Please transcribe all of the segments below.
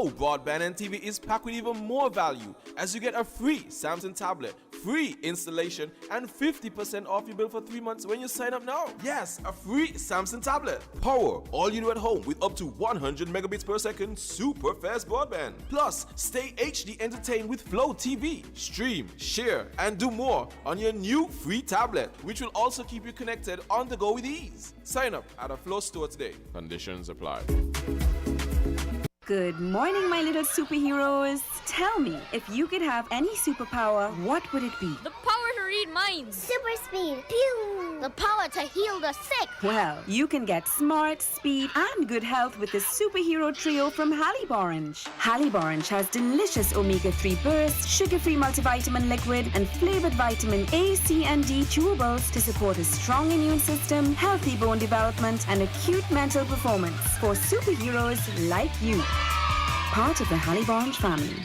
Flow Broadband and TV is packed with even more value as you get a free Samsung tablet, free installation, and 50% off your bill for 3 months when you sign up now. Yes, a free Samsung tablet. Power all you do at home with up to 100 megabits per second super fast broadband. Plus, stay HD entertained with Flow TV. Stream, share, and do more on your new free tablet, which will also keep you connected on the go with ease. Sign up at a Flow store today. Conditions apply. Good morning, my little superheroes. Tell me, if you could have any superpower, what would it be? The power to read minds. Super speed. Pew! The power to heal the sick. Well, you can get smart, speed, and good health with the superhero trio from Halliborange. Halliborange has delicious omega-3 bursts, sugar-free multivitamin liquid, and flavored vitamin A, C, and D chewables to support a strong immune system, healthy bone development, and acute mental performance for superheroes like you. Part of the Halliborange family.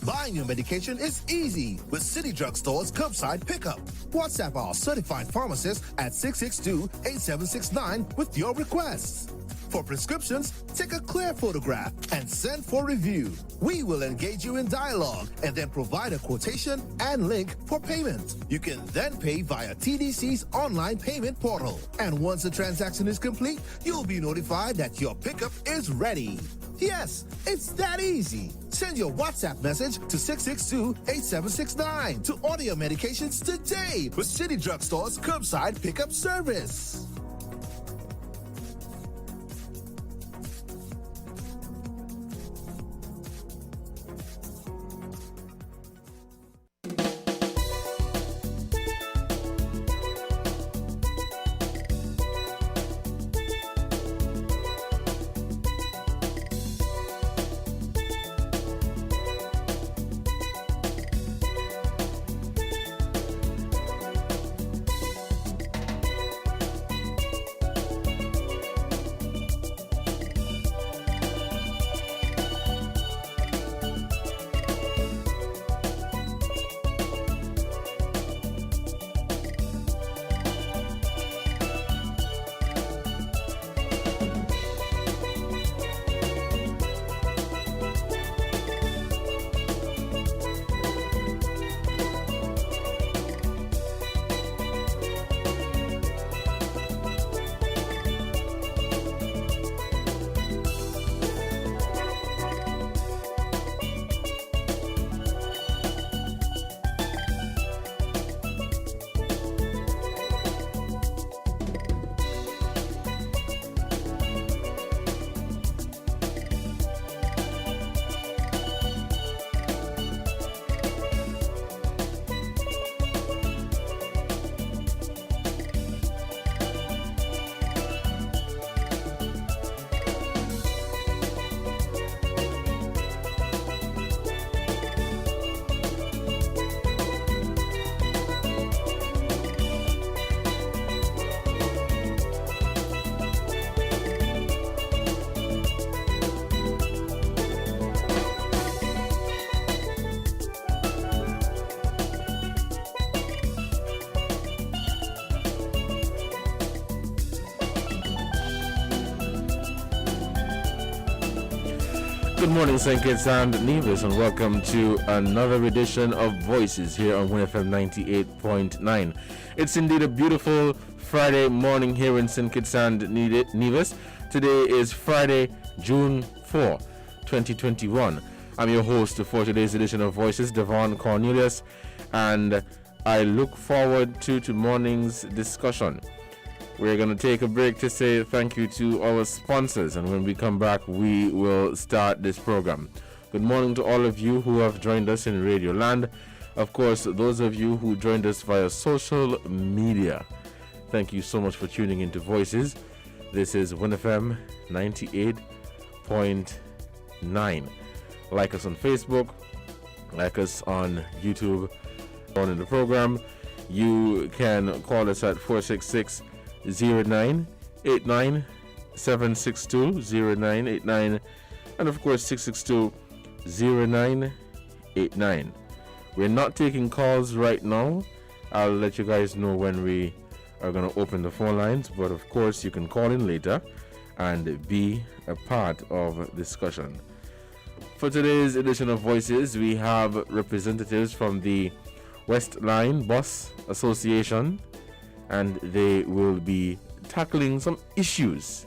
Buying your medication is easy with City Drug Store's curbside pickup. WhatsApp our certified pharmacist at 662-8769 with your requests. For prescriptions, take a clear photograph and send for review. We will engage you in dialogue and then provide a quotation and link for payment. You can then pay via TDC's online payment portal. And once the transaction is complete, you'll be notified that your pickup is ready. Yes, it's that easy. Send your WhatsApp message to 662-8769 to order your medications today with City Drug Store's curbside pickup service. Good morning, St. Kitts and Nevis, and welcome to another edition of Voices here on WinFM 98.9. It's indeed a beautiful Friday morning here in St. Kitts and Nevis. Today is Friday, June 4, 2021. I'm your host for today's edition of Voices, Devonne Cornelius, and I look forward to morning's discussion. We're going to take a break to say thank you to our sponsors, and when we come back, we will start this program. Good morning to all of you who have joined us in Radio Land. Of course, those of you who joined us via social media, thank you so much for tuning into Voices. This is WinFM 98.9. Like us on Facebook, like us on YouTube. On in the program, you can call us at 466-0989, 762-0989, and of course 662-0989. We're not taking calls right now. I'll let you guys know when we are going to open the phone lines, but of course you can call in later and be a part of the discussion. For today's edition of Voices, we have representatives from the West Line Bus Association, and they will be tackling some issues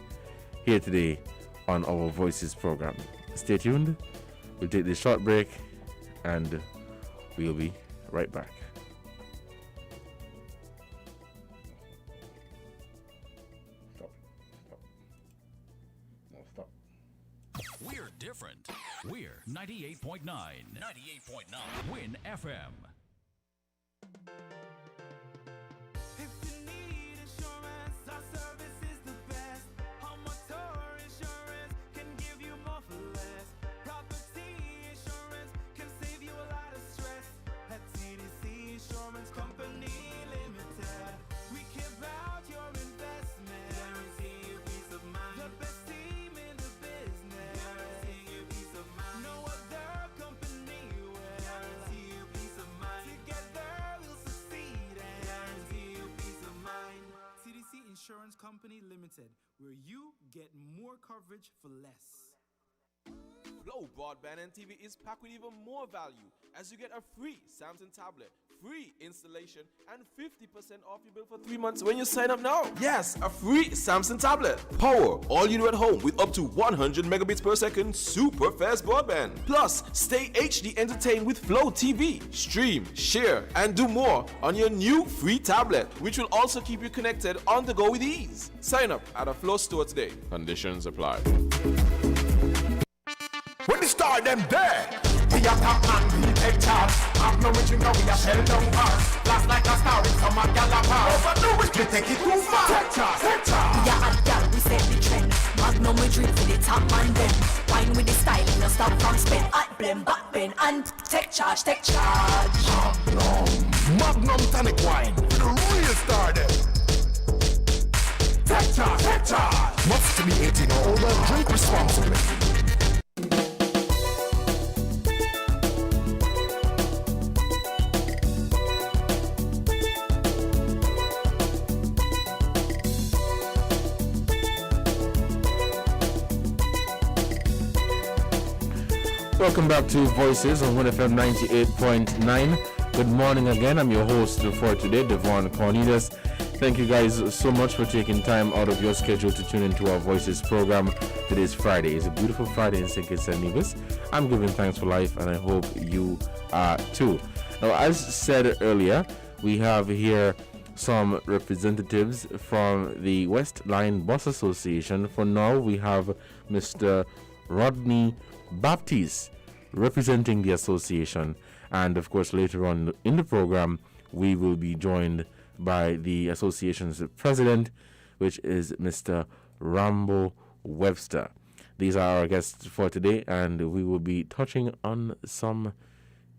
here today on our Voices program. Stay tuned. We'll take this short break and we'll be right back. Stop. We're different. We're 98.9. 98.9. Win FM. If you need insurance, our service is the best. Home motor insurance can give you more for less. Property insurance can save you a lot of stress. At TDC Insurance Company Limited, we care about your investment. Guarantee you peace of mind. The best team in the business. Guarantee you peace of mind. No other company will. Guarantee you peace of mind. Together we'll succeed and guarantee you peace of mind. TDC Insurance Company Limited, where you get more coverage for less. Flow Broadband and TV is packed with even more value as you get a free Samsung tablet, free installation, and 50% off your bill for 3 months when you sign up now. Yes, a free Samsung tablet. Power all you do at home with up to 100 megabits per second super fast broadband. Plus, stay HD entertained with Flow TV. Stream, share, and do more on your new free tablet, which will also keep you connected on the go with ease. Sign up at a Flow store today. Conditions apply. When the star them there, we are top man, we take charge. Have no reaching now, we are held down bars. Blast like a star in some Galapagos. Overdo it, we take it too far. Take charge, take charge. We are hot gal, we set the trend. Magnum we drink for the top man then. Wine with the style, no stop from spin. Hot blend, back bend, and take charge, take charge. Magnum tonic wine, the real star them. Take charge, take charge. Must be 18 or older, drink responsibly. Welcome back to Voices on 1FM 98.9. Good morning again. I'm your host for today, Devonne Cornelius. Thank you guys so much for taking time out of your schedule to tune into our Voices program. Today's Friday. It's a beautiful Friday in St. Kitts and Nevis. I'm giving thanks for life, and I hope you are too. Now, as said earlier, we have here some representatives from the West Line Bus Association. For now, we have Mr. Rodney Baptist representing the association, and of course later on in the program we will be joined by the association's president, which is Mr. Rambo Webster. These are our guests for today, and we will be touching on some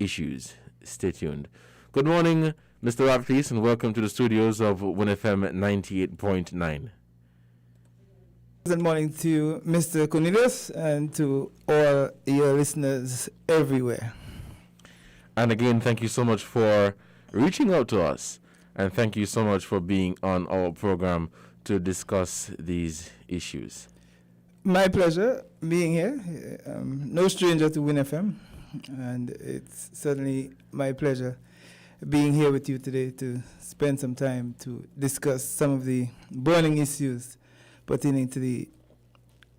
issues. Stay tuned. Good morning, Mr. Baptist, and welcome to the studios of 1FM 98.9. Good morning to Mr. Cornelius and to all your listeners everywhere. And again, thank you so much for reaching out to us, and thank you so much for being on our program to discuss these issues. My pleasure being here. No stranger to Win FM, and it's certainly my pleasure being here with you today to spend some time to discuss some of the burning issues pertaining to the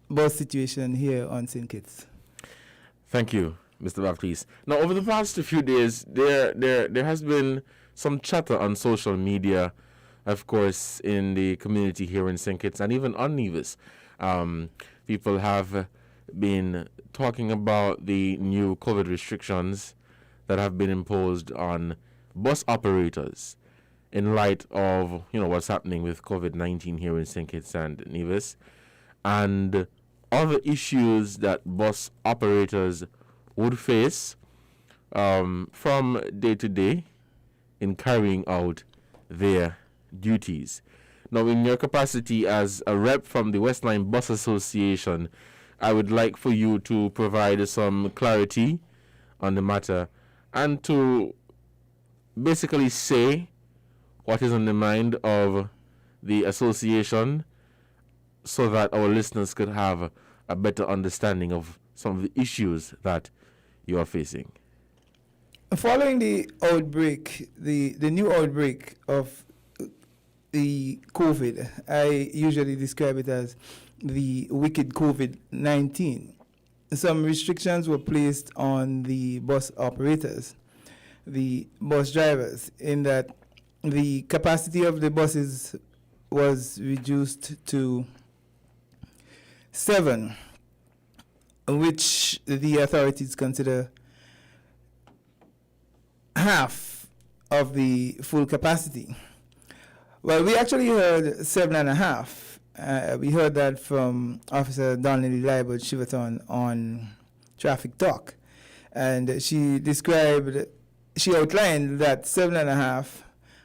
bus situation here on St. Kitts. Thank you, Mr. Baptiste. Now, over the past few days, there has been some chatter on social media, of course, in the community here in St. Kitts and even on Nevis. People have been talking about the new COVID restrictions that have been imposed on bus operators in light of, what's happening with COVID-19 here in St. Kitts and Nevis, and other issues that bus operators would face from day to day in carrying out their duties. Now, in your capacity as a rep from the West Line Bus Association, I would like for you to provide some clarity on the matter and to basically say what is on the mind of the association so that our listeners could have a better understanding of some of the issues that you are facing? Following the outbreak, the new outbreak of the COVID, I usually describe it as the wicked COVID-19. Some restrictions were placed on the bus operators, the bus drivers, in that the capacity of the buses was reduced to 7, which the authorities consider half of the full capacity. Well, we actually heard 7.5. We heard that from Officer Donnelly Liebert Shiverton on Traffic Talk. And she outlined that 7.5,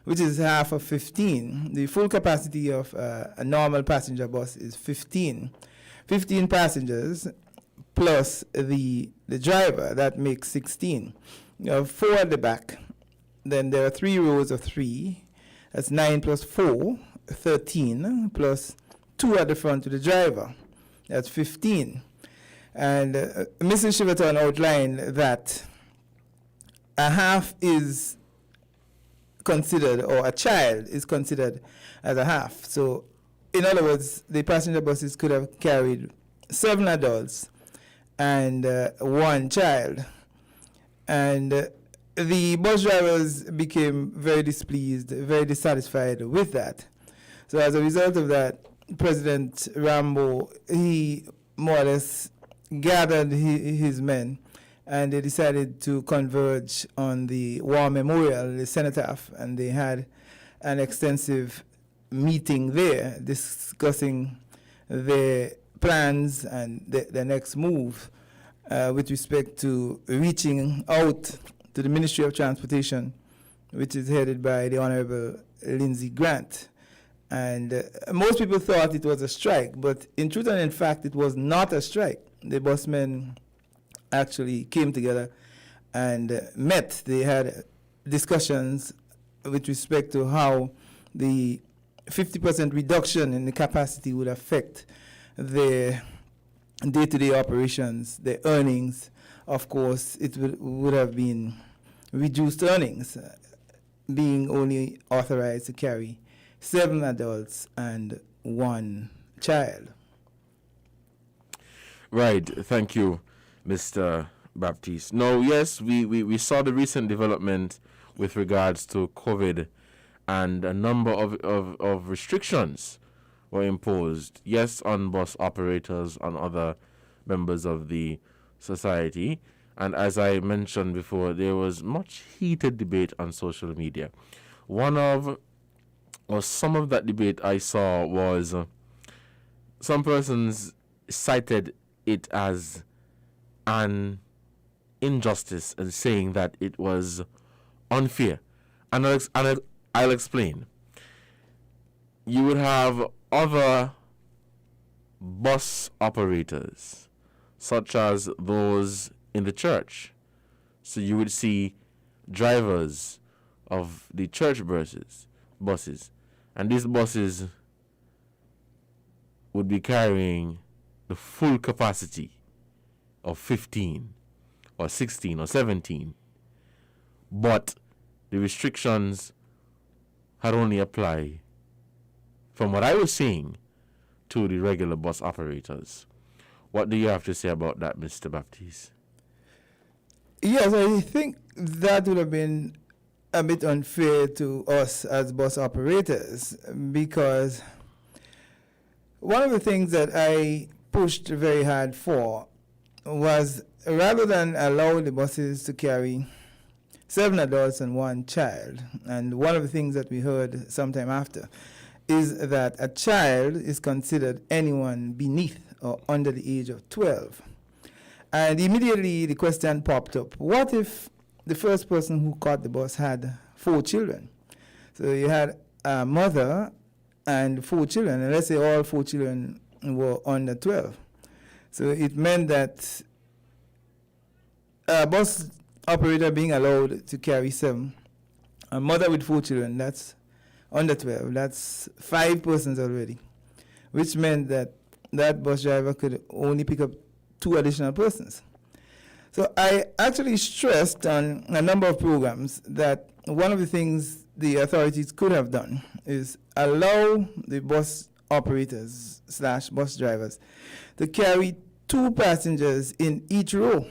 which is half of 15. The full capacity of a normal passenger bus is 15. 15 passengers plus the driver, that makes 16. You have 4 at the back. Then there are 3 rows of 3. That's 9 plus 4, 13, plus 2 at the front to the driver. That's 15. And Mrs. Shiverton outlined that a half is considered, or a child is considered as a half. So, in other words, the passenger buses could have carried 7 adults and 1 child. And the bus drivers became very displeased, very dissatisfied with that. So as a result of that, President Rambo, he more or less gathered his men, and they decided to converge on the war memorial, the cenotaph, and they had an extensive meeting there discussing their plans and the next move with respect to reaching out to the Ministry of Transportation, which is headed by the Honorable Lindsey Grant. And most people thought it was a strike, but in truth and in fact, it was not a strike. The busmen actually came together and met. They had discussions with respect to how the 50% reduction in the capacity would affect their day-to-day operations, their earnings. Of course, it would have been reduced earnings, being only authorized to carry 7 adults and 1 child. Right. Thank you, Mr. Baptiste. No, yes, we saw the recent development with regards to COVID, and a number of restrictions were imposed, yes, on bus operators, on other members of the society. And as I mentioned before, there was much heated debate on social media. Some of that debate I saw was some persons cited it as an injustice and saying that it was unfair. And I'll explain. You would have other bus operators, such as those in the church. So you would see drivers of the church buses, and these buses would be carrying the full capacity of 15 or 16 or 17, but the restrictions had only applied, from what I was seeing, to the regular bus operators. What do you have to say about that, Mr. Baptiste? Yes, I think that would have been a bit unfair to us as bus operators, because one of the things that I pushed very hard for was, rather than allow the buses to carry 7 adults and 1 child, and one of the things that we heard sometime after is that a child is considered anyone beneath or under the age of 12. And immediately the question popped up, what if the first person who caught the bus had 4 children? So you had a mother and 4 children, and let's say all 4 children were under 12. So it meant that a bus operator being allowed to carry 7, a mother with 4 children, that's under 12, that's 5 persons already, which meant that that bus driver could only pick up 2 additional persons. So I actually stressed on a number of programs that one of the things the authorities could have done is allow the bus operators / bus drivers to carry 2 passengers in each row.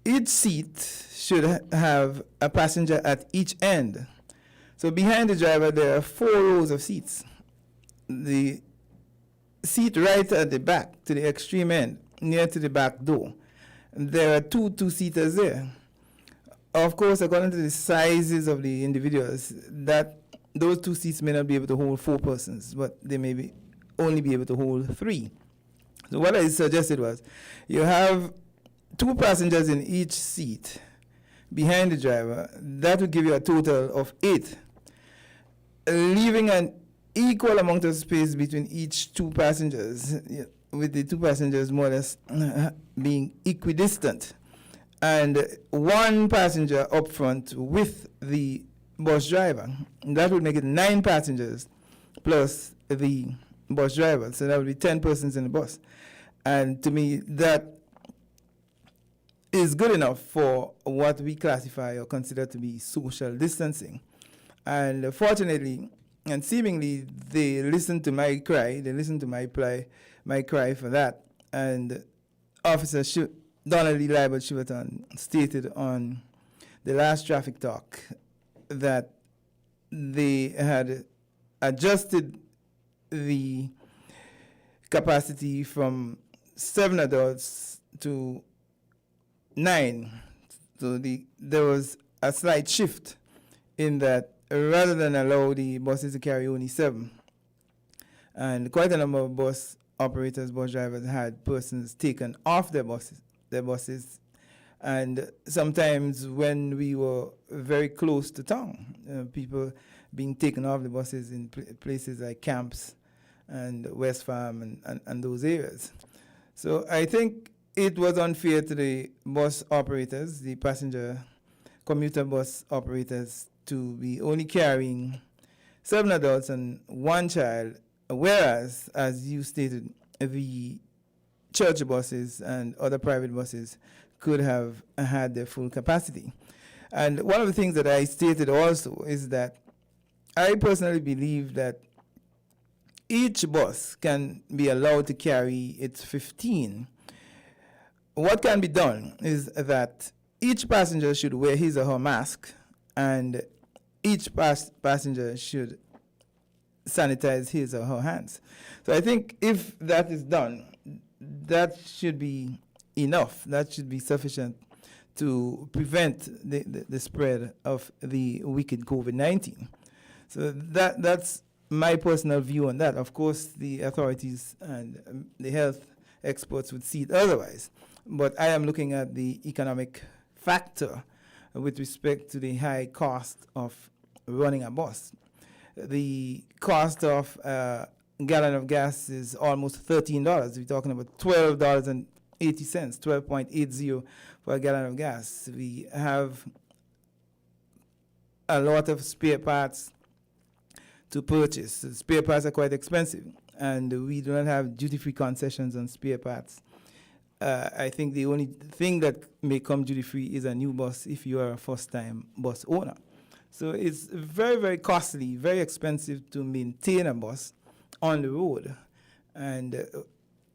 Each seat should have a passenger at each end. So behind the driver, there are 4 rows of seats. The seat right at the back, to the extreme end, near to the back door, there are 2 two-seaters there. Of course, according to the sizes of the individuals, that those 2 seats may not be able to hold 4 persons, but they may only be able to hold 3. So what I suggested was, you have 2 passengers in each seat behind the driver. That would give you a total of 8, leaving an equal amount of space between each 2 passengers, with the 2 passengers more or less being equidistant, and 1 passenger up front with the bus driver. And that would make it 9 passengers plus the bus driver. So that would be 10 persons in the bus. And to me, that is good enough for what we classify or consider to be social distancing. And fortunately, and seemingly, they listened to my cry. They listened to my cry for that. And Officer Donald Lee Libert Shiverton stated on the last traffic talk that they had adjusted the capacity from 7 adults to 9. So there was a slight shift in that, rather than allow the buses to carry only 7. And quite a number of bus operators, bus drivers had persons taken off their buses. And sometimes when we were very close to town, people being taken off the buses in places like Camps and West Farm and those areas. So I think it was unfair to the bus operators, the passenger commuter bus operators, to be only carrying 7 adults and 1 child, whereas, as you stated, the church buses and other private buses could have had their full capacity. And one of the things that I stated also is that I personally believe that each bus can be allowed to carry its 15. What can be done is that each passenger should wear his or her mask, and each passenger should sanitize his or her hands. So I think if that is done, that should be enough. That should be sufficient to prevent the spread of the wicked COVID-19. So that's my personal view on that. Of course, the authorities and the health experts would see it otherwise. But I am looking at the economic factor with respect to the high cost of running a bus. The cost of a gallon of gas is almost $13. We're talking about $12.80, $12.80 for a gallon of gas. We have a lot of spare parts to purchase. The spare parts are quite expensive, and we do not have duty-free concessions on spare parts. I think the only thing that may come duty-free is a new bus if you are a first-time bus owner. So it's very, very costly, very expensive to maintain a bus on the road. And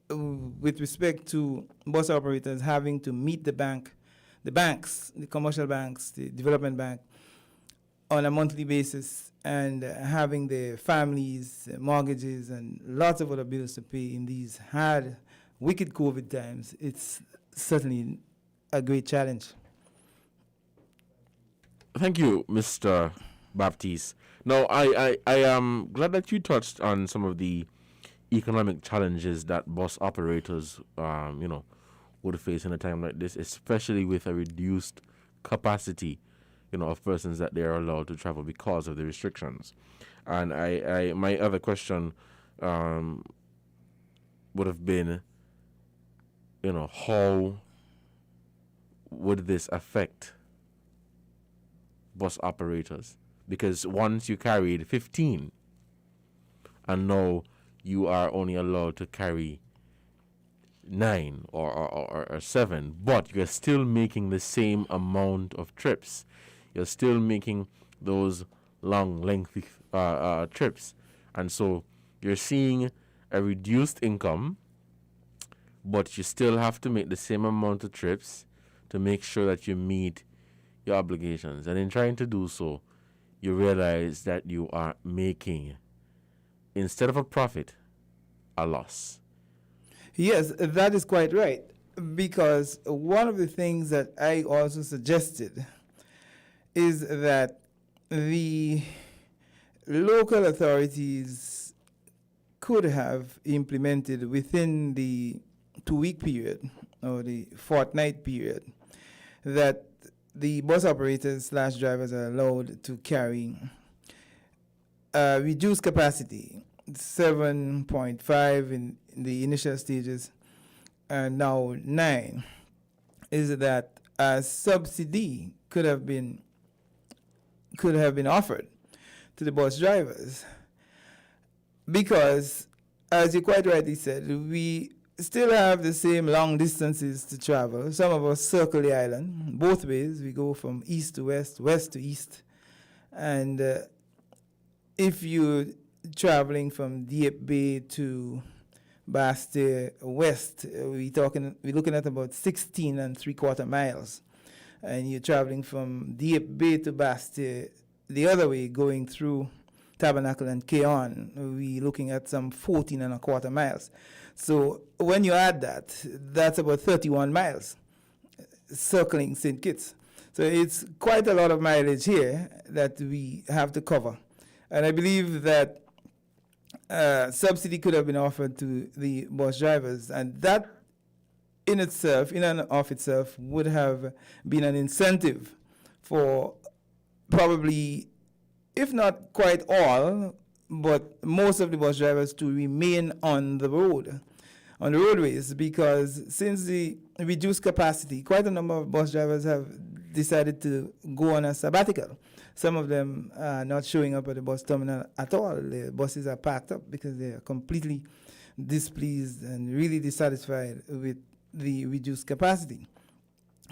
with respect to bus operators having to meet the banks, the commercial banks, the development bank, on a monthly basis, and having their families, mortgages, and lots of other bills to pay in these hard, wicked COVID times, it's certainly a great challenge. Thank you, Mr. Baptist. Now, I am glad that you touched on some of the economic challenges that bus operators, would face in a time like this, especially with a reduced capacity, of persons that they are allowed to travel because of the restrictions. And my other question would have been, how would this affect bus operators? Because once you carried 15 and now you are only allowed to carry 9 or 7, but you're still making the same amount of trips. You're still making those long, lengthy trips. And so you're seeing a reduced income, but you still have to make the same amount of trips to make sure that you meet your obligations. And in trying to do so, you realize that you are making, instead of a profit, a loss. Yes, that is quite right. Because one of the things that I also suggested is that the local authorities could have implemented within the 2-week period or the fortnight period that the bus operators / drivers are allowed to carry reduced capacity, 7.5 in the initial stages, and now 9, is that a subsidy could have been offered to the bus drivers, because, as you quite rightly said, we still have the same long distances to travel. Some of us circle the island both ways. We go from east to west, west to east, and if you're traveling from Dieppe Bay to Bastille West, we're looking at about 16 3/4 miles. And you're traveling from Dieppe Bay to Bastille the other way, going through Tabernacle and Keon, we're looking at some 14 1/4 miles. So when you add that, that's about 31 miles circling St. Kitts. So it's quite a lot of mileage here that we have to cover. And I believe that subsidy could have been offered to the bus drivers, and that in and of itself would have been an incentive for probably, if not quite all, but most of the bus drivers to remain on the roadways, because since the reduced capacity, quite a number of bus drivers have decided to go on a sabbatical. Some of them are not showing up at the bus terminal at all. The buses are packed up because they are completely displeased and really dissatisfied with the reduced capacity.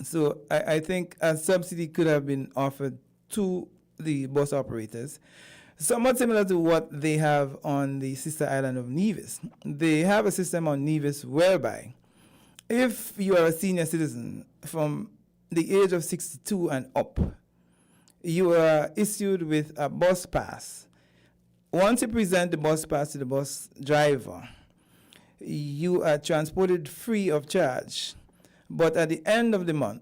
So I think a subsidy could have been offered to the bus operators, somewhat similar to what they have on the sister island of Nevis. They have a system on Nevis whereby if you are a senior citizen from the age of 62 and up, you are issued with a bus pass. Once you present the bus pass to the bus driver, you are transported free of charge. But at the end of the month,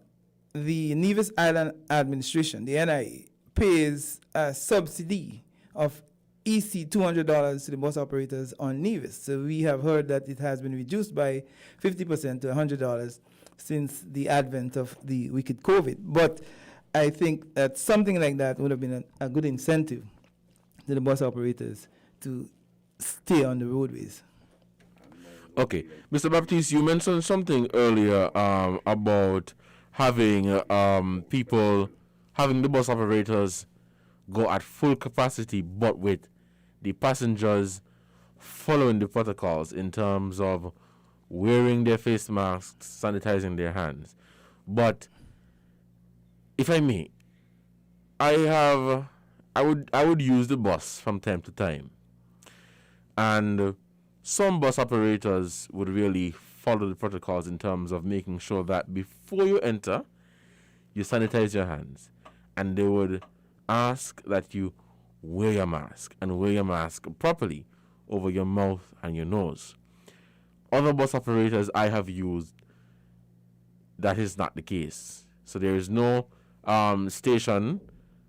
the Nevis Island Administration, the NIA, pays a subsidy of EC $200 to the bus operators on Nevis. So we have heard that it has been reduced by 50% to $100 since the advent of the wicked COVID. But I think that something like that would have been a good incentive to the bus operators to stay on the roadways. Okay. Mr. Baptiste, you mentioned something earlier about having having the bus operators go at full capacity, but with the passengers following the protocols in terms of wearing their face masks, sanitizing their hands. But if I may, I would use the bus from time to time, and some bus operators would really follow the protocols in terms of making sure that before you enter, you sanitize your hands, and they would ask that you wear your mask and wear your mask properly over your mouth and your nose. Other bus operators I have used, that is not the case. So there is no station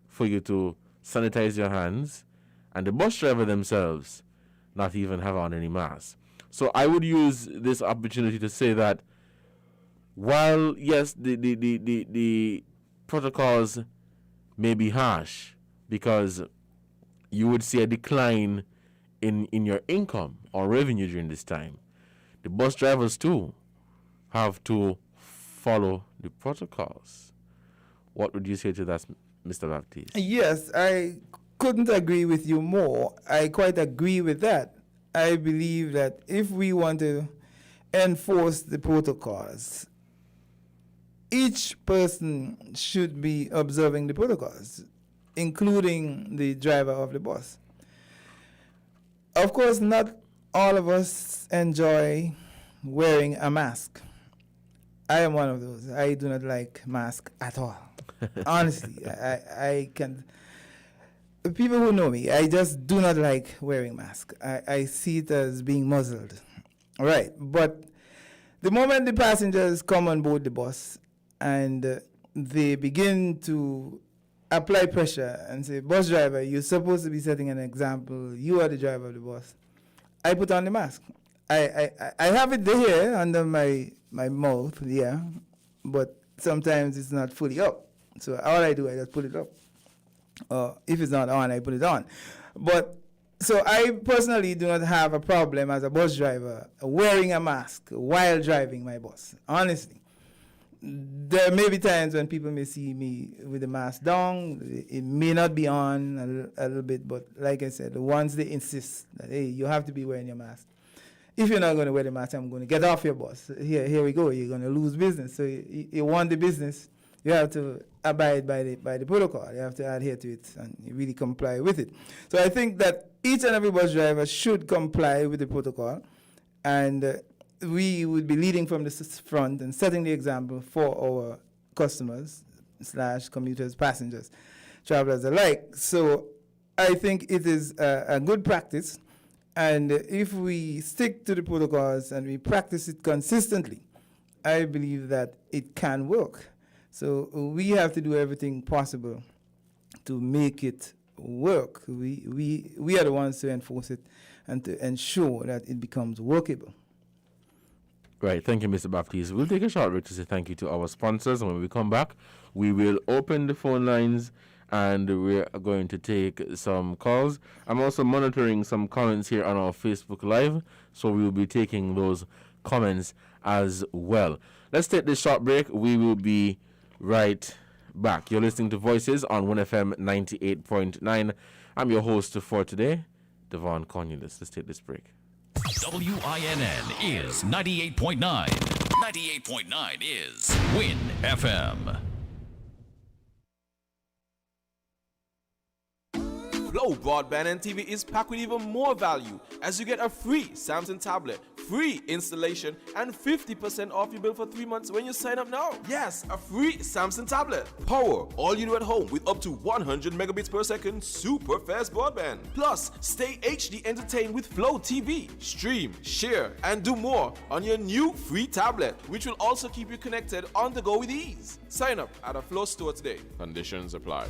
for you to sanitize your hands, and the bus driver themselves not even have on any masks. So I would use this opportunity to say that while, yes, the protocols may be harsh, because you would see a decline in your income or revenue during this time, the bus drivers too have to follow the protocols. What would you say to that, Mr. Baptiste? Yes, I couldn't agree with you more. I quite agree with that. I believe that if we want to enforce the protocols, each person should be observing the protocols, including the driver of the bus. Of course, not all of us enjoy wearing a mask. I am one of those. I do not like mask at all. Honestly, I can. People who know me, I just do not like wearing mask. I see it as being muzzled. Right, but the moment the passengers come on board the bus and they begin to apply pressure and say, bus driver, you're supposed to be setting an example. You are the driver of the bus. I put on the mask. I have it there under my mouth, yeah, but sometimes it's not fully up. So all I do, I just put it up. If it's not on, I put it on. But so I personally do not have a problem as a bus driver wearing a mask while driving my bus, honestly. There may be times when people may see me with the mask down. It may not be on a little bit, but like I said, once they insist that, hey, you have to be wearing your mask. If you're not going to wear the mask, I'm going to get off your bus. Here we go. You're going to lose business. So you want the business, you have to abide by the protocol. You have to adhere to it and you really comply with it. So I think that each and every bus driver should comply with the protocol, and we would be leading from the front and setting the example for our customers / commuters, passengers, travelers alike. So I think it is a good practice, and if we stick to the protocols and we practice it consistently, I believe that it can work. So we have to do everything possible to make it work. We are the ones to enforce it and to ensure that it becomes workable. Right, thank you, Mr. Baptiste. We'll take a short break to say thank you to our sponsors, and when we come back, we will open the phone lines and we're going to take some calls. I'm also monitoring some comments here on our Facebook Live, so we will be taking those comments as well. Let's take this short break. We will be right back. You're listening to Voices on 1FM 98.9. I'm your host for today, Devonne Cornelius. Let's take this break. WINN is 98.9. 98.9 is Win FM. Flow Broadband and TV is packed with even more value as you get a free Samsung tablet, free installation, and 50% off your bill for 3 months when you sign up now. Yes, a free Samsung tablet. Power all you do at home with up to 100 megabits per second super fast broadband. Plus, stay HD entertained with Flow TV. Stream, share, and do more on your new free tablet, which will also keep you connected on the go with ease. Sign up at a Flow store today. Conditions apply.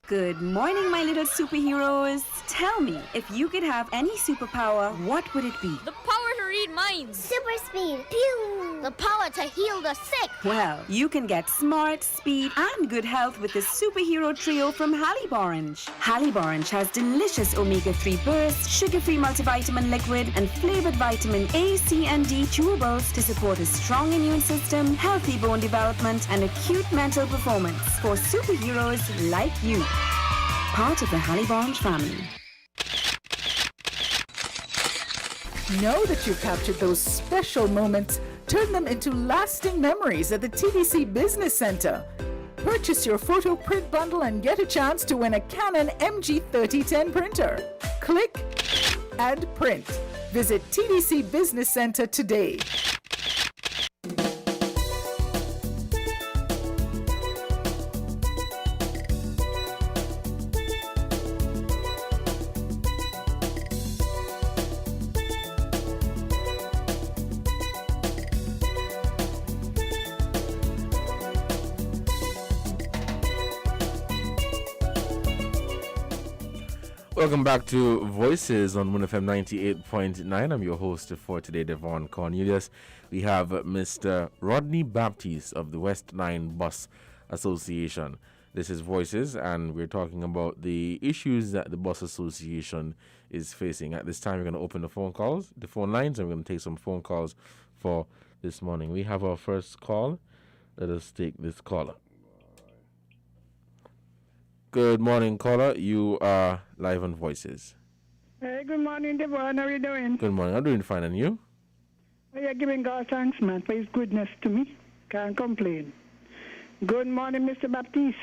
Good morning, my little superheroes. Tell me, if you could have any superpower, what would it be? The power to read minds. Super speed. Pew! The power to heal the sick. Well, you can get smart, speed, and good health with the superhero trio from Orange. Orange has delicious omega-3 bursts, sugar-free multivitamin liquid, and flavored vitamin A, C, and D chewables to support a strong immune system, healthy bone development, and acute mental performance for superheroes like you. Part of the Orange family. Know that you've captured those special moments. Turn them into lasting memories at the TDC Business Center. Purchase your photo print bundle and get a chance to win a Canon MG3010 printer. Click and print. Visit TDC Business Center today. Welcome back to Voices on 1FM 98.9. I'm your host for today, Devonne Cornelius. We have Mr. Rodney Baptist of the West 9 Bus Association. This is Voices, and we're talking about the issues that the Bus Association is facing. At this time, we're going to open the phone lines, and we're going to take some phone calls for this morning. We have our first call. Let us take this caller. Good morning, caller. You are live on Voices. Hey, good morning, Devon. How are you doing? Good morning. I'm doing fine. And you? Well, you're giving God thanks, man, for his goodness to me. Can't complain. Good morning, Mr. Baptist.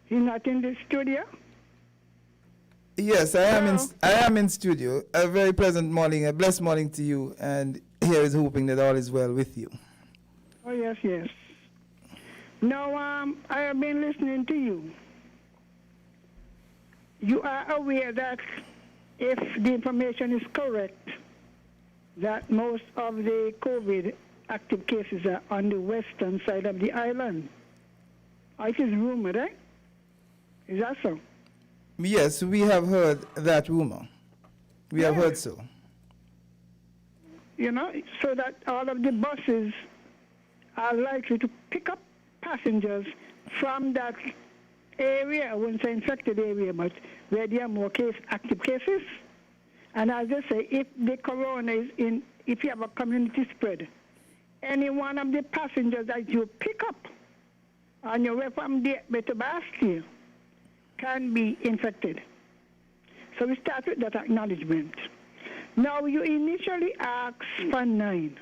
He's not in the studio? Yes, I am in studio. A very pleasant morning, a blessed morning to you, and here is hoping that all is well with you. Oh, yes, yes. Now, I have been listening to you. You are aware that if the information is correct, that most of the COVID active cases are on the western side of the island. It is rumored, eh? Is that so? Yes, we have heard that rumor. We have heard so. You know, so that all of the buses are likely to pick up passengers from that area, I wouldn't say infected area, but where there are more active cases. And as they say, if the corona is in, if you have a community spread, any one of the passengers that you pick up on your way from there to Bastille can be infected. So we start with that acknowledgement. Now, you initially asked for 9.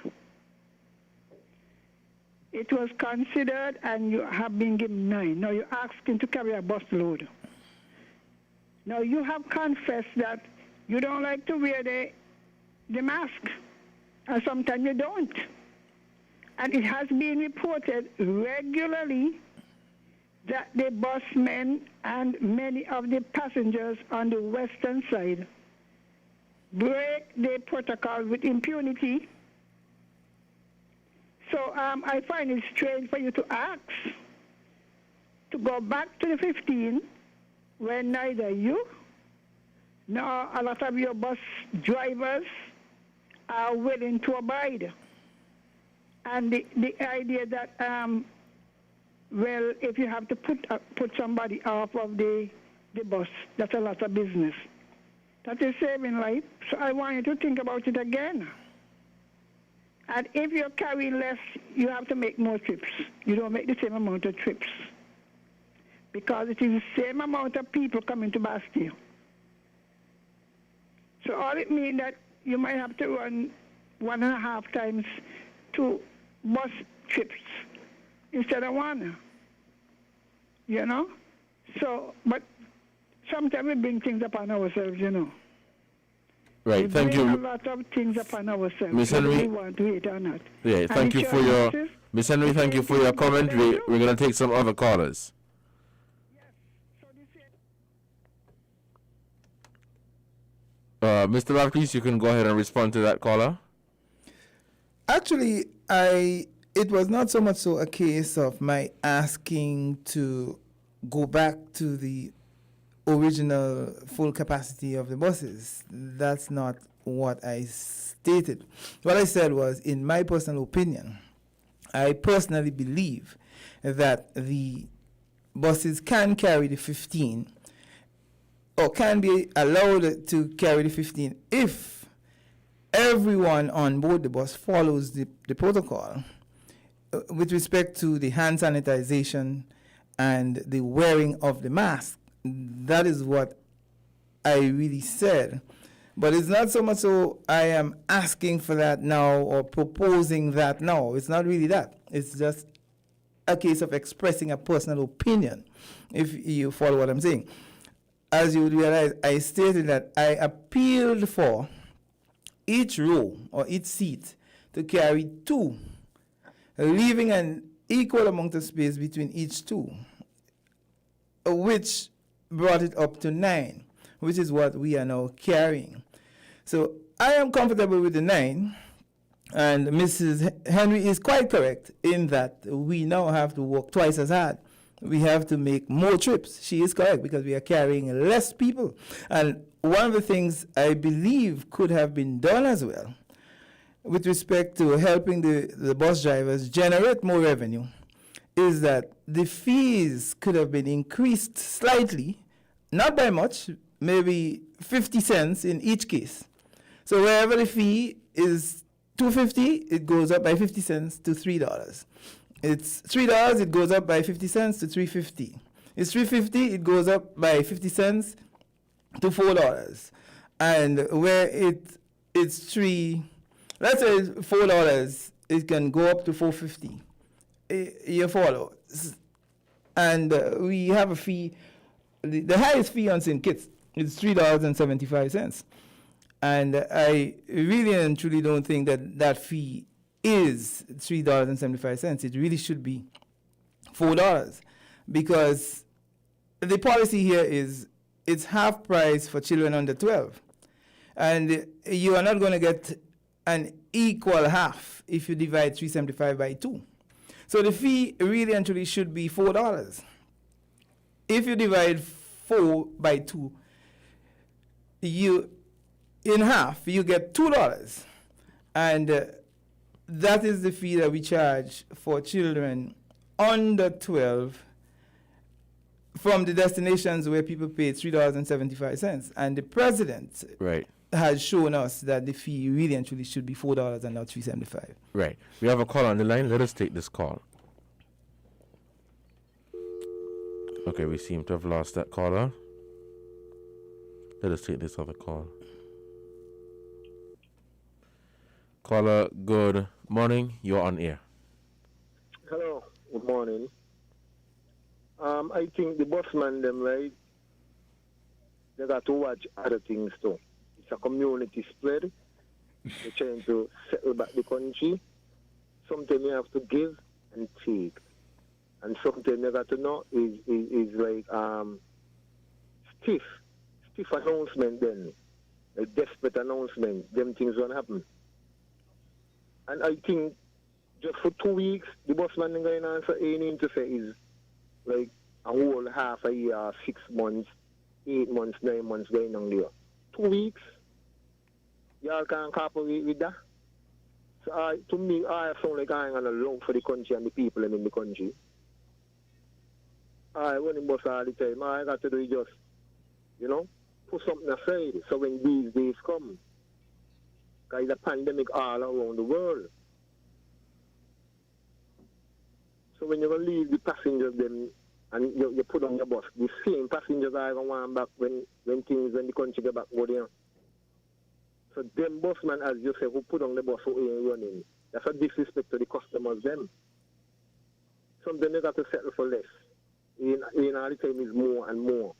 It was considered and you have been given 9. Now you're asking to carry a bus load. Now you have confessed that you don't like to wear the mask, and sometimes you don't. And it has been reported regularly that the busmen and many of the passengers on the western side break the protocol with impunity. So I find it strange for you to ask to go back to the 15 when neither you nor a lot of your bus drivers are willing to abide. And the idea that, well, if you have to put somebody off of the bus, that's a lot of business. That is saving life. So I want you to think about it again. And if you're carrying less, you have to make more trips. You don't make the same amount of trips. Because it is the same amount of people coming to Bastille. So all it means that you might have to run 1.5 times 2 bus trips instead of 1. You know? So, but sometimes we bring things upon ourselves, you know. Right, we thank bring you. a lot of things upon ourselves, Miss whether Henry. we want to it or not. Yeah, thank you for your Miss Henry. Thank you for your comment. We're gonna take some other callers. Mr. Baptiste, you can go ahead and respond to that caller. Actually, it was not so much so a case of my asking to go back to the original full capacity of the buses. That's not what I stated. What I said was, in my personal opinion, I personally believe that the buses can carry the 15 or can be allowed to carry the 15 if everyone on board the bus follows the protocol with respect to the hand sanitization and the wearing of the mask. That is what I really said. But it's not so much so I am asking for that now or proposing that now. It's not really that. It's just a case of expressing a personal opinion, if you follow what I'm saying. As you would realize, I stated that I appealed for each row or each seat to carry 2, leaving an equal amount of space between each 2, which brought it up to 9, which is what we are now carrying. So I am comfortable with the 9, and Mrs. Henry is quite correct in that we now have to work twice as hard. We have to make more trips. She is correct, because we are carrying less people. And one of the things I believe could have been done as well with respect to helping the bus drivers generate more revenue is that the fees could have been increased slightly, not by much, maybe 50 cents in each case. So wherever the fee is $2.50, it goes up by 50 cents to $3. It's $3, it goes up by 50 cents to $3.50. It's $3.50, it goes up by 50 cents to $4. And where it's $3 let's say $4, it can go up to $4.50. You follow? And we have a fee. The highest fee on St. Kitts is $3.75. And I really and truly don't think that fee is $3.75. It really should be $4, because the policy here is it's half price for children under 12. And you are not going to get an equal half if you divide 375 by 2. So the fee really and truly should be $4. If you divide 4 by 2, in half, you get $2. And that is the fee that we charge for children under 12 from the destinations where people pay $3.75. And the president has shown us that the fee really and truly should be $4 and not $3.75. Right. We have a call on the line. Let us take this call. Okay, we seem to have lost that caller. Let us take this other call. Caller, good morning. You're on air. Hello. Good morning. I think the busman them, right, they got to watch other things too. It's a community spread. They're trying to settle back the country. Sometimes you have to give and take. And sometimes you got to know is like stiff announcement then. A desperate announcement. Them things won't happen. And I think just for 2 weeks, the busman going to answer anything to say is like a whole half a year, 6 months, 8 months, 9 months going on there. 2 weeks, y'all can't cooperate with that. So to me, I sound like I'm going to long for the country and the people in the country. I want to bus all the time. I got to do is just, put something aside. So when these days come, because the pandemic all around the world. So when you leave the passengers them and you put on your bus, the same passengers are going to want back when the country get back go there. So them busmen, as you say, who put on the bus who ain't running, that's a disrespect to the customers them. Sometimes they got to settle for less. In all the time is more and more.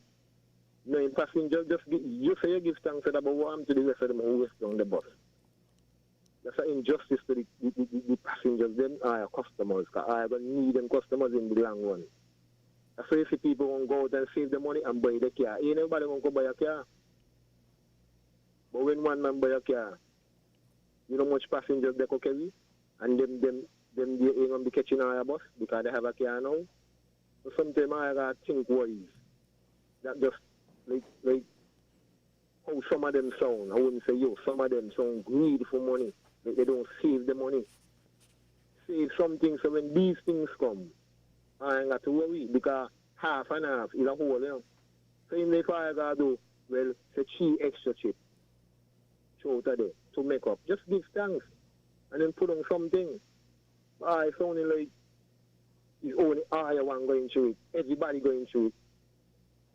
In passengers, you say you give thanks to that, but what happened to the rest of them who rest on the bus? That's an injustice to the passengers, them are customers, because I don't need them customers in the long run. That's why you see people won't go out and save the money and buy the car. Ain't nobody won't go buy a car. But when one man buy a car, you know how much passengers they could carry? And them they ain't going to be catching our bus because they have a car now. So sometimes I got to think wise. That just like how some of them sound. I wouldn't say some of them sound greedy for money. They don't save the money. Save something so when these things come, I ain't got to worry because half and half is a whole. So if I got to do, well, say cheap extra chip. Show today to make up. Just give thanks and then put on something. I sounding like it's only I one going through it. Everybody going through it.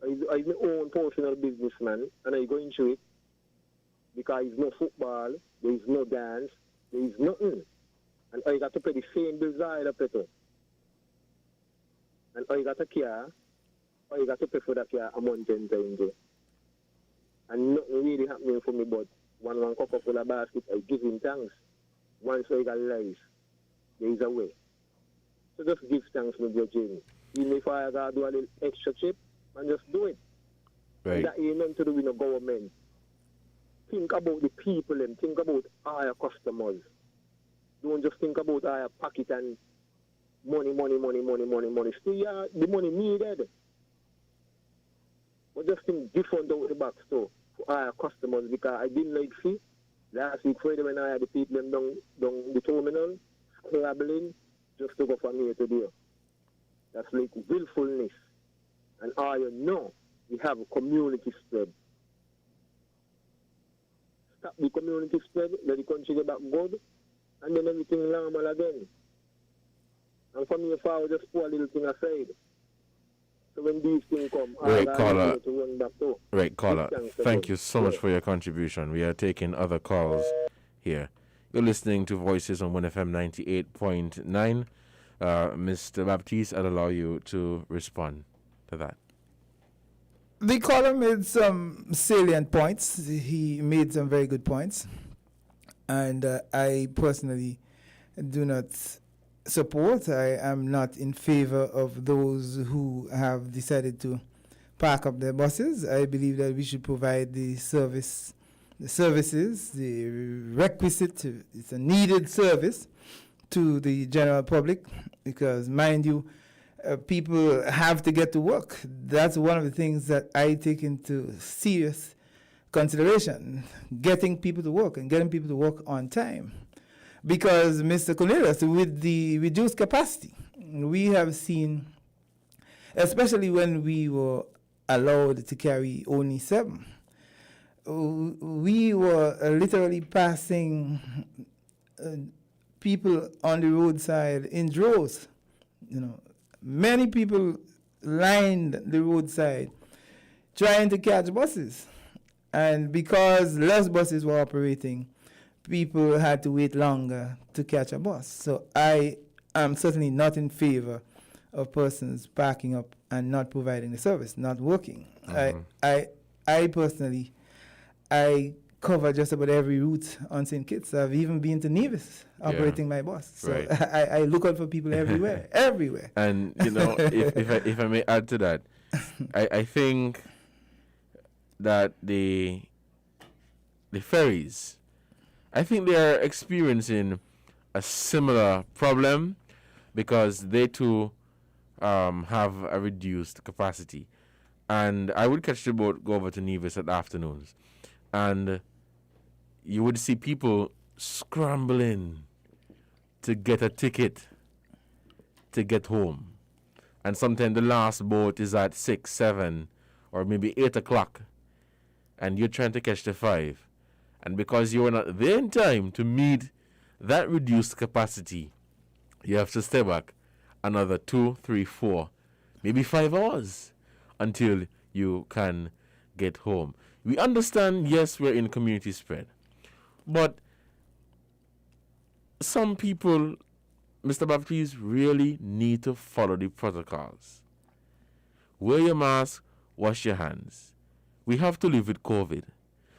I'm my own personal businessman and I'm going through it because there's no football, there's no dance, there's nothing. And I got to pay the same bills I had to pay to. And I got a car, I got to pay for that car a month and times. And nothing really happening for me but one Coca-Cola basket, I give him thanks. Once I got life, there is a way. So just give thanks, my dear Jamie. Even if I got to do a little extra chip, and just do it. Right. And that ain't nothing to do with the government. Think about the people and think about our customers. Don't just think about our pocket and money. Still, the money needed. But just think different out the box too for our customers because I didn't like see last week Friday when I had the people down the terminal scrabbling just to go from here to there. That's like willfulness. And we have a community spread. Stop the community spread, let the country get back good, and then everything normal again. And for me, if I would just put a little thing aside, so when these things come, right, caller. To run back to. Right, caller. Thank you so much for your contribution. We are taking other calls here. You're listening to Voices on 1FM 98.9. Mr. Baptiste, I'll allow you to respond to that. The caller made some salient points. He made some very good points. And I personally do not support. I am not in favor of those who have decided to park up their buses. I believe that we should provide the services, the requisite, it's a needed service to the general public, because, mind you, people have to get to work. That's one of the things that I take into serious consideration, getting people to work and getting people to work on time. Because, Mr. Cornelius, with the reduced capacity, we have seen, especially when we were allowed to carry only 7, we were literally passing people on the roadside in droves. You know, many people lined the roadside trying to catch buses. And because less buses were operating, people had to wait longer to catch a bus. So I am certainly not in favor of persons parking up and not providing the service, not working. I personally, I cover just about every route on St. Kitts. I've even been to Nevis operating my bus. So right. I look out for people everywhere, everywhere. And, you know, if I may add to that, I think that the ferries, I think they are experiencing a similar problem, because they too have a reduced capacity. And I would catch the boat, go over to Nevis at afternoons, and you would see people scrambling to get a ticket to get home. And sometimes the last boat is at 6, 7, or maybe 8 o'clock, and you're trying to catch the 5. And because you are not there in time to meet that reduced capacity, you have to stay back another 2, 3, 4, maybe 5 hours until you can get home. We understand, yes, we're in community spread, but some people, Mr. Baptiste, really need to follow the protocols. Wear your mask, wash your hands. We have to live with COVID.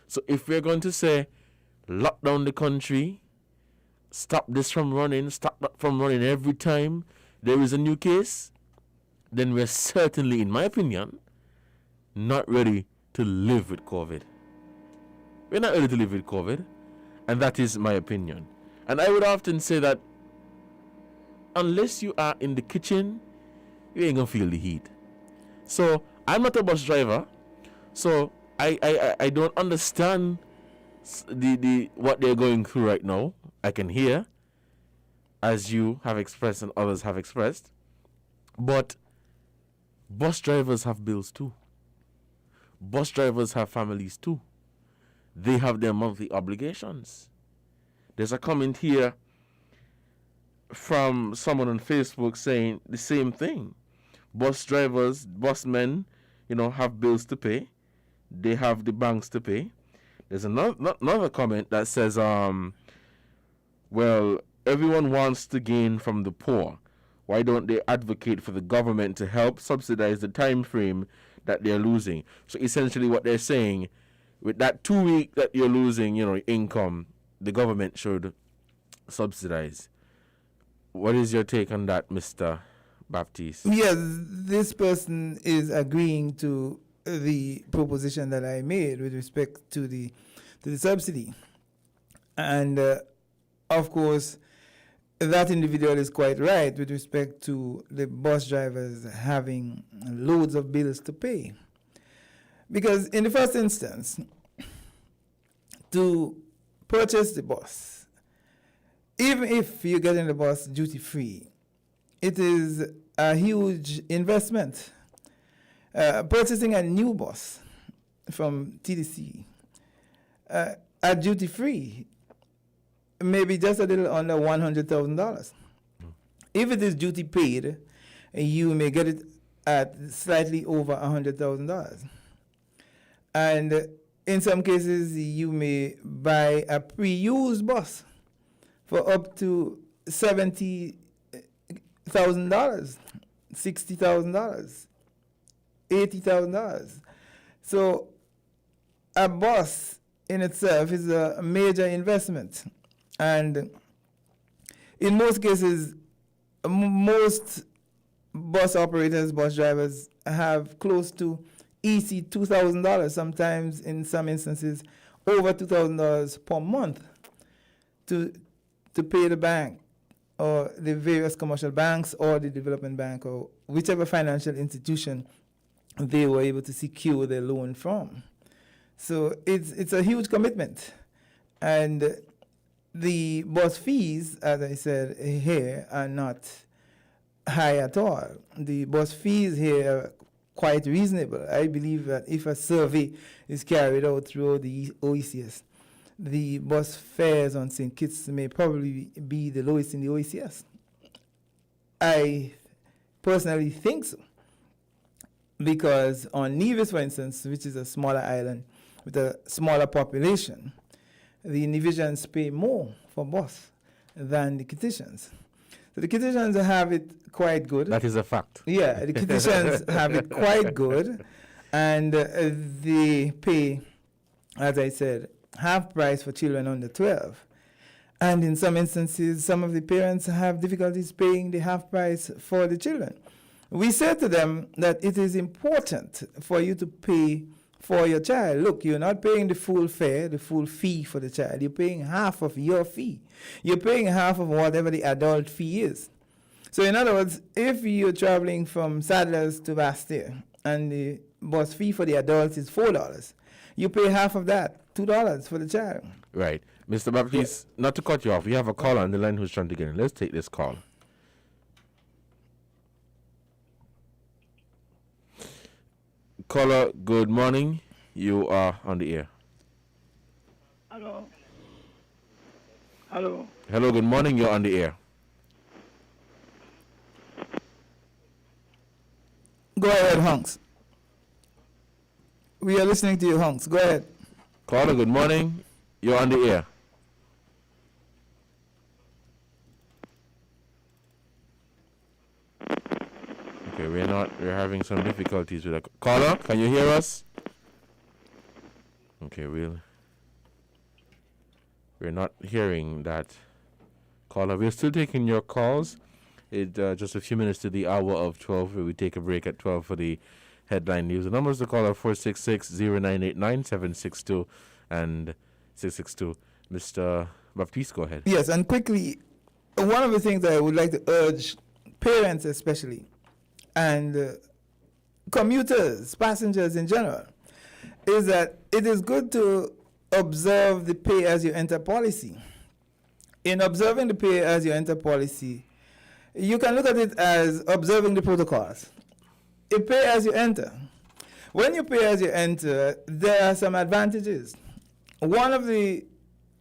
So if we're going to say, lock down the country, stop this from running, stop that from running every time there is a new case, then we're certainly, in my opinion, not ready to live with COVID. We're not ready to live with COVID, and that is my opinion. And I would often say that unless you are in the kitchen, you ain't gonna feel the heat. So I'm not a bus driver, so I don't understand the what they're going through right now. I can hear, as you have expressed and others have expressed, but bus drivers have bills too. Bus drivers have families too. They have their monthly obligations. There's a comment here from someone on Facebook saying the same thing. Bus drivers, busmen, have bills to pay. They have the banks to pay. There's another comment that says, well, everyone wants to gain from the poor. Why don't they advocate for the government to help subsidize the time frame that they're losing? So essentially what they're saying, with that 2 week that you're losing, income, the government should subsidize. What is your take on that, Mr. Baptiste? Yes, this person is agreeing to the proposition that I made with respect to the subsidy. And of course, that individual is quite right with respect to the bus drivers having loads of bills to pay. Because in the first instance, to purchase the bus, even if you're getting the bus duty free, it is a huge investment. Purchasing a new bus from TDC at duty free, maybe just a little under $100,000. If it is duty paid, you may get it at slightly over $100,000. And in some cases, you may buy a pre-used bus for up to $70,000, $60,000, $80,000. So a bus in itself is a major investment. And in most cases, most bus operators, bus drivers have close to easy $2,000, sometimes in some instances over $2,000 per month to pay the bank or the various commercial banks or the development bank or whichever financial institution they were able to secure their loan from. So it's a huge commitment. And the bus fees, as I said here, are not high at all. The bus fees here are quite reasonable. I believe that if a survey is carried out through the OECS, the bus fares on St. Kitts may probably be the lowest in the OECS. I personally think so, because on Nevis, for instance, which is a smaller island with a smaller population, the Nevisians pay more for bus than the Kittitians. So the Kittitians have it quite good. That is a fact. Yeah, the Kittitians have it quite good, and they pay, as I said, half price for children under 12. And in some instances, some of the parents have difficulties paying the half price for the children. We said to them that it is important for you to pay for your child. Look, you're not paying the full fare, the full fee for the child. You're paying half of your fee. You're paying half of whatever the adult fee is. So in other words, if you're traveling from Sadler's to Bastille and the bus fee for the adults is $4, you pay half of that, $2 for the child. Right. Mr. Baptist, not to cut you off, we have a caller on the line who's trying to get in. Let's take this call. Caller, good morning. You are on the air. Hello. Hello. Hello, good morning. You're on the air. Go ahead, Hunks. We are listening to you, Hunks. Go ahead. Caller, good morning. You're on the air. Okay, we're having some difficulties with a caller. Can you hear us? Okay, we're not hearing that caller. We're still taking your calls. It's just a few minutes to the hour of 12. We take a break at 12 for the headline news. The numbers to call are 466-0989-762 and 662. Mr. Baptiste, go ahead. Yes, and quickly, one of the things that I would like to urge parents especially and commuters, passengers in general, is that it is good to observe the pay-as-you-enter policy. In observing the pay-as-you-enter policy, you can look at it as observing the protocols. You pay as you enter. When you pay as you enter, there are some advantages. One of the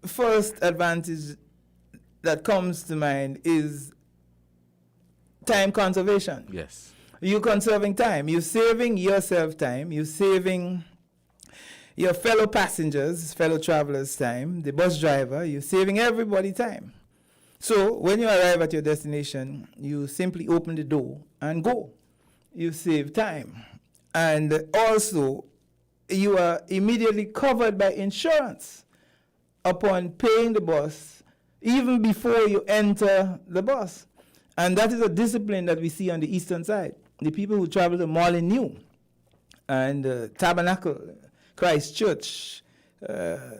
first advantages that comes to mind is time conservation. Yes. You're conserving time. You're saving yourself time. You're saving your fellow passengers, fellow travelers time, the bus driver. You're saving everybody time. So when you arrive at your destination, you simply open the door and go. You save time. And also, you are immediately covered by insurance upon paying the bus, even before you enter the bus. And that is a discipline that we see on the eastern side. The people who travel to Molyneux and Tabernacle, Christchurch,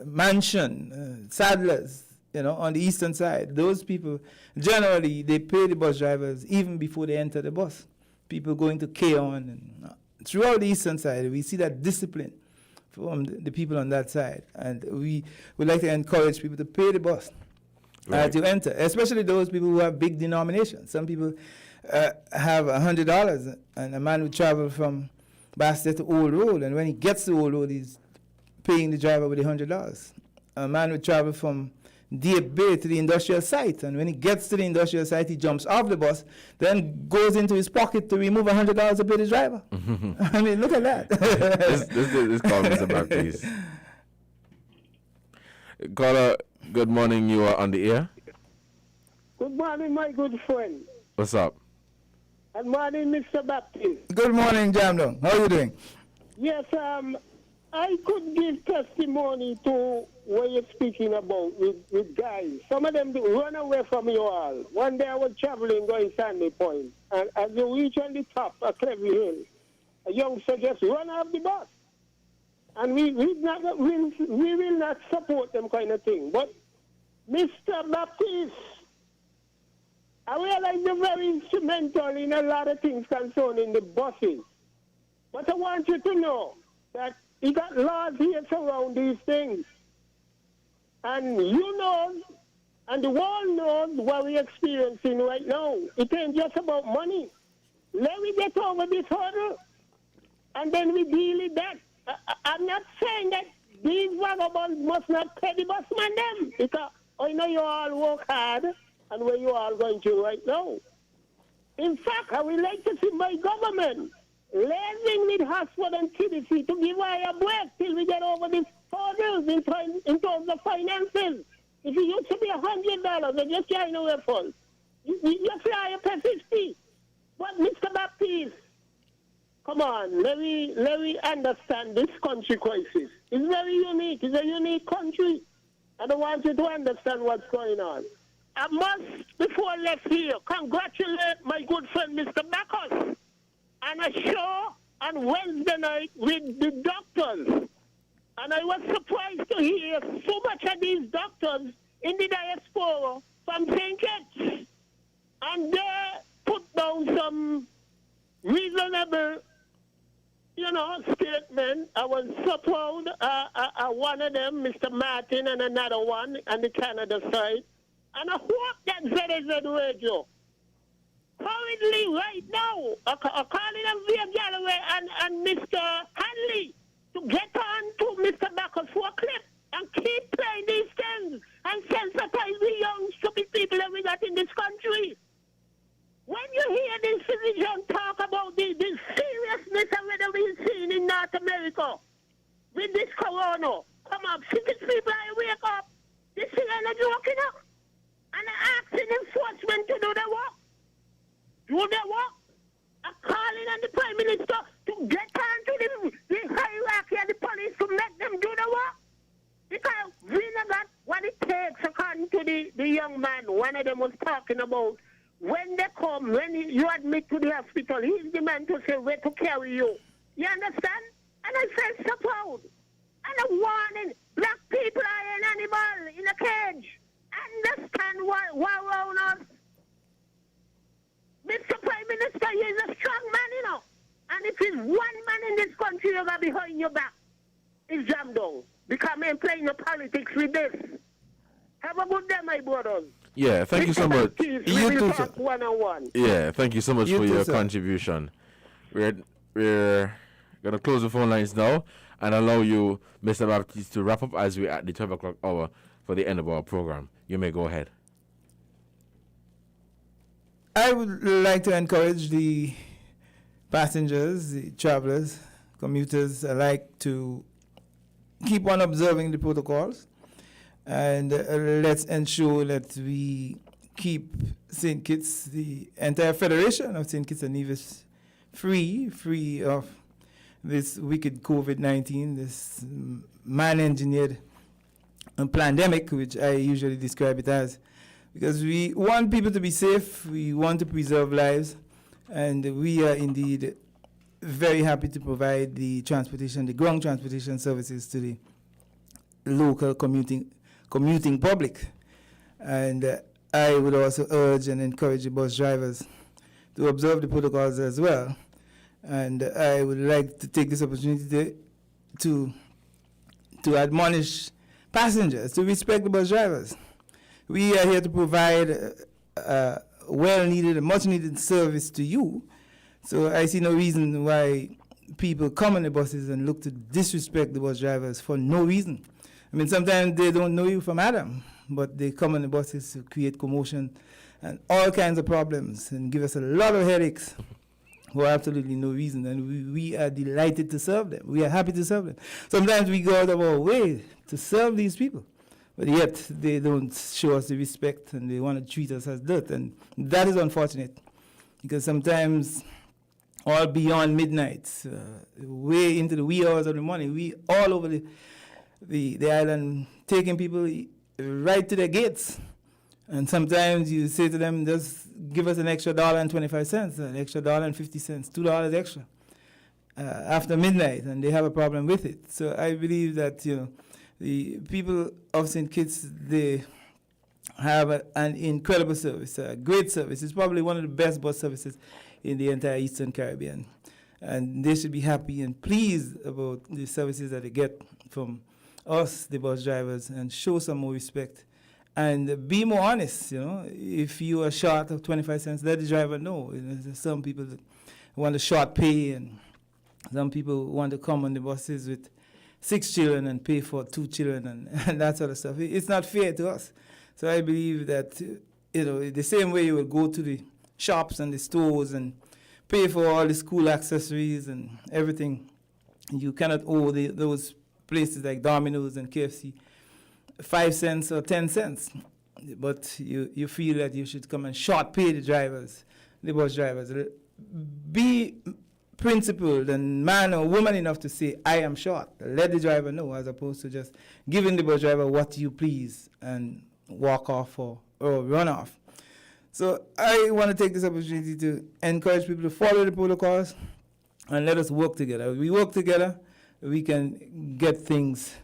Mansion, Sadler's, on the eastern side, those people, generally, they pay the bus drivers even before they enter the bus. People going to Keon and throughout the eastern side, we see that discipline from the people on that side. And we would like to encourage people to pay the bus as you enter, especially those people who have big denominations. Some people have $100, and a man would travel from Bastille to Old Road, and when he gets to Old Road, he's paying the driver with $100. A man would travel from Deep Bay to the industrial site, and when he gets to the industrial site, he jumps off the bus, then goes into his pocket to remove $100 to pay the driver. I mean, look at that. This call, Mr. Baptiste. Caller, good morning. You are on the air. Good morning, my good friend. What's up? Good morning, Mr. Baptist. Good morning, Jamdong. How are you doing? Yes, I could give testimony to what you're speaking about with guys. Some of them do run away from you all. One day I was traveling going Sandy Point, and as you reach on the top of Clevy Hill, a youngster just run off the bus. And we will not support them kind of thing. But Mr. Baptist, I realize you're very instrumental in a lot of things concerning the buses. But I want you to know that you got laws here around these things. And you know, and the world knows what we're experiencing right now. It ain't just about money. Let me get over this hurdle, and then we deal with that. I'm not saying that these vagabonds must not pay the busman them, because I know you all work hard, and where you are going to right now. In fact, I would like to see my government liaising with Hasford and TDC to give us a break till we get over these hurdles in terms of finances. If it used to be $100, they just carrying away funds. You fly a pay 50. But Mr. Baptist, come on, let me understand this country crisis. It's very unique. It's a unique country. I don't want you to understand what's going on. I must, before I left here, congratulate my good friend Mr. Bacchus on a show on Wednesday night with the doctors. And I was surprised to hear so much of these doctors in the diaspora from St. Kitts. And they put down some reasonable, statement. I was so proud. One of them, Mr. Martin, and another one on the Canada side. And I hope that ZZ Radio, currently right now, I calling them via Galloway and Mr. Hanley to get on to Mr. Bacchus for a clip and keep playing these things and sensitize the young stupid people that we got in this country. When you hear this citizen talk about the seriousness of what we've seen in North America with this corona, come up, city people, I wake up. This thing ain't a joke, And I'm asking enforcement to do their work. Do their work. I'm calling on the Prime Minister to get on to the hierarchy of the police to make them do their work. Because we know that what it takes, according to the young man, one of them was talking about, when they come, when you admit to the hospital, he's the man to say where to carry you. You understand? And I felt so proud. And a warning, black people are an animal in a cage. Understand why around us. Mr. Prime Minister, he's a strong man, And if he's one man in this country, you're going to be behind your back. It's jammed down. Because I'm playing your politics with this. Have a good day, my brothers. Yeah, thank you so much. You too, sir. One-on-one. Yeah, thank you so much for your sir. contribution. We're going to close the phone lines now and allow you, Mr. Baptist, to wrap up as we're at the 12 o'clock hour for the end of our program. You may go ahead. I would like to encourage the passengers, the travelers, commuters alike to keep on observing the protocols, and let's ensure that we keep St. Kitts, the entire Federation of St. Kitts and Nevis, free of this wicked COVID-19, this man-engineered pandemic, which I usually describe it as, because we want people to be safe, we want to preserve lives, and we are indeed very happy to provide the transportation, the ground transportation services to the local commuting public. And I would also urge and encourage the bus drivers to observe the protocols as well. And I would like to take this opportunity to admonish passengers to respect the bus drivers. We are here to provide well-needed, much-needed service to you. So I see no reason why people come on the buses and look to disrespect the bus drivers for no reason. I mean, sometimes they don't know you from Adam, but they come on the buses to create commotion and all kinds of problems and give us a lot of headaches for absolutely no reason. And we are delighted to serve them. We are happy to serve them. Sometimes we go out of our way to serve these people. but yet they don't show us the respect and they want to treat us as dirt. And that is unfortunate, because sometimes all beyond midnight, way into the wee hours of the morning, we all over the island taking people right to their gates. And sometimes you say to them, just give us an extra $1.25, an extra $1.50, $2 extra after midnight, and they have a problem with it. So I believe that, the people of St. Kitts, they have an incredible service, a great service. It's probably one of the best bus services in the entire Eastern Caribbean. And they should be happy and pleased about the services that they get from us, the bus drivers, and show some more respect. And be more honest, If you are short of 25 cents, let the driver know. There's some people that want a short pay, and some people want to come on the buses with 6 children and pay for 2 children and that sort of stuff. It's not fair to us. So I believe that, the same way you will go to the shops and the stores and pay for all the school accessories and everything, you cannot owe those places like Domino's and KFC 5 cents or 10 cents. But you feel that you should come and short pay the drivers, the bus drivers. Be principled and man or woman enough to say, I am short. Let the driver know, as opposed to just giving the bus driver what you please and walk off or run off. So I want to take this opportunity to encourage people to follow the protocols and let us work together. If we work together, we can get things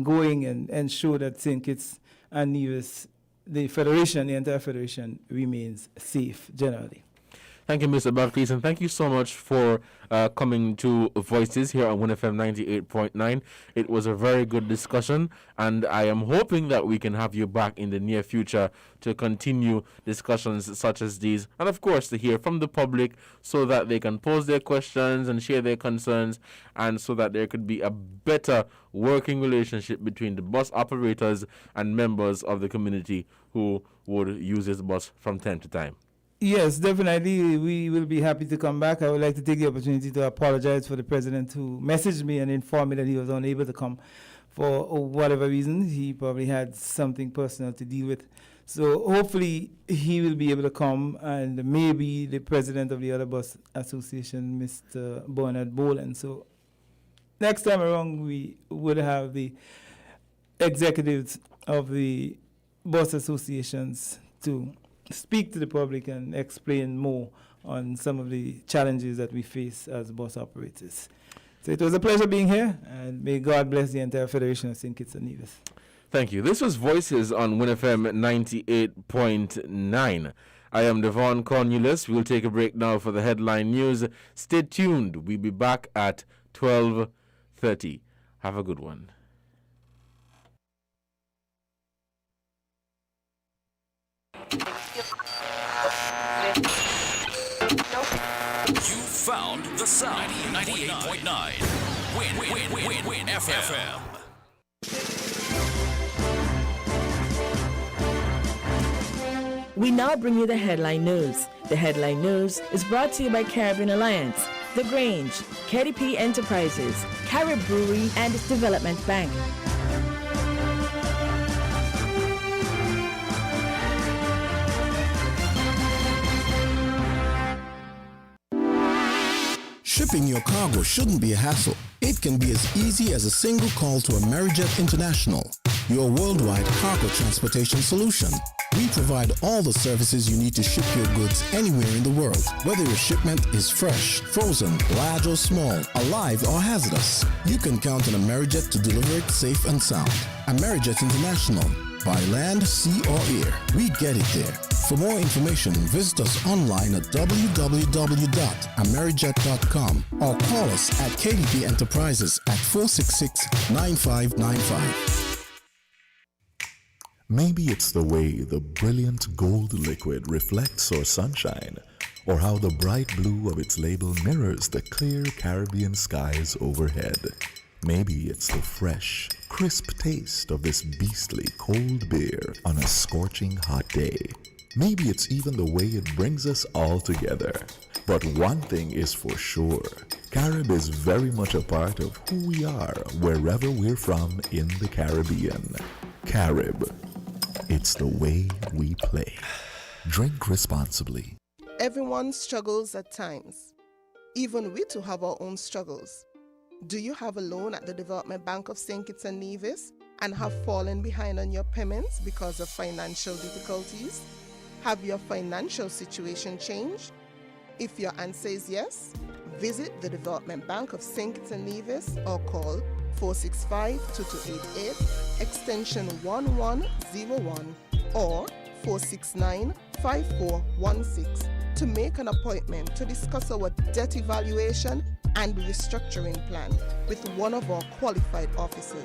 going and show that St. Kitts and Nevis, the Federation, the entire Federation, remains safe generally. Thank you, Mr. Baptist, and thank you so much for coming to Voices here on WinFM 98.9. It was a very good discussion, and I am hoping that we can have you back in the near future to continue discussions such as these, and of course to hear from the public so that they can pose their questions and share their concerns, and so that there could be a better working relationship between the bus operators and members of the community who would use this bus from time to time. Yes, definitely. We will be happy to come back. I would like to take the opportunity to apologize for the president who messaged me and informed me that he was unable to come for whatever reason. He probably had something personal to deal with. So hopefully he will be able to come, and maybe the president of the other bus association, Mr. Bernard Boland. So next time around, we would have the executives of the bus associations to speak to the public and explain more on some of the challenges that we face as bus operators. So it was a pleasure being here, and may God bless the entire Federation of St. Kitts and Nevis. Thank you. This was Voices on WinFM 98.9. I am Devonne Cornelius. We'll take a break now for the headline news. Stay tuned. We'll be back at 12:30. Have a good one. You found the sound. 98.9. Win FM. We now bring you the headline news. The headline news is brought to you by Caribbean Alliance, The Grange, KDP Enterprises, Carib Brewery, and Development Bank. Shipping your cargo shouldn't be a hassle. It can be as easy as a single call to Amerijet International, your worldwide cargo transportation solution. We provide all the services you need to ship your goods anywhere in the world, whether your shipment is fresh, frozen, large or small, alive or hazardous. You can count on Amerijet to deliver it safe and sound. Amerijet International, by land, sea or air, we get it there. For more information, visit us online at www.amerijet.com or call us at KDP Enterprises at 466-9595. Maybe it's the way the brilliant gold liquid reflects our sunshine, or how the bright blue of its label mirrors the clear Caribbean skies overhead. Maybe it's the fresh, crisp taste of this beastly cold beer on a scorching hot day. Maybe it's even the way it brings us all together. But one thing is for sure, Carib is very much a part of who we are wherever we're from in the Caribbean. Carib. It's the way we play. Drink responsibly. Everyone struggles at times. Even we too have our own struggles. Do you have a loan at the Development Bank of St. Kitts and Nevis and have fallen behind on your payments because of financial difficulties? Have your financial situation changed? If your answer is yes, visit the Development Bank of St. Kitts and Nevis or call 465-2288, extension 1101 or 469-5416 to make an appointment to discuss our debt evaluation and restructuring plan with one of our qualified officers.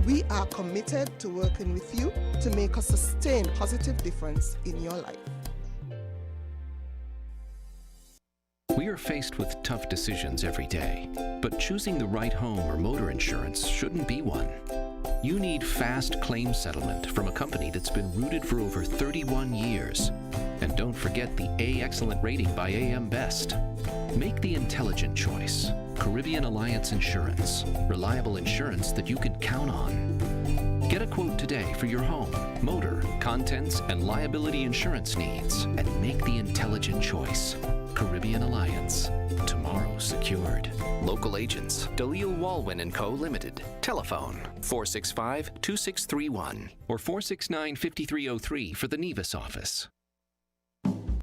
We are committed to working with you to make a sustained positive difference in your life. We are faced with tough decisions every day, but choosing the right home or motor insurance shouldn't be one. You need fast claim settlement from a company that's been rooted for over 31 years. And don't forget the A Excellent rating by AM Best. Make the intelligent choice. Caribbean Alliance Insurance. Reliable insurance that you can count on. Get a quote today for your home, motor, contents, and liability insurance needs, and make the intelligent choice. Caribbean Alliance. Tomorrow secured. Local agents, Dalil Walwyn & Co. Limited. Telephone 465-2631 or 469-5303 for the Nevis office.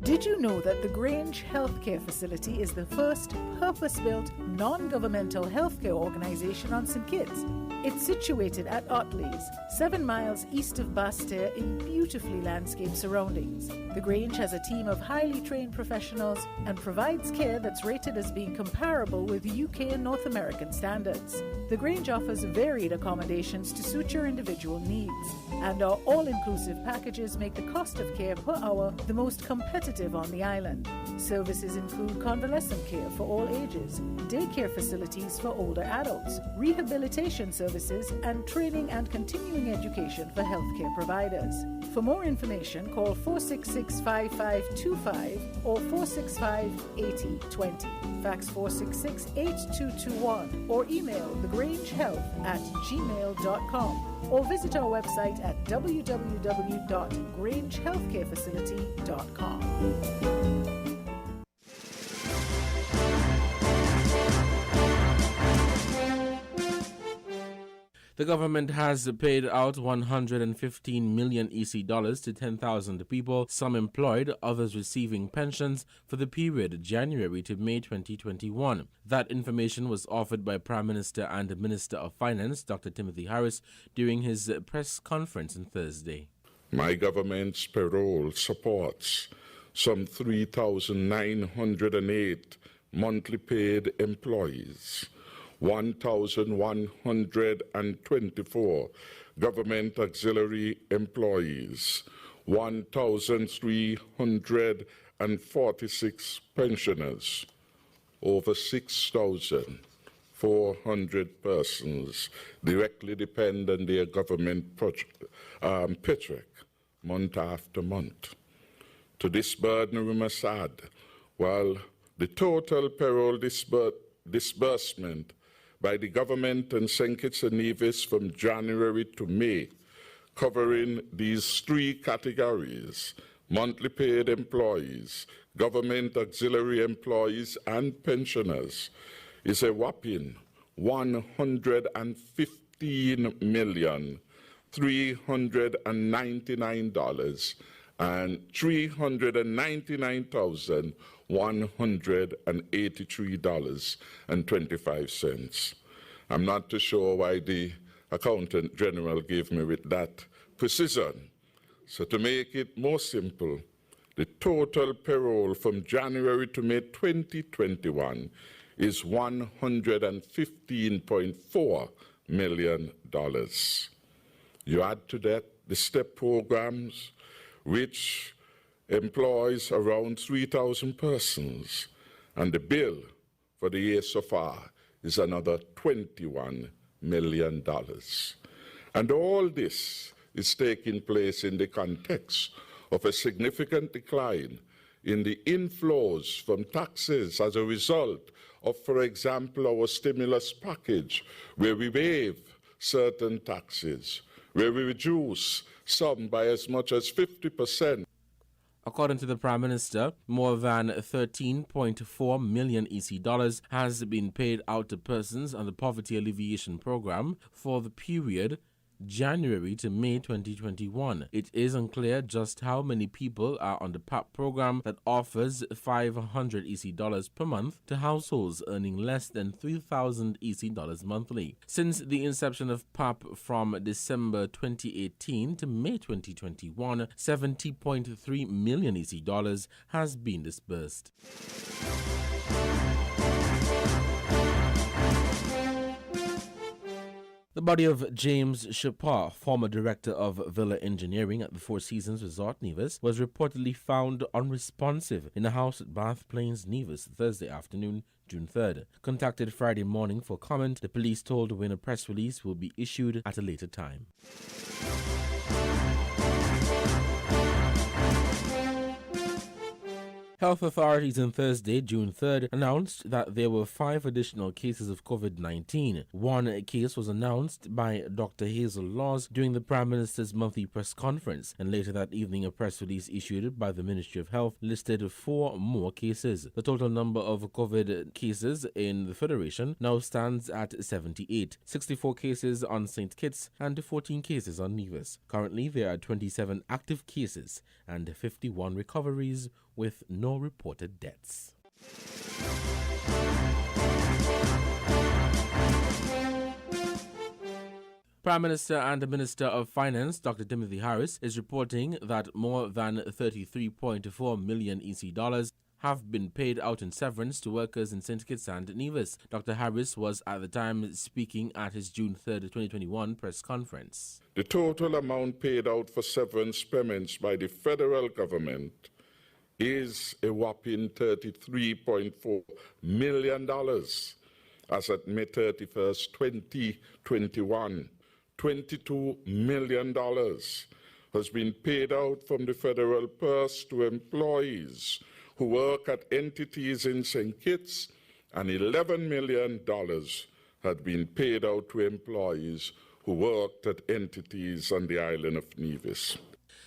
Did you know that the Grange Healthcare Facility is the first purpose-built, non-governmental healthcare organization on St. Kitts? It's situated at Otley's, 7 miles east of Basseterre in beautifully landscaped surroundings. The Grange has a team of highly trained professionals and provides care that's rated as being comparable with UK and North American standards. The Grange offers varied accommodations to suit your individual needs, and our all-inclusive packages make the cost of care per hour the most competitive on the island. Services include convalescent care for all ages, daycare facilities for older adults, rehabilitation services, and training and continuing education for healthcare providers. For more information, call 466-5525 or 465-8020. Fax 466-8221 or email thegrangehealth@gmail.com or visit our website at www.grangehealthcarefacility.com. The government has paid out 115 million EC dollars to 10,000 people, some employed, others receiving pensions for the period January to May 2021. That information was offered by Prime Minister and Minister of Finance, Dr. Timothy Harris, during his press conference on Thursday. My government's payroll supports some 3,908 monthly paid employees, 1,124 government auxiliary employees, 1,346 pensioners, over 6,400 persons directly depend on their government paycheck month after month. To this burden we must add, while the total payroll disbursement by the government and St. Kitts and Nevis from January to May, covering these three categories, monthly paid employees, government auxiliary employees, and pensioners, is a whopping $115,399 and $399,183.25. I'm not too sure why the Accountant General gave me with that precision. So to make it more simple, the total payroll from January to May 2021 is $115.4 million. You add to that the STEP programs, which employs around 3,000 persons, and the bill for the year so far is another $21 million. And all this is taking place in the context of a significant decline in the inflows from taxes as a result of, for example, our stimulus package, where we waive certain taxes, where we reduce some by as much as 50%. According to the Prime Minister, more than 13.4 million EC dollars has been paid out to persons on the Poverty Alleviation Program for the period January to May 2021. It is unclear just how many people are on the PAP program that offers 500 EC dollars per month to households earning less than 3,000 EC dollars monthly. Since the inception of PAP from December 2018 to May 2021, 70.3 million EC dollars has been disbursed. The body of James Shapar, former director of Villa Engineering at the Four Seasons Resort, Nevis, was reportedly found unresponsive in a house at Bath Plains, Nevis, Thursday afternoon, June 3rd. Contacted Friday morning for comment, the police told when a press release will be issued at a later time. Health authorities on Thursday, June 3rd, announced that there were 5 additional cases of COVID-19. One case was announced by Dr. Hazel Laws during the Prime Minister's monthly press conference, and later that evening a press release issued by the Ministry of Health listed 4 more cases. The total number of COVID cases in the Federation now stands at 78, 64 cases on St. Kitts and 14 cases on Nevis. Currently, there are 27 active cases and 51 recoveries, with no reported deaths. Prime Minister and the Minister of Finance, Dr. Timothy Harris, is reporting that more than 33.4 million EC dollars have been paid out in severance to workers in St. Kitts and Nevis. Dr. Harris was at the time speaking at his June 3rd, 2021 press conference. The total amount paid out for severance payments by the federal government is a whopping $33.4 million as at May 31st, 2021. $22 million has been paid out from the federal purse to employees who work at entities in St. Kitts, and $11 million had been paid out to employees who worked at entities on the island of Nevis.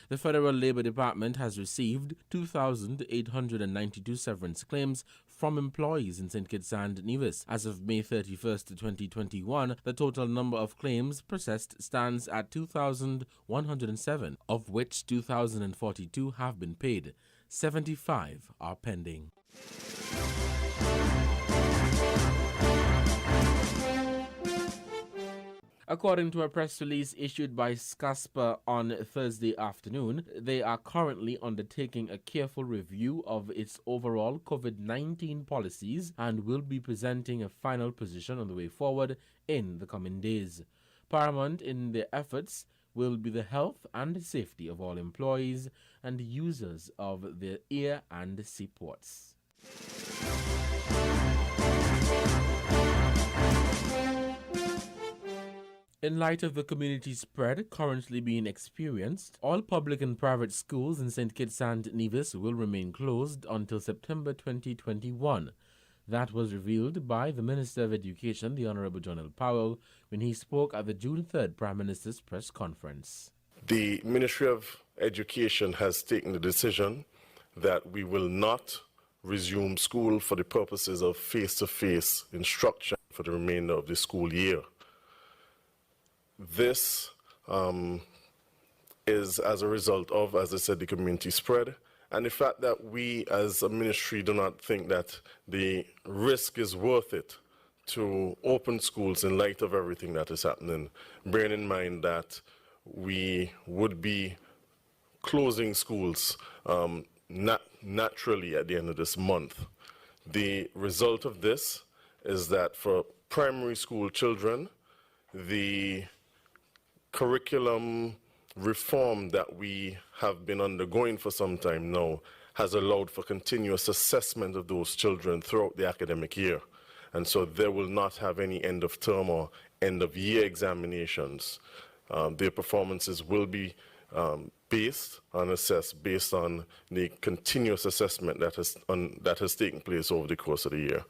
The Federal Labor Department has received 2,892 severance claims from employees in St. Kitts and Nevis. As of May 31st, 2021, the total number of claims processed stands at 2,107, of which 2,042 have been paid. 75 are pending. According to a press release issued by SCASPA on Thursday afternoon, they are currently undertaking a careful review of its overall COVID-19 policies and will be presenting a final position on the way forward in the coming days. Paramount in their efforts will be the health and safety of all employees and users of the air and seaports. In light of the community spread currently being experienced, all public and private schools in St. Kitts and Nevis will remain closed until September 2021. That was revealed by the Minister of Education, the Honourable John L. Powell, when he spoke at the June 3rd Prime Minister's press conference. The Ministry of Education has taken the decision that we will not resume school for the purposes of face-to-face instruction for the remainder of the school year. This is as a result of, as I said, the community spread, and the fact that we as a ministry do not think that the risk is worth it to open schools in light of everything that is happening, bearing in mind that we would be closing schools naturally at the end of this month. The result of this is that for primary school children, the curriculum reform that we have been undergoing for some time now has allowed for continuous assessment of those children throughout the academic year. And so they will not have any end of term or end of year examinations. Their performances will be assessed based on the continuous assessment that has taken place over the course of the year.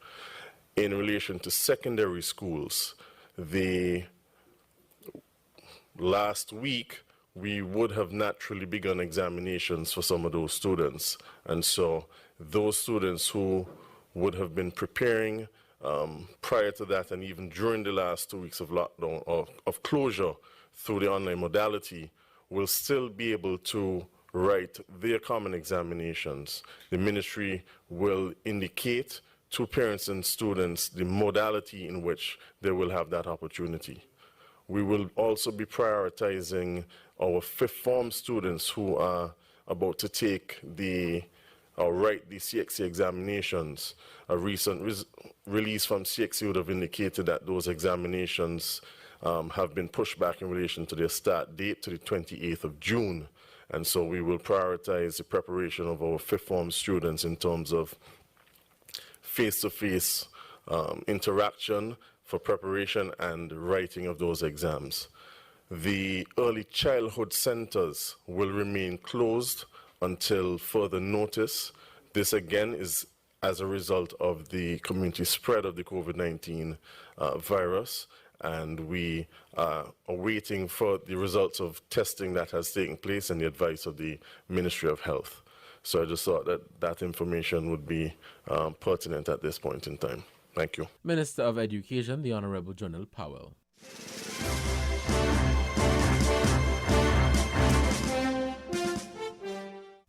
In relation to secondary schools, last week, we would have naturally begun examinations for some of those students. And so those students who would have been preparing prior to that and even during the last 2 weeks of lockdown or of closure through the online modality will still be able to write their common examinations. The ministry will indicate to parents and students the modality in which they will have that opportunity. We will also be prioritizing our fifth form students who are about to take or write the CXC examinations. A recent release from CXC would have indicated that those examinations have been pushed back in relation to their start date to the 28th of June. And so we will prioritize the preparation of our fifth form students in terms of face-to-face interaction for preparation and writing of those exams. The early childhood centers will remain closed until further notice. This again is as a result of the community spread of the COVID-19 virus, and we are waiting for the results of testing that has taken place and the advice of the Ministry of Health. So I just thought that that information would be pertinent at this point in time. Thank you. Minister of Education, the Honorable Jonel Powell.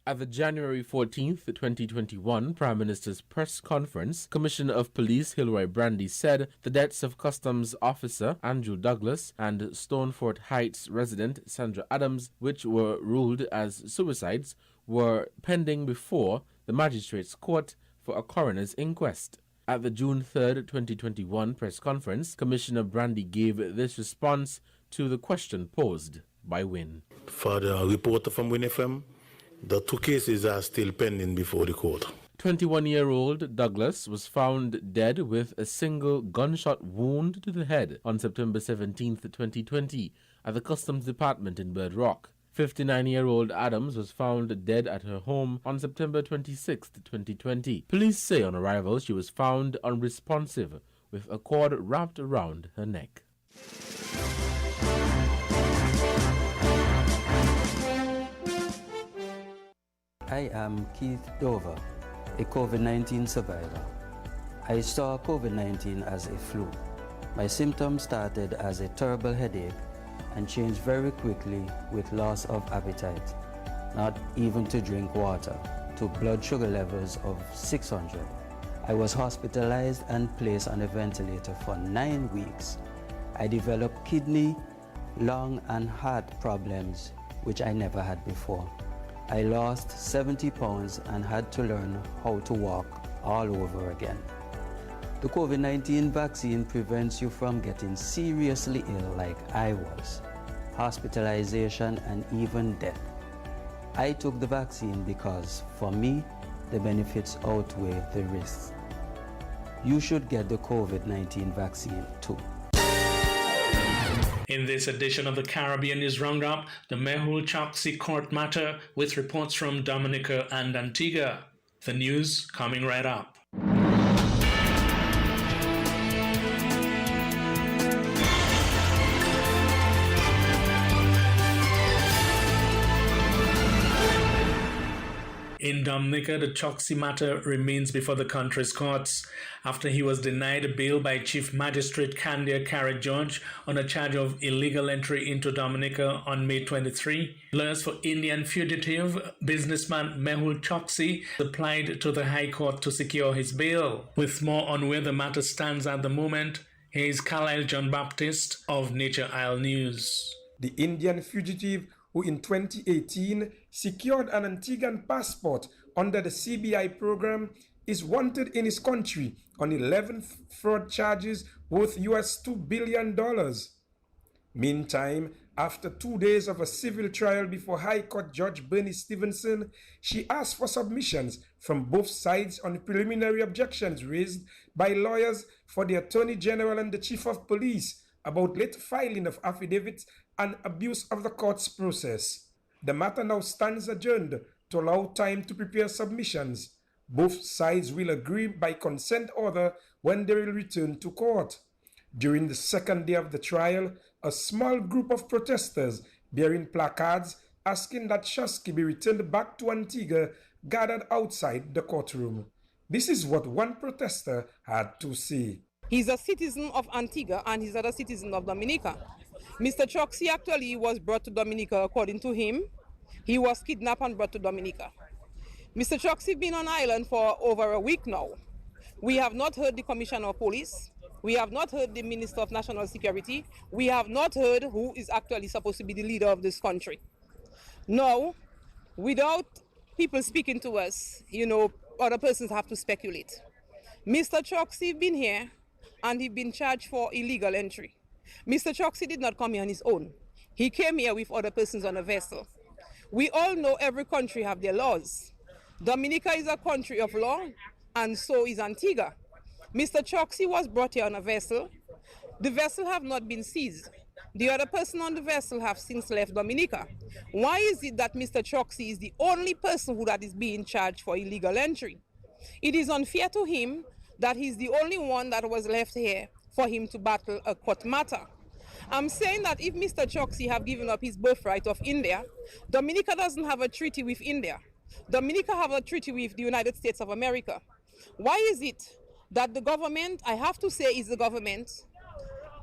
At the January 14th, 2021 Prime Minister's press conference, Commissioner of Police Hilroy Brandy said the deaths of Customs Officer Andrew Douglas and Stonefort Heights resident Sandra Adams, which were ruled as suicides, were pending before the Magistrates' Court for a coroner's inquest. At the June 3rd, 2021 press conference, Commissioner Brandy gave this response to the question posed by Win. For the reporter from Win FM, the two cases are still pending before the court. 21-year-old Douglas was found dead with a single gunshot wound to the head on September 17, 2020, at the Customs Department in Bird Rock. 59-year-old Adams was found dead at her home on September 26, 2020. Police say on arrival she was found unresponsive with a cord wrapped around her neck. I am Keith Dover, a COVID-19 survivor. I saw COVID-19 as a flu. My symptoms started as a terrible headache and changed very quickly with loss of appetite, not even to drink water, to blood sugar levels of 600. I was hospitalized and placed on a ventilator for 9 weeks. I developed kidney, lung, and heart problems, which I never had before. I lost 70 pounds and had to learn how to walk all over again. The COVID-19 vaccine prevents you from getting seriously ill like I was, hospitalization and even death. I took the vaccine because, for me, the benefits outweigh the risks. You should get the COVID-19 vaccine too. In this edition of the Caribbean News Roundup, the Mehul Choksi court matter with reports from Dominica and Antigua. The news coming right up. In Dominica, the Choksi matter remains before the country's courts after he was denied bail by Chief Magistrate Candia Carrick George on a charge of illegal entry into Dominica on May 23. Lawyers for Indian fugitive businessman Mehul Choksi applied to the High Court to secure his bail. With more on where the matter stands at the moment, here is Carlisle John Baptist of Nature Isle News. The Indian fugitive who in 2018 secured an Antiguan passport under the CBI program is wanted in his country on 11 fraud charges worth US $2 billion. Meantime, after 2 days of a civil trial before High Court Judge Bernie Stevenson, she asked for submissions from both sides on the preliminary objections raised by lawyers for the Attorney General and the Chief of Police about late filing of affidavits and abuse of the court's process. The matter now stands adjourned to allow time to prepare submissions. Both sides will agree by consent order when they will return to court. During the second day of the trial, a small group of protesters bearing placards asking that Chokshi be returned back to Antigua gathered outside the courtroom. This is what one protester had to say. He's a citizen of Antigua and he's not a citizen of Dominica. Mr. Chokshi actually was brought to Dominica according to him. He was kidnapped and brought to Dominica. Mr. Chokshi been on island for over a week now. We have not heard the Commissioner of Police. We have not heard the Minister of National Security. We have not heard who is actually supposed to be the leader of this country. Now, without people speaking to us, other persons have to speculate. Mr. Chokshi been here and he been charged for illegal entry. Mr. Chokshi did not come here on his own. He came here with other persons on a vessel. We all know every country have their laws. Dominica is a country of law, and so is Antigua. Mr. Chokshi was brought here on a vessel. The vessel have not been seized. The other person on the vessel have since left Dominica. Why is it that Mr. Chokshi is the only person that is being charged for illegal entry? It is unfair to him that he's the only one that was left here for him to battle a court matter. I'm saying that if Mr. Chokshi have given up his birthright of India, Dominica doesn't have a treaty with India. Dominica have a treaty with the United States of America. Why is it that the government, I have to say is the government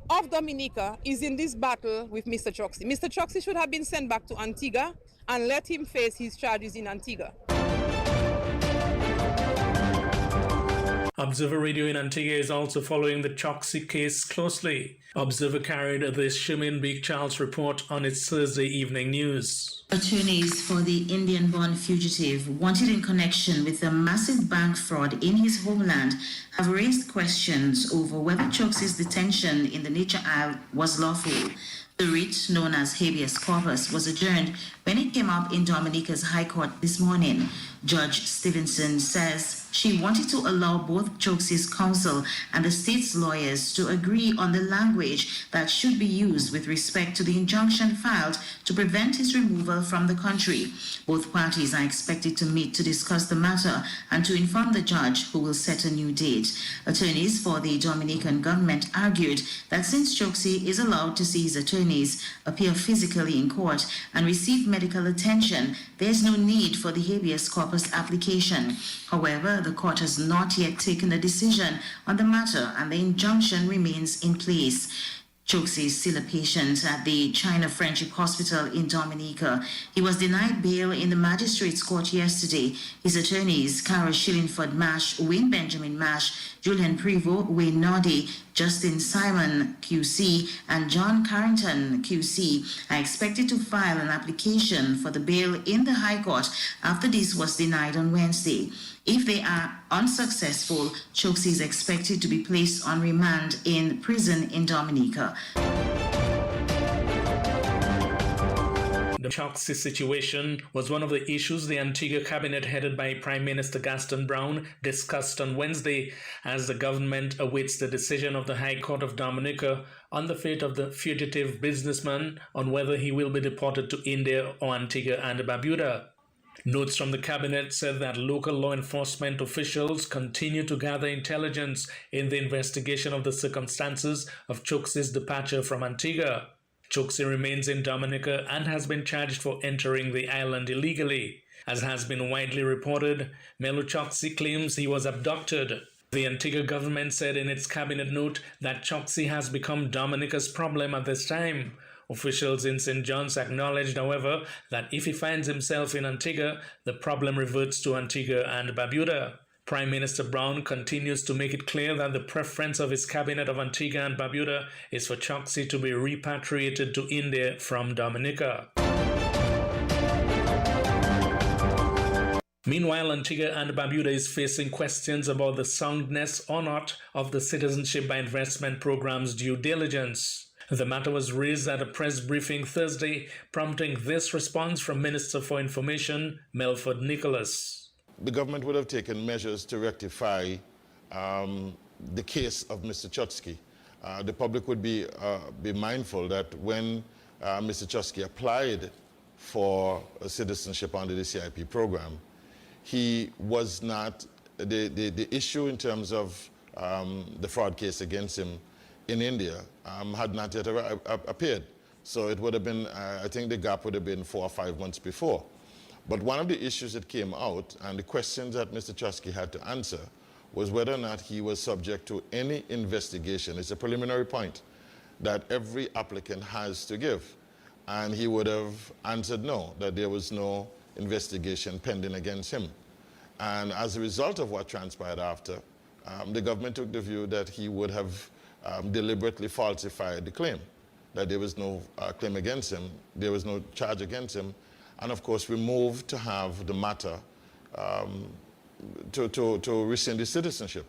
of Dominica, is in this battle with Mr. Chokshi? Mr. Chokshi should have been sent back to Antigua and let him face his charges in Antigua. Observer Radio in Antigua is also following the Chokshi case closely. Observer carried this Shimin Big Charles report on its Thursday evening news. Attorneys for the Indian-born fugitive wanted in connection with the massive bank fraud in his homeland have raised questions over whether Chokshi's detention in the Nature Isle was lawful. The writ, known as habeas corpus, was adjourned when it came up in Dominica's High Court this morning. Judge Stevenson says she wanted to allow both Chokshi's counsel and the state's lawyers to agree on the language that should be used with respect to the injunction filed to prevent his removal from the country. Both parties are expected to meet to discuss the matter and to inform the judge, who will set a new date. Attorneys for the Dominican government argued that since Chokshi is allowed to see his attorneys, appear physically in court, and receive medical attention, there is no need for the habeas corpus application. However, the court has not yet taken a decision on the matter and the injunction remains in place. Choksy is still a patient at the China Friendship Hospital in Dominica. He was denied bail in the magistrate's court yesterday. His attorneys, Carol Shillingford Mash, Wayne Benjamin Mash, Julian Prevost, Wayne Noddy, Justin Simon QC, and John Carrington QC, are expected to file an application for the bail in the High Court after this was denied on Wednesday. If they are unsuccessful, Choksy is expected to be placed on remand in prison in Dominica. The Choksy situation was one of the issues the Antigua cabinet headed by Prime Minister Gaston Brown discussed on Wednesday as the government awaits the decision of the High Court of Dominica on the fate of the fugitive businessman on whether he will be deported to India or Antigua and Barbuda. Notes from the cabinet said that local law enforcement officials continue to gather intelligence in the investigation of the circumstances of Choksy's departure from Antigua. Choksy remains in Dominica and has been charged for entering the island illegally. As has been widely reported, Melo Choksy claims he was abducted. The Antigua government said in its cabinet note that Choksy has become Dominica's problem at this time. Officials in St. John's acknowledged, however, that if he finds himself in Antigua, the problem reverts to Antigua and Barbuda. Prime Minister Brown continues to make it clear that the preference of his cabinet of Antigua and Barbuda is for Choksy to be repatriated to India from Dominica. Meanwhile, Antigua and Barbuda is facing questions about the soundness or not of the Citizenship by Investment program's due diligence. The matter was raised at a press briefing Thursday, prompting this response from Minister for Information, Melford Nicholas. The government would have taken measures to rectify the case of Mr. Choksy. The public would be mindful that when Mr. Choksy applied for a citizenship under the CIP program, he was not, the issue in terms of the fraud case against him in India had not yet appeared. So it would have been, I think the gap would have been 4 or 5 months before. But one of the issues that came out and the questions that Mr. Chusky had to answer was whether or not he was subject to any investigation. It's a preliminary point that every applicant has to give. And he would have answered no, that there was no investigation pending against him. And as a result of what transpired after, the government took the view that he would have deliberately falsified the claim, that there was no claim against him, there was no charge against him. And of course, we moved to have the matter to rescind his citizenship.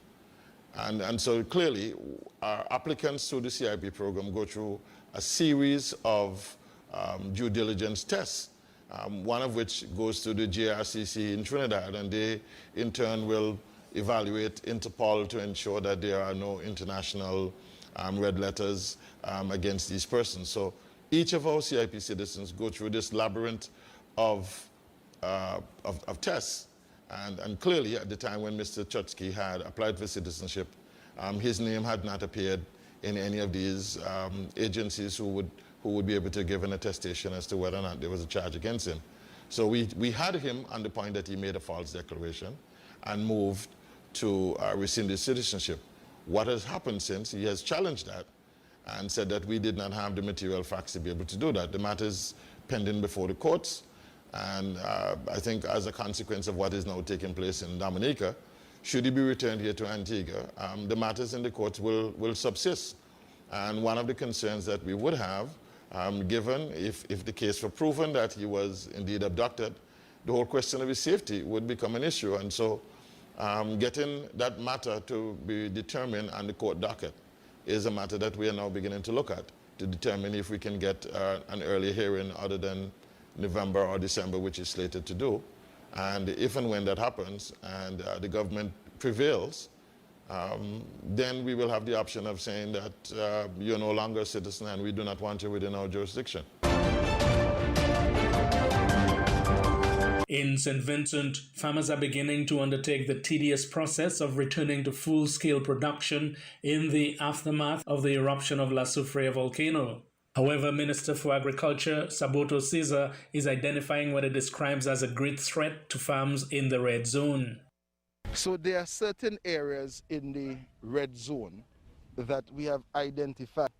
And so clearly, our applicants to the CIP program go through a series of due diligence tests, one of which goes to the JRCC in Trinidad, and they in turn will evaluate Interpol to ensure that there are no international red letters against these persons. So each of our CIP citizens go through this labyrinth of tests. And clearly, at the time when Mr. Chusky had applied for citizenship, his name had not appeared in any of these agencies who would be able to give an attestation as to whether or not there was a charge against him. So we had him on the point that he made a false declaration and moved to rescind his citizenship. What has happened since? He has challenged that and said that we did not have the material facts to be able to do that. The matter is pending before the courts. And I think as a consequence of what is now taking place in Dominica, should he be returned here to Antigua, the matters in the courts will subsist. And one of the concerns that we would have, given if the case were proven that he was indeed abducted, the whole question of his safety would become an issue. And so getting that matter to be determined on the court docket is a matter that we are now beginning to look at to determine if we can get an early hearing other than November or December, which is slated to do. And if and when that happens and the government prevails, then we will have the option of saying that you're no longer a citizen and we do not want you within our jurisdiction. In St. Vincent, farmers are beginning to undertake the tedious process of returning to full-scale production in the aftermath of the eruption of La Soufrière volcano. However, Minister for Agriculture, Saboto Caesar, is identifying what it describes as a great threat to farms in the red zone. So there are certain areas in the red zone that we have identified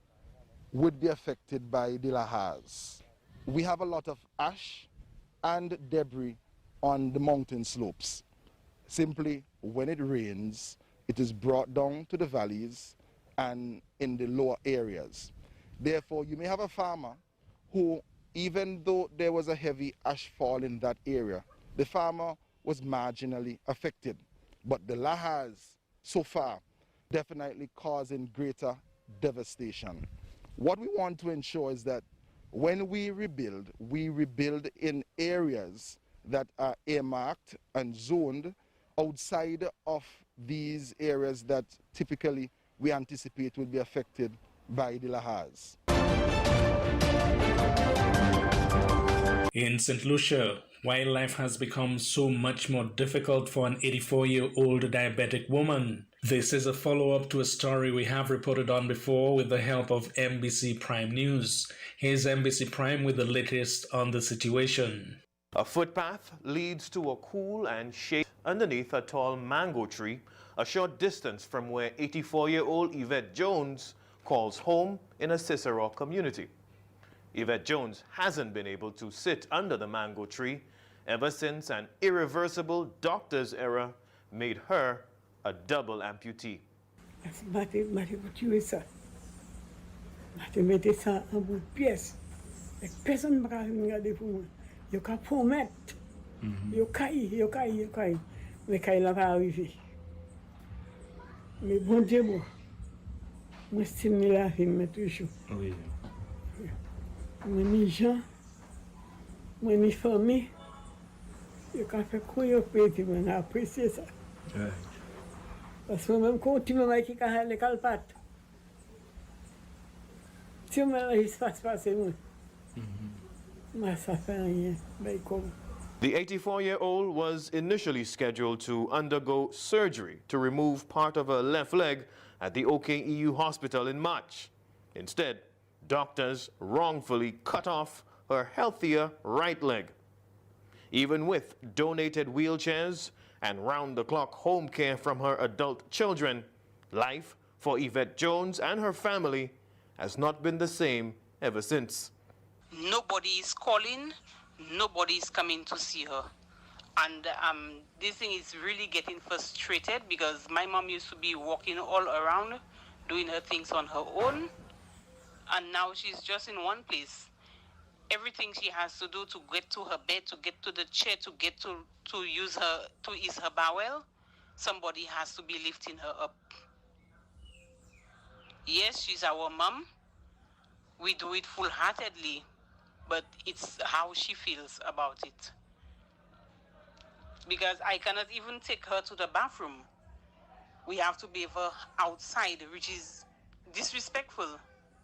would be affected by the lahars. We have a lot of ash and debris on the mountain slopes. Simply, when it rains, it is brought down to the valleys and in the lower areas. Therefore, you may have a farmer who, even though there was a heavy ash fall in that area, the farmer was marginally affected. But the lahars, so far, definitely causing greater devastation. What we want to ensure is that when we rebuild in areas that are earmarked and zoned outside of these areas that typically we anticipate will be affected by the lahars. In St. Lucia, wildlife has become so much more difficult for an 84-year-old diabetic woman. This is a follow-up to a story we have reported on before with the help of NBC Prime News. Here's NBC Prime with the latest on the situation. A footpath leads to a cool and shade underneath a tall mango tree a short distance from where 84-year-old Yvette Jones calls home in a Cicero community. Yvette Jones hasn't been able to sit under the mango tree ever since an irreversible doctor's error made her a double amputee. Parce que même continuellement qui a le calpat. Si on me laisse passer moi. Mais ça fait rien, ben comme The 84-year-old was initially scheduled to undergo surgery to remove part of her left leg at the OKEU hospital in March. Instead, doctors wrongfully cut off her healthier right leg. Even with donated wheelchairs and round-the-clock home care from her adult children, life for Yvette Jones and her family has not been the same ever since. Nobody is calling, nobody is coming to see her. And this thing is really getting frustrated because my mom used to be walking all around, doing her things on her own. And now she's just in one place. Everything she has to do to get to her bed, to get to the chair, to get to ease her bowel, somebody has to be lifting her up. Yes, she's our mom. We do it full-heartedly, but it's how she feels about it. Because I cannot even take her to the bathroom. We have to bathe her outside, which is disrespectful.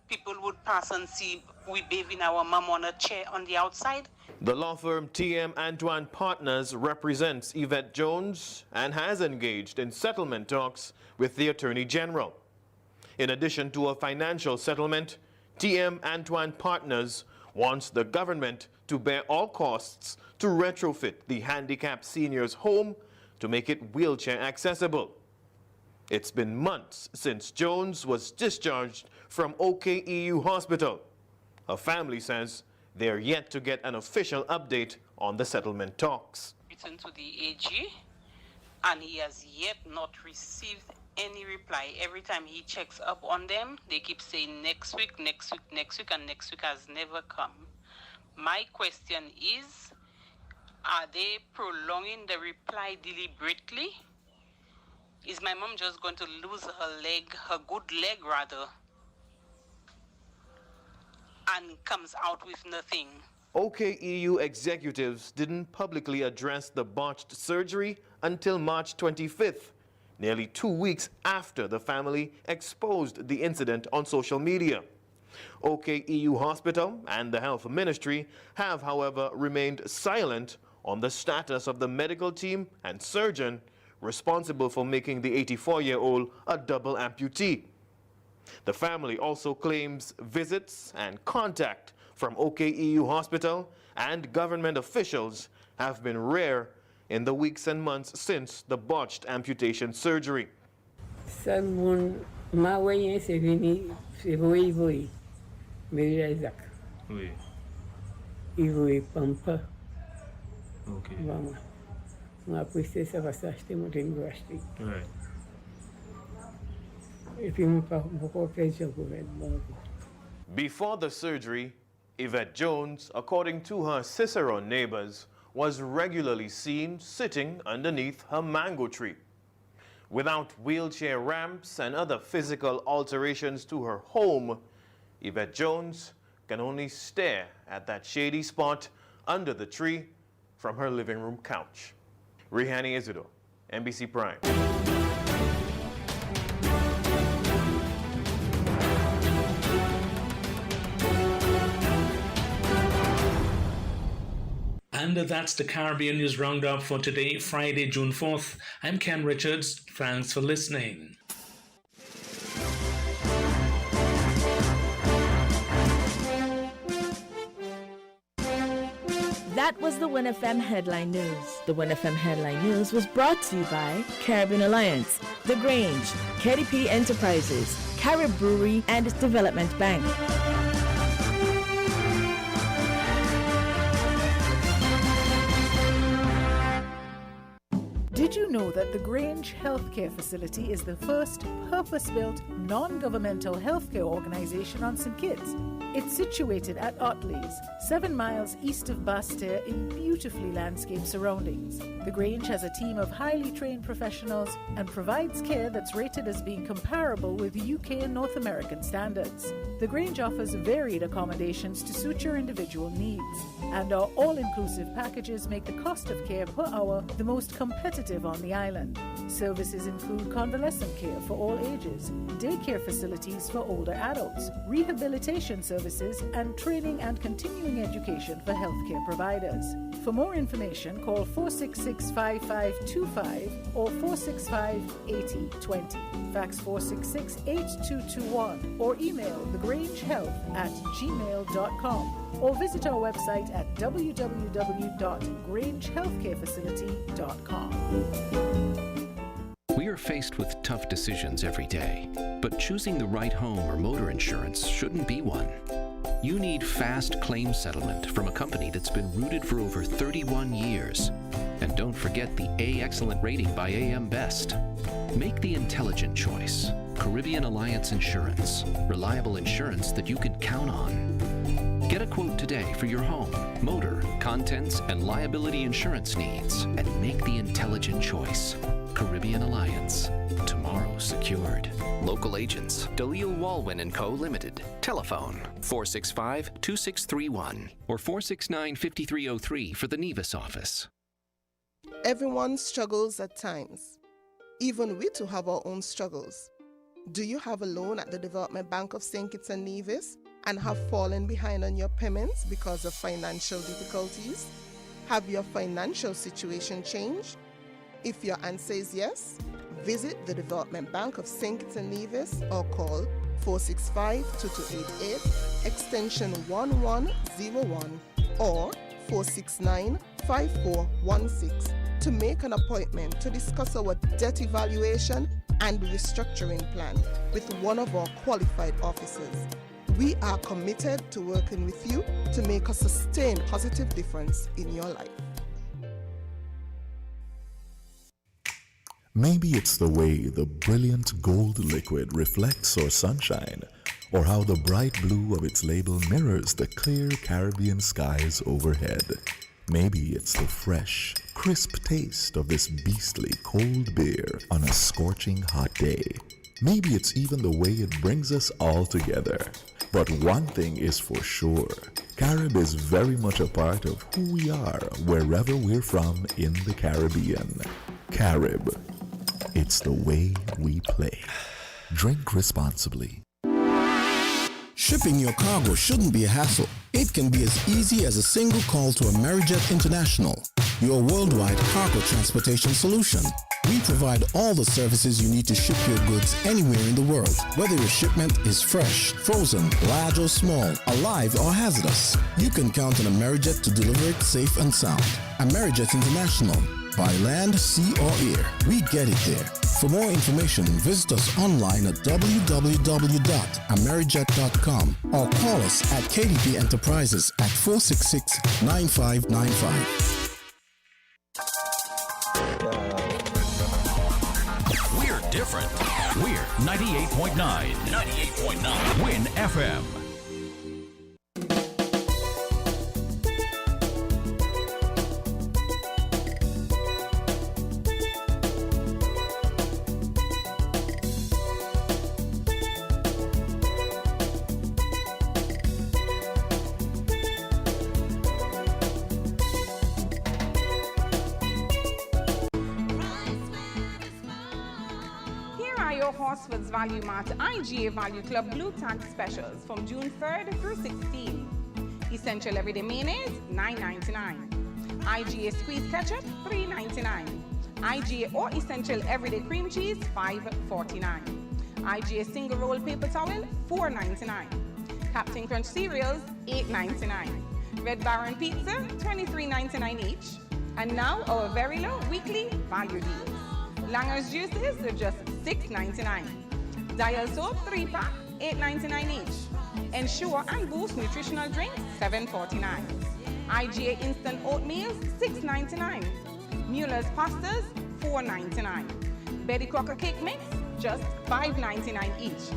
People would pass and see we bathing our mom on a chair on the outside. The law firm TM Antoine Partners represents Yvette Jones and has engaged in settlement talks with the Attorney General. In addition to a financial settlement, TM Antoine Partners wants the government to bear all costs to retrofit the handicapped senior's home to make it wheelchair accessible. It's been months since Jones was discharged from OKEU Hospital. Her family says they're yet to get an official update on the settlement talks. Written to the AG, and he has yet not received any reply. Every time he checks up on them, they keep saying next week, next week, next week, and next week has never come. My question is, are they prolonging the reply deliberately? Is my mom just going to lose her leg, her good leg rather, and comes out with nothing? OKEU executives didn't publicly address the botched surgery until March 25th, nearly 2 weeks after the family exposed the incident on social media. OKEU Hospital and the Health Ministry have, however, remained silent on the status of the medical team and surgeon responsible for making the 84-year-old a double amputee. The family also claims visits and contact from OKEU Hospital and government officials have been rare in the weeks and months since the botched amputation surgery. Before the surgery, Yvette Jones, according to her Cicerone neighbors, was regularly seen sitting underneath her mango tree. Without wheelchair ramps and other physical alterations to her home, Yvette Jones can only stare at that shady spot under the tree from her living room couch. Rihani Isidore, NBC Prime. And that's the Caribbean News Roundup for today, Friday, June 4th. I'm Ken Richards. Thanks for listening. That was the Win FM Headline News. The Win FM Headline News was brought to you by Caribbean Alliance, The Grange, KDP Enterprises, Carib Brewery, and Development Bank. Did you know that the Grange Healthcare Facility is the first purpose-built, non-governmental healthcare organization on St. Kitts? It's situated at Otley's, 7 miles east of Basseterre in beautifully landscaped surroundings. The Grange has a team of highly trained professionals and provides care that's rated as being comparable with UK and North American standards. The Grange offers varied accommodations to suit your individual needs, and our all-inclusive packages make the cost of care per hour the most competitive on on the island. Services include convalescent care for all ages, daycare facilities for older adults, rehabilitation services, and training and continuing education for healthcare providers. For more information, call 466-5525 or 465-8020. Fax 466-8221 or email thegrangehealth@gmail.com or visit our website at www.grangehealthcarefacility.com. We are faced with tough decisions every day, but choosing the right home or motor insurance shouldn't be one. You need fast claim settlement from a company that's been rooted for over 31 years. And don't forget the A Excellent rating by AM Best. Make the intelligent choice. Caribbean Alliance Insurance. Reliable insurance that you can count on. Get a quote today for your home, motor, contents, and liability insurance needs, and make the intelligent choice. Caribbean Alliance. Tomorrow secured. Local agents, Dalil Walwyn & Co. Limited. Telephone 465-2631 or 469-5303 for the Nevis office. Everyone struggles at times. Even we too have our own struggles. Do you have a loan at the Development Bank of St. Kitts and Nevis and have fallen behind on your payments because of financial difficulties? Have your financial situation changed? If your answer is yes, visit the Development Bank of St. Kitts and Nevis or call 465-2288 extension 1101 or 469-5416 to make an appointment to discuss our debt evaluation and restructuring plan with one of our qualified officers. We are committed to working with you to make a sustained positive difference in your life. Maybe it's the way the brilliant gold liquid reflects our sunshine, or how the bright blue of its label mirrors the clear Caribbean skies overhead. Maybe it's the fresh, crisp taste of this beastly cold beer on a scorching hot day. Maybe it's even the way it brings us all together. But one thing is for sure, Carib is very much a part of who we are wherever we're from in the Caribbean. Carib. It's the way we play. Drink responsibly. Shipping your cargo shouldn't be a hassle. It can be as easy as a single call to Amerijet International, your worldwide cargo transportation solution. We provide all the services you need to ship your goods anywhere in the world, whether your shipment is fresh, frozen, large or small, alive or hazardous. You can count on Amerijet to deliver it safe and sound. Amerijet International. By land, sea or air, we get it there. For more information, visit us online at www.amerijet.com or call us at KDP Enterprises at 466-9595. We're different. We're 98.9. 98.9. Win FM. Horsford's Value Mart IGA Value Club Blue Tag Specials from June 3rd through 16th. Essential Everyday Mayonnaise, $9.99. IGA Squeeze Ketchup, $3.99. IGA or Essential Everyday Cream Cheese, $5.49. IGA Single Roll Paper Towel, $4.99. Captain Crunch Cereals, $8.99. Red Baron Pizza, $23.99 each. And now our very low weekly value deals. Langer's juices are just $6.99. Dial soap 3-pack, $8.99 each. Ensure and Boost nutritional drinks, $7.49. IGA instant oatmeal, $6.99. Mueller's pastas, $4.99. Betty Crocker cake mix, just $5.99 each.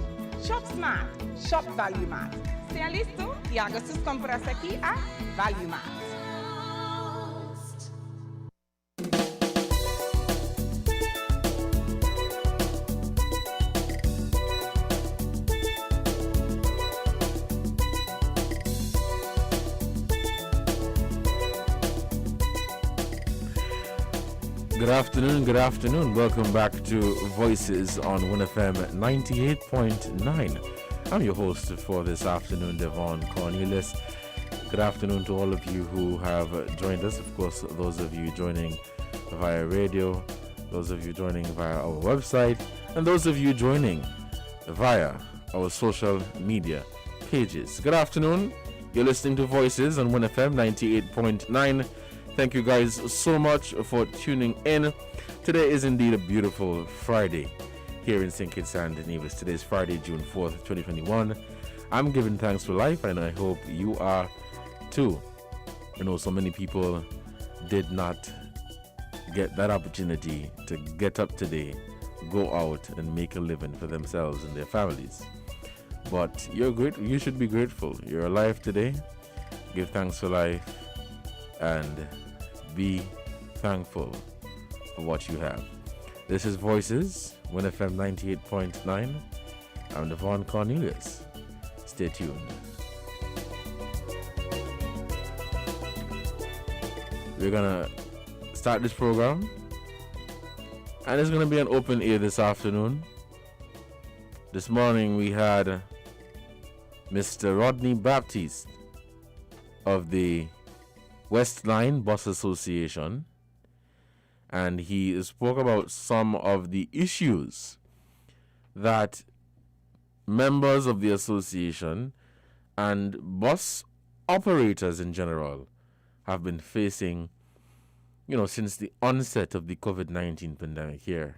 Shop smart, shop Value Mart. Stia listo y haga sus compras aquí a Value Mart. Good afternoon. Welcome back to Voices on 1FM 98.9. I'm your host for this afternoon, Devonne Cornelius. Good afternoon to all of you who have joined us. Of course, those of you joining via radio, those of you joining via our website, and those of you joining via our social media pages. Good afternoon. You're listening to Voices on 1FM 98.9. Thank you guys so much for tuning in. Today is indeed a beautiful Friday here in St. Kitts and Nevis. Today is Friday, June 4th, 2021. I'm giving thanks for life, and I hope you are too. I know so many people did not get that opportunity to get up today, go out and make a living for themselves and their families. But you're great. You should be grateful. You're alive today. Give thanks for life and be thankful for what you have. This is Voices, 1FM 98.9. I'm Devonne Cornelius. Stay tuned. We're gonna start this program, and it's gonna be an open ear this afternoon. This morning we had Mr. Rodney Baptist of the West Line Bus Association, and he spoke about some of the issues that members of the association and bus operators in general have been facing, since the onset of the COVID-19 pandemic here.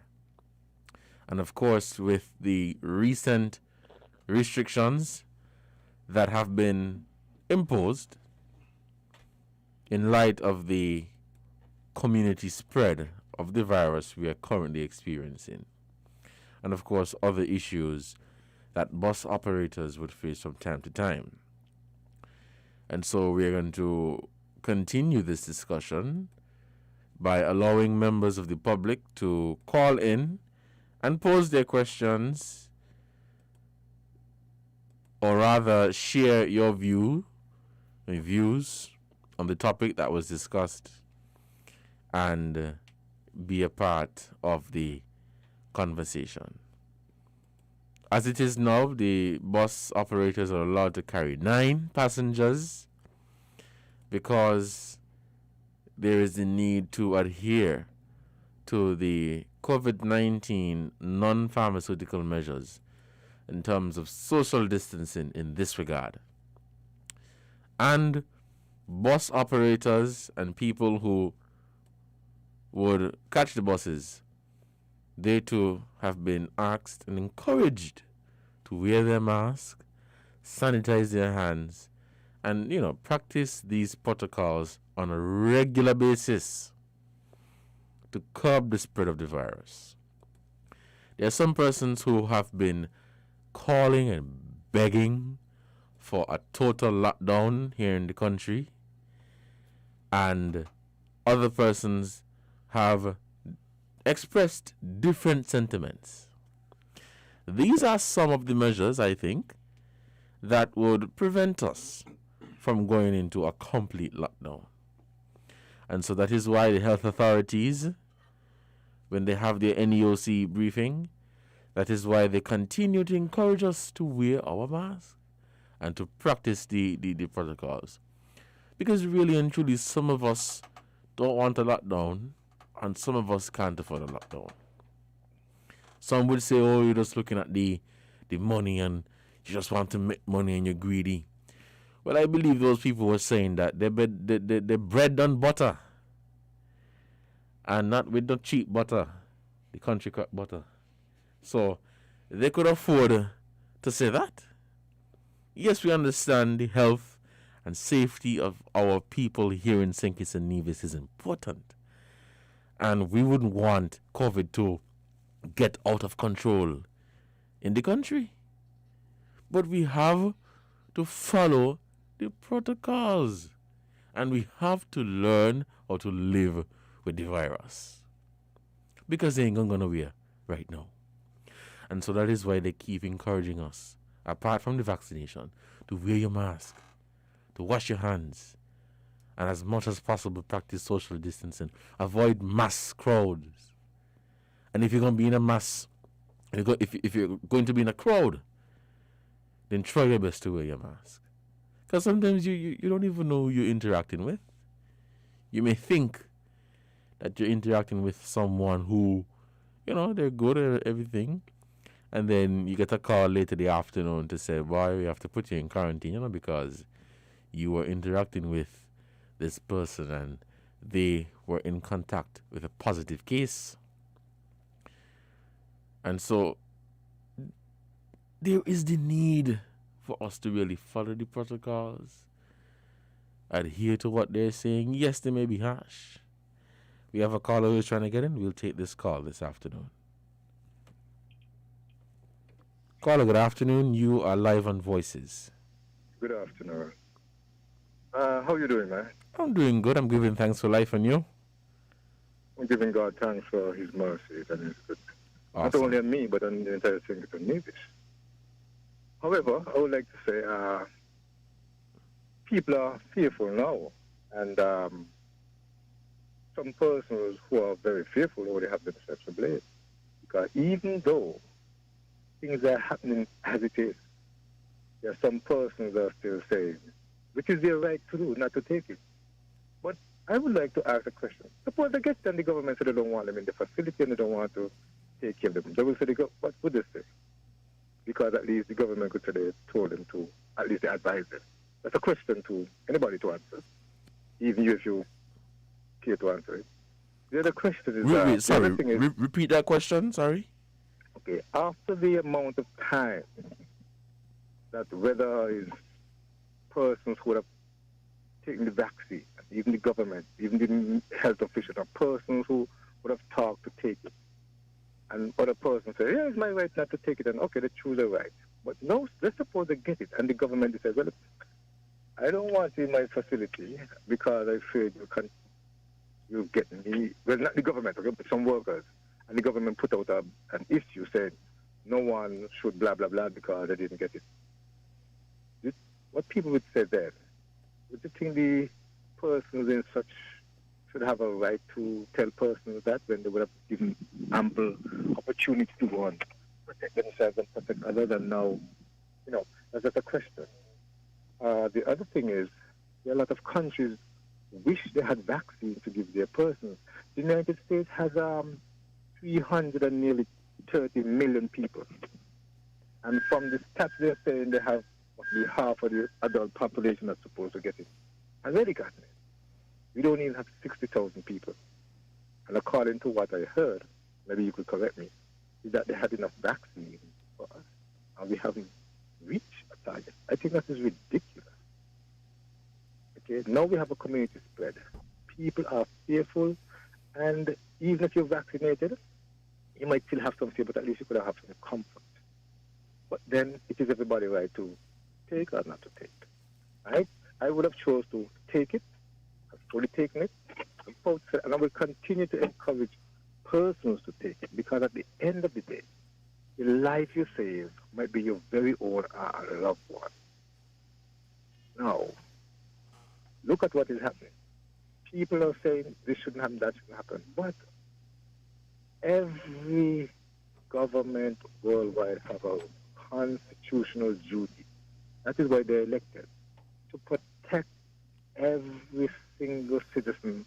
And of course, with the recent restrictions that have been imposed in light of the community spread of the virus we are currently experiencing. And of course, other issues that bus operators would face from time to time. And so we're going to continue this discussion by allowing members of the public to call in and pose their questions, or rather share your views on the topic that was discussed, and be a part of the conversation. As it is now, the bus operators are allowed to carry 9 passengers because there is the need to adhere to the COVID-19 non-pharmaceutical measures in terms of social distancing in this regard. And bus operators and people who would catch the buses, they too have been asked and encouraged to wear their mask, sanitize their hands, and, practice these protocols on a regular basis to curb the spread of the virus. There are some persons who have been calling and begging for a total lockdown here in the country, and other persons have expressed different sentiments. These are some of the measures, I think, that would prevent us from going into a complete lockdown. And so that is why the health authorities, when they have their NEOC briefing, that is why they continue to encourage us to wear our masks and to practice the protocols. Because really and truly, some of us don't want a lockdown, and some of us can't afford a lockdown. Some would say, oh, you're just looking at the money and you just want to make money and you're greedy. Well, I believe those people were saying that they're bread and butter, and not with the cheap butter, the country cut butter. So they could afford to say that. Yes, we understand the health and safety of our people here in St. Kitts and Nevis is important. And we wouldn't want COVID to get out of control in the country. But we have to follow the protocols. And we have to learn how to live with the virus. Because they ain't going nowhere right now. And so that is why they keep encouraging us, apart from the vaccination, to wear your mask, to wash your hands, and as much as possible practice social distancing. Avoid mass crowds. And if you're going to be in a mass, if you're going to be in a crowd, then try your best to wear your mask. Because sometimes you don't even know who you're interacting with. You may think that you're interacting with someone who, they're good at everything. And then you get a call later the afternoon to say, boy, we have to put you in quarantine, because you were interacting with this person and they were in contact with a positive case. And so there is the need for us to really follow the protocols, adhere to what they're saying. Yes, they may be harsh. We have a caller who's trying to get in. We'll take this call this afternoon. Caller, good afternoon. You are live on Voices. Good afternoon. How are you doing, man? I'm doing good. I'm giving thanks for life, and you? I'm giving God thanks for His mercy and His goodness. Awesome. Not only on me, but on the entire Saint Nevis. However, I would like to say people are fearful now, and some persons who are very fearful already have themselves to blame. Because even though things are happening as it is, there are some persons that are still saying, which is their right to do, not to take it. But I would like to ask a question. Suppose they get the government said they don't want them in the facility and they don't want to take care of them. They will say, what would they say? Because at least the government could say they told them to, at least they advised them. That's a question to anybody to answer, even you if you care to answer it. The other question is... sorry, repeat that question, sorry. Okay, after the amount of time that whether is persons who have taken the vaccine, even the government, even the health officials, or persons who would have talked to take it, and other persons say, yeah, it's my right not to take it, and okay, they choose their right. But no, let's suppose they get it, and the government says, well, I don't want it in my facility because I fear you get me, well, not the government, okay, but some workers, and the government put out an issue saying no one should blah, blah, blah because they didn't get it. What people would say then, would you think the persons in such should have a right to tell persons that when they would have given ample opportunity to go and protect themselves and protect others, and now, that's just a question. The other thing is, there are a lot of countries wish they had vaccines to give their persons. The United States has 330 million people. And from the stats they're saying they have roughly half of the adult population that's supposed to get it. Has already gotten it. We don't even have 60,000 people. And according to what I heard, maybe you could correct me, is that they had enough vaccine for us. And we haven't reached a target. I think that is ridiculous. Okay, now we have a community spread. People are fearful, and even if you're vaccinated, you might still have some fear, but at least you could have some comfort. But then it is everybody's right to take or not to take. Right? I would have chose to take it. I've fully taken it. And I will continue to encourage persons to take it, because at the end of the day, the life you save might be your very own loved one. Now, look at what is happening. People are saying this shouldn't happen, that shouldn't happen. But every government worldwide have a constitutional duty. That is why they're elected, to protect every single citizen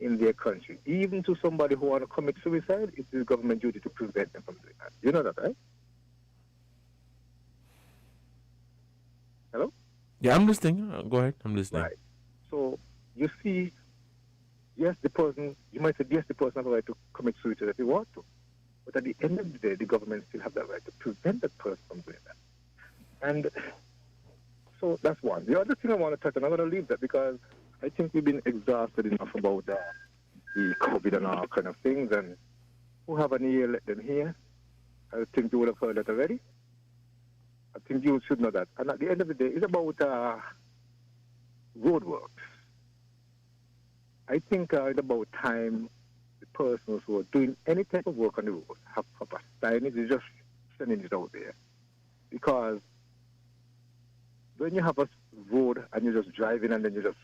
in their country. Even to somebody who want to commit suicide, it is government duty to prevent them from doing that. You know that, right? Hello? Yeah, I'm listening. Go ahead. I'm listening. Right. So, you see, yes, the person, you might say, yes, the person has the right to commit suicide if he wants to. But at the end of the day, the government still have that right to prevent that person from doing that. And so that's one. The other thing I want to touch on, I'm going to leave that because I think we've been exhausted enough about the COVID and all kind of things. And who have an ear, let them hear. I think you would have heard that already. I think you should know that. And at the end of the day, it's about roadworks. I think it's about time the persons who are doing any type of work on the road have proper signage. It's just sending it out there. Because when you have a road and you're just driving and then you just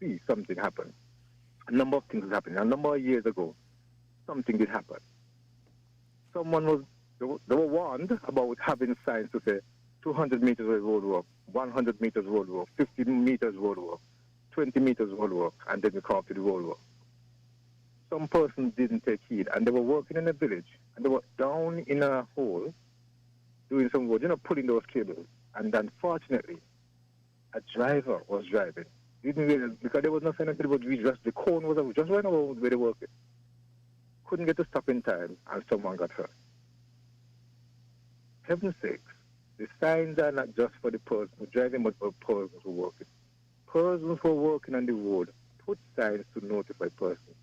see something happen. A number of things happened. A number of years ago, something did happen. They were warned about having signs to say 200 meters road work, 100 meters road work, 50 meters road work, 20 meters road work, and then we come up to the road work. Some persons didn't take heed, and they were working in a village, and they were down in a hole doing some work, pulling those cables. And unfortunately, a driver was driving. Didn't realize, because there was no sign until it was just the cone was just right over where they were working. Couldn't get to stop in time, and someone got hurt. Heaven's sakes, the signs are not just for the person who driving, but for persons who are working. Persons who are working on the road put signs to notify persons.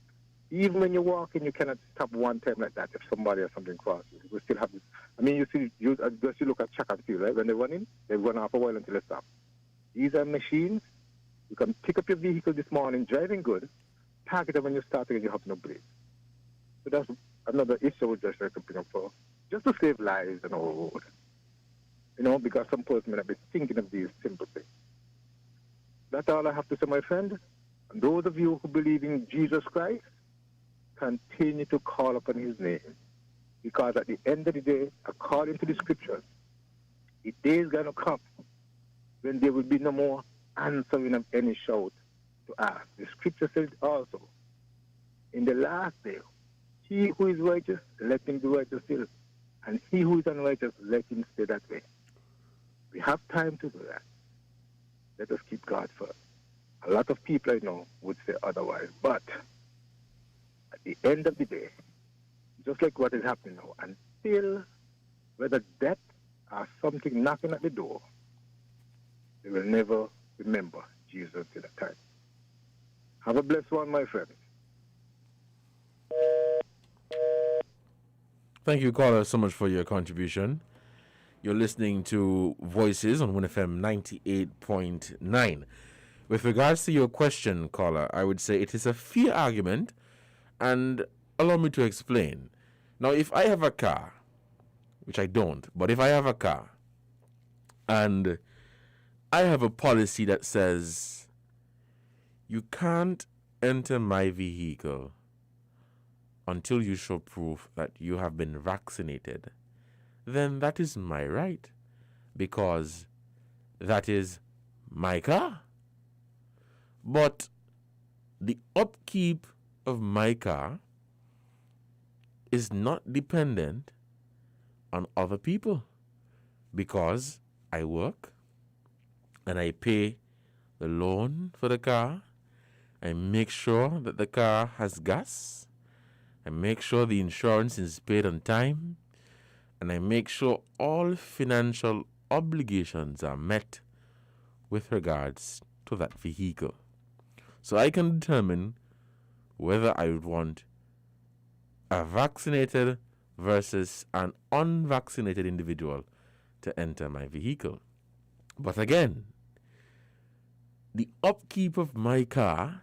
Even when you're walking, you cannot stop one time like that if somebody or something crosses. We still have this. I mean, you look at track and field, right? When they're running, they run off a while until they stop. These are machines. You can pick up your vehicle this morning, driving good, park it up when you start again, you have no brakes. So that's another issue we just like to bring up for, just to save lives on our road. Because some person may not be thinking of these simple things. That's all I have to say, my friend. And those of you who believe in Jesus Christ, continue to call upon his name. Because at the end of the day, according to the scriptures, the day is going to come when there will be no more answering of any shout to ask. The scripture says also, in the last day, he who is righteous, let him be righteous still. And he who is unrighteous, let him stay that way. We have time to do that. Let us keep God first. A lot of people I know would say otherwise. But at the end of the day, just like what is happening now, until whether death or something knocking at the door, they will never remember Jesus till that time. Have a blessed one, my friend. Thank you, caller, so much for your contribution. You're listening to Voices on WinFM 98.9. With regards to your question, caller, I would say it is a fair argument, and allow me to explain. Now, if I have a car, which I don't, but if I have a car, and I have a policy that says you can't enter my vehicle until you show proof that you have been vaccinated, then that is my right, because that is my car. But the upkeep of my car is not dependent on other people, because I work and I pay the loan for the car. I make sure that the car has gas. I make sure the insurance is paid on time. And I make sure all financial obligations are met with regards to that vehicle. So I can determine whether I would want a vaccinated versus an unvaccinated individual to enter my vehicle. But again, the upkeep of my car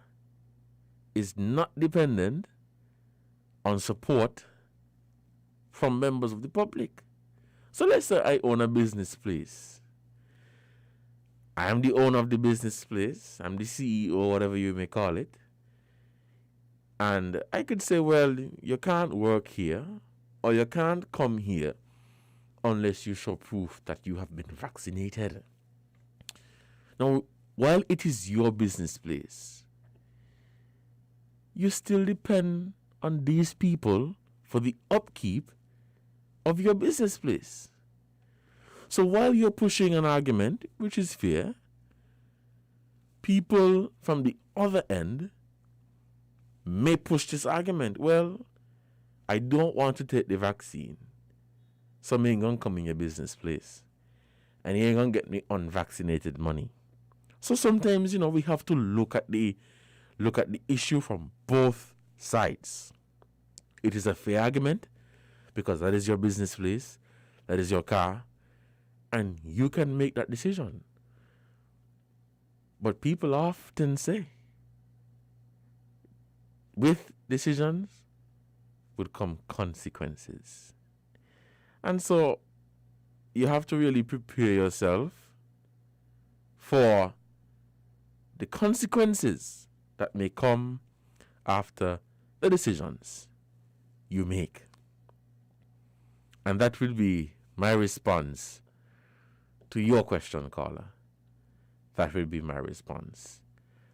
is not dependent on support from members of the public. So let's say I own a business place. I am the owner of the business place. I'm the CEO, whatever you may call it. And I could say, well, you can't work here or you can't come here unless you show proof that you have been vaccinated. Now, while it is your business place, you still depend on these people for the upkeep of your business place. So while you're pushing an argument, which is fair, people from the other end may push this argument. Well, I don't want to take the vaccine, so I ain't gonna come in your business place, and you ain't gonna get me unvaccinated money. So sometimes, we have to look at the issue from both sides. It is a fair argument because that is your business place, that is your car, and you can make that decision. But people often say, with decisions would come consequences. And so you have to really prepare yourself for the consequences that may come after the decisions you make. And that will be my response to your question, caller. That will be my response.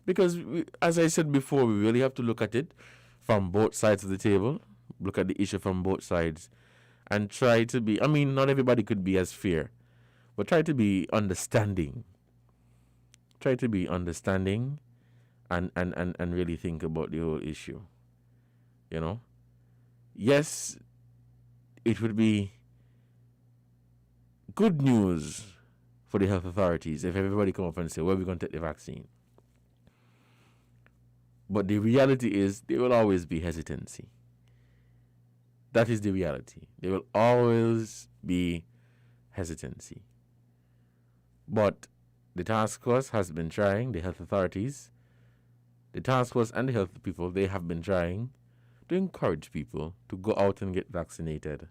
Because, as I said before, we really have to look at it from both sides of the table, look at the issue from both sides, and try to be, I mean, not everybody could be as fair, but try to be understanding. Try to be understanding and really think about the whole issue. You know? Yes, it would be good news for the health authorities if everybody come up and say, well, we're going to take the vaccine. But the reality is there will always be hesitancy. That is the reality. There will always be hesitancy. But the task force has been trying, the health authorities, the task force and the health people, they have been trying to encourage people to go out and get vaccinated.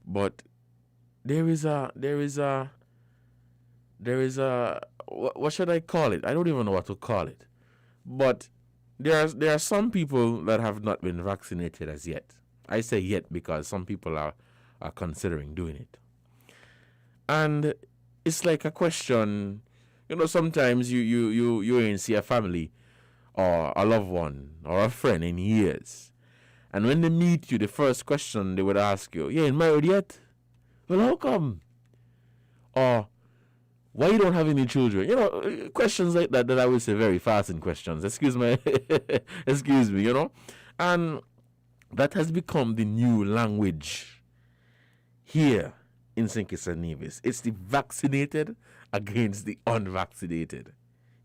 But there is a what should I call it? I don't even know what to call it. But there are some people that have not been vaccinated as yet. I say yet because some people are considering doing it. And it's like a question, you know, sometimes you ain't see a family or a loved one or a friend in years. And when they meet you, the first question they would ask you, you ain't married yet? Well, how come? Or why you don't have any children? You know, questions like that I would say very fascinating questions. Excuse me, you know. And that has become the new language here in St. Kitts and Nevis. It's the vaccinated against the unvaccinated.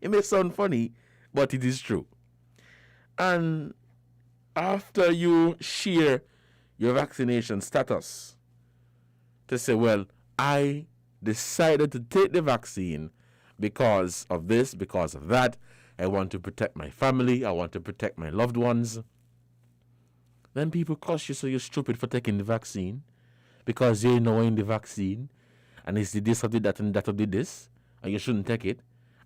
It may sound funny, but it is true. And after you share your vaccination status to say, well, I decided to take the vaccine because of this, because of that. I want to protect my family. I want to protect my loved ones. Then people curse you, so you're stupid for taking the vaccine because you know in the vaccine and it's the this or the that and that or the this and you shouldn't take it.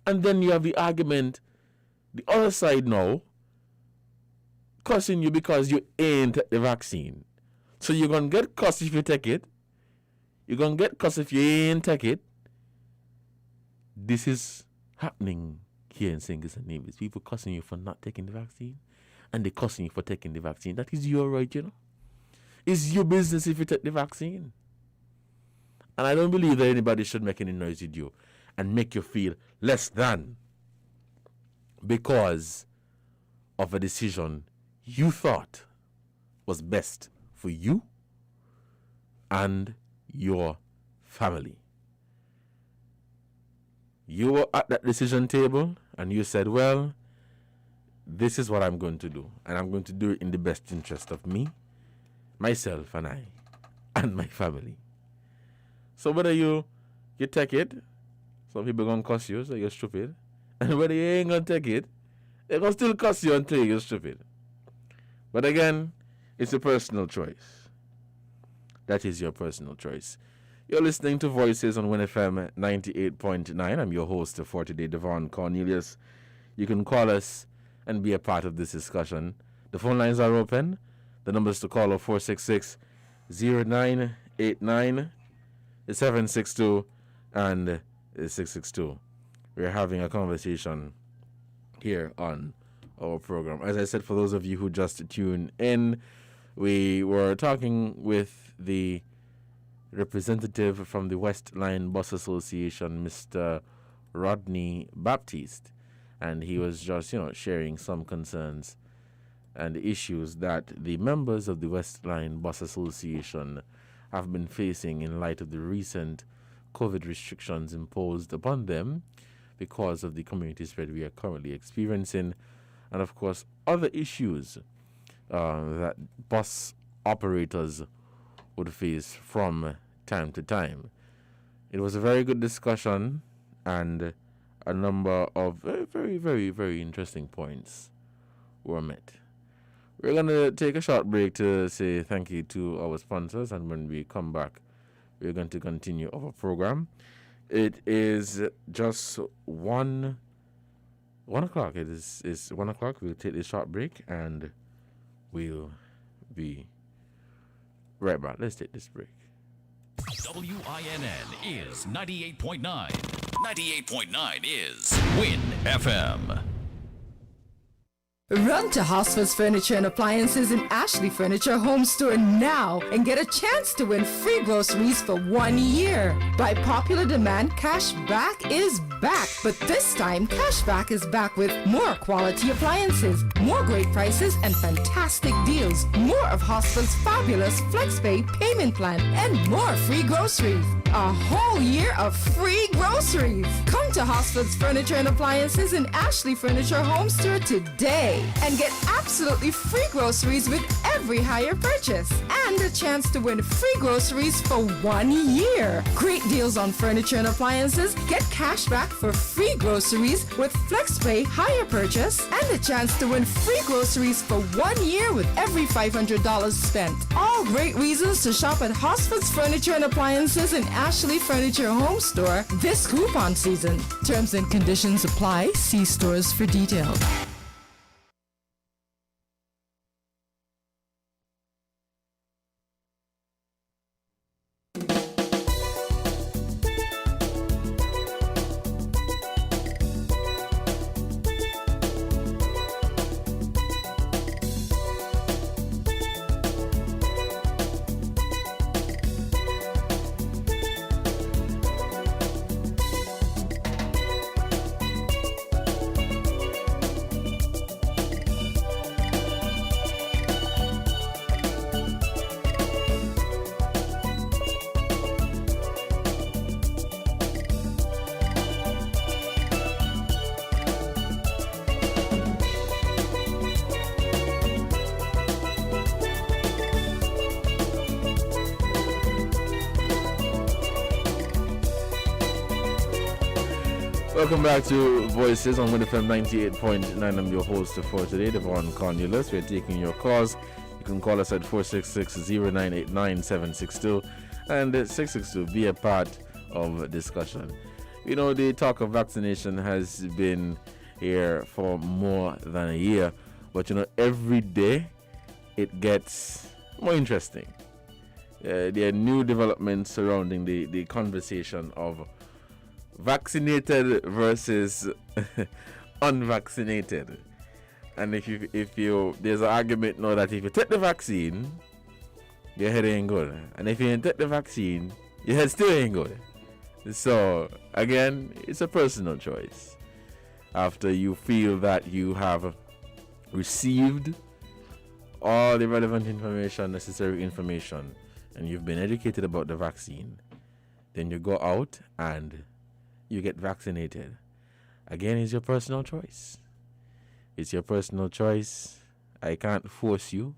And then you have the argument, the other side now, cursing you because you ain't take the vaccine. So you're going to get cursed if you take it. You're going to get cussed if you ain't take it. This is happening here in St. Kitts and Nevis. People cussing you for not taking the vaccine, and they cussing you for taking the vaccine. That is your right, you know. It's your business if you take the vaccine. And I don't believe that anybody should make any noise with you and make you feel less than because of a decision you thought was best for you and your family. You were at that decision table and you said, well, this is what I'm going to do. And I'm going to do it in the best interest of me, myself, and I, and my family. So whether you take it, some people are going to cuss you, so you're stupid. And whether you ain't going to take it, they're going to still cuss you until you're stupid. But again, it's a personal choice. That is your personal choice. You're listening to Voices on WinFM 98.9. I'm your host for today, Devonne Cornelius. You can call us and be a part of this discussion. The phone lines are open. The numbers to call are 466-0989, 762, and 662. We're having a conversation here on our program. As I said, for those of you who just tuned in, we were talking with the representative from the West Line Bus Association, Mr. Rodney Baptist, and he was just, sharing some concerns and issues that the members of the West Line Bus Association have been facing in light of the recent COVID restrictions imposed upon them because of the community spread we are currently experiencing, and of course other issues that bus operators would face from time to time. It was a very good discussion and a number of very, very, very, very interesting points were met. We're going to take a short break to say thank you to our sponsors, and when we come back, we're going to continue our program. It is just 1 1 o'clock. It is 1 o'clock. We'll take a short break and we'll be right back. Let's take this break. WINN is 98.9. 98.9 is Win FM. Run to Hosford's Furniture and Appliances in Ashley Furniture Home Store now and get a chance to win free groceries for 1 year. By popular demand, Cashback is back, but this time Cashback is back with more quality appliances, more great prices and fantastic deals, more of Hosford's fabulous FlexPay payment plan, and more free groceries. A whole year of free groceries. Come to Hosford's Furniture and Appliances in Ashley Furniture Home Store today and get absolutely free groceries with every higher purchase and a chance to win free groceries for 1 year. Great deals on furniture and appliances. Get cash back for free groceries with FlexPay higher purchase and a chance to win free groceries for 1 year with every $500 spent. All great reasons to shop at Hosford's Furniture and Appliances in Ashley Furniture Home Store this coupon season. Terms and conditions apply. See stores for details. Welcome back to Voices on Win FM 98.9. I'm your host for today, Devonne. We're taking your calls. You can call us at 466-0989-762 and 662. Be a part of discussion. You know, the talk of vaccination has been here for more than a year, but you know, every day it gets more interesting. There are new developments surrounding the conversation of vaccinated versus unvaccinated. And if you there's an argument now that if you take the vaccine, your head ain't good, and if you ain't take the vaccine, your head still ain't good. So again, it's a personal choice. After you feel that you have received all the relevant information, necessary information, and you've been educated about the vaccine, then you go out and you get vaccinated. Again, it's your personal choice. It's your personal choice. I can't force you.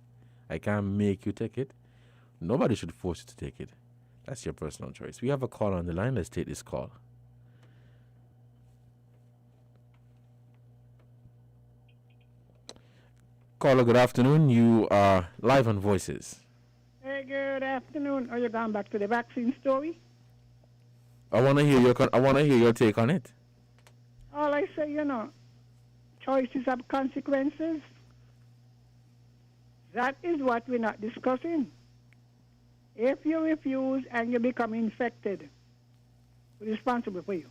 I can't make you take it. Nobody should force you to take it. That's your personal choice. We have a call on the line. Let's take this call. Caller, good afternoon. You are live on Voices. Hey, good afternoon. Are you going back to the vaccine story? I want to hear your take on it. All I say, you know, choices have consequences. That is what we're not discussing. If you refuse and you become infected, who's responsible for you?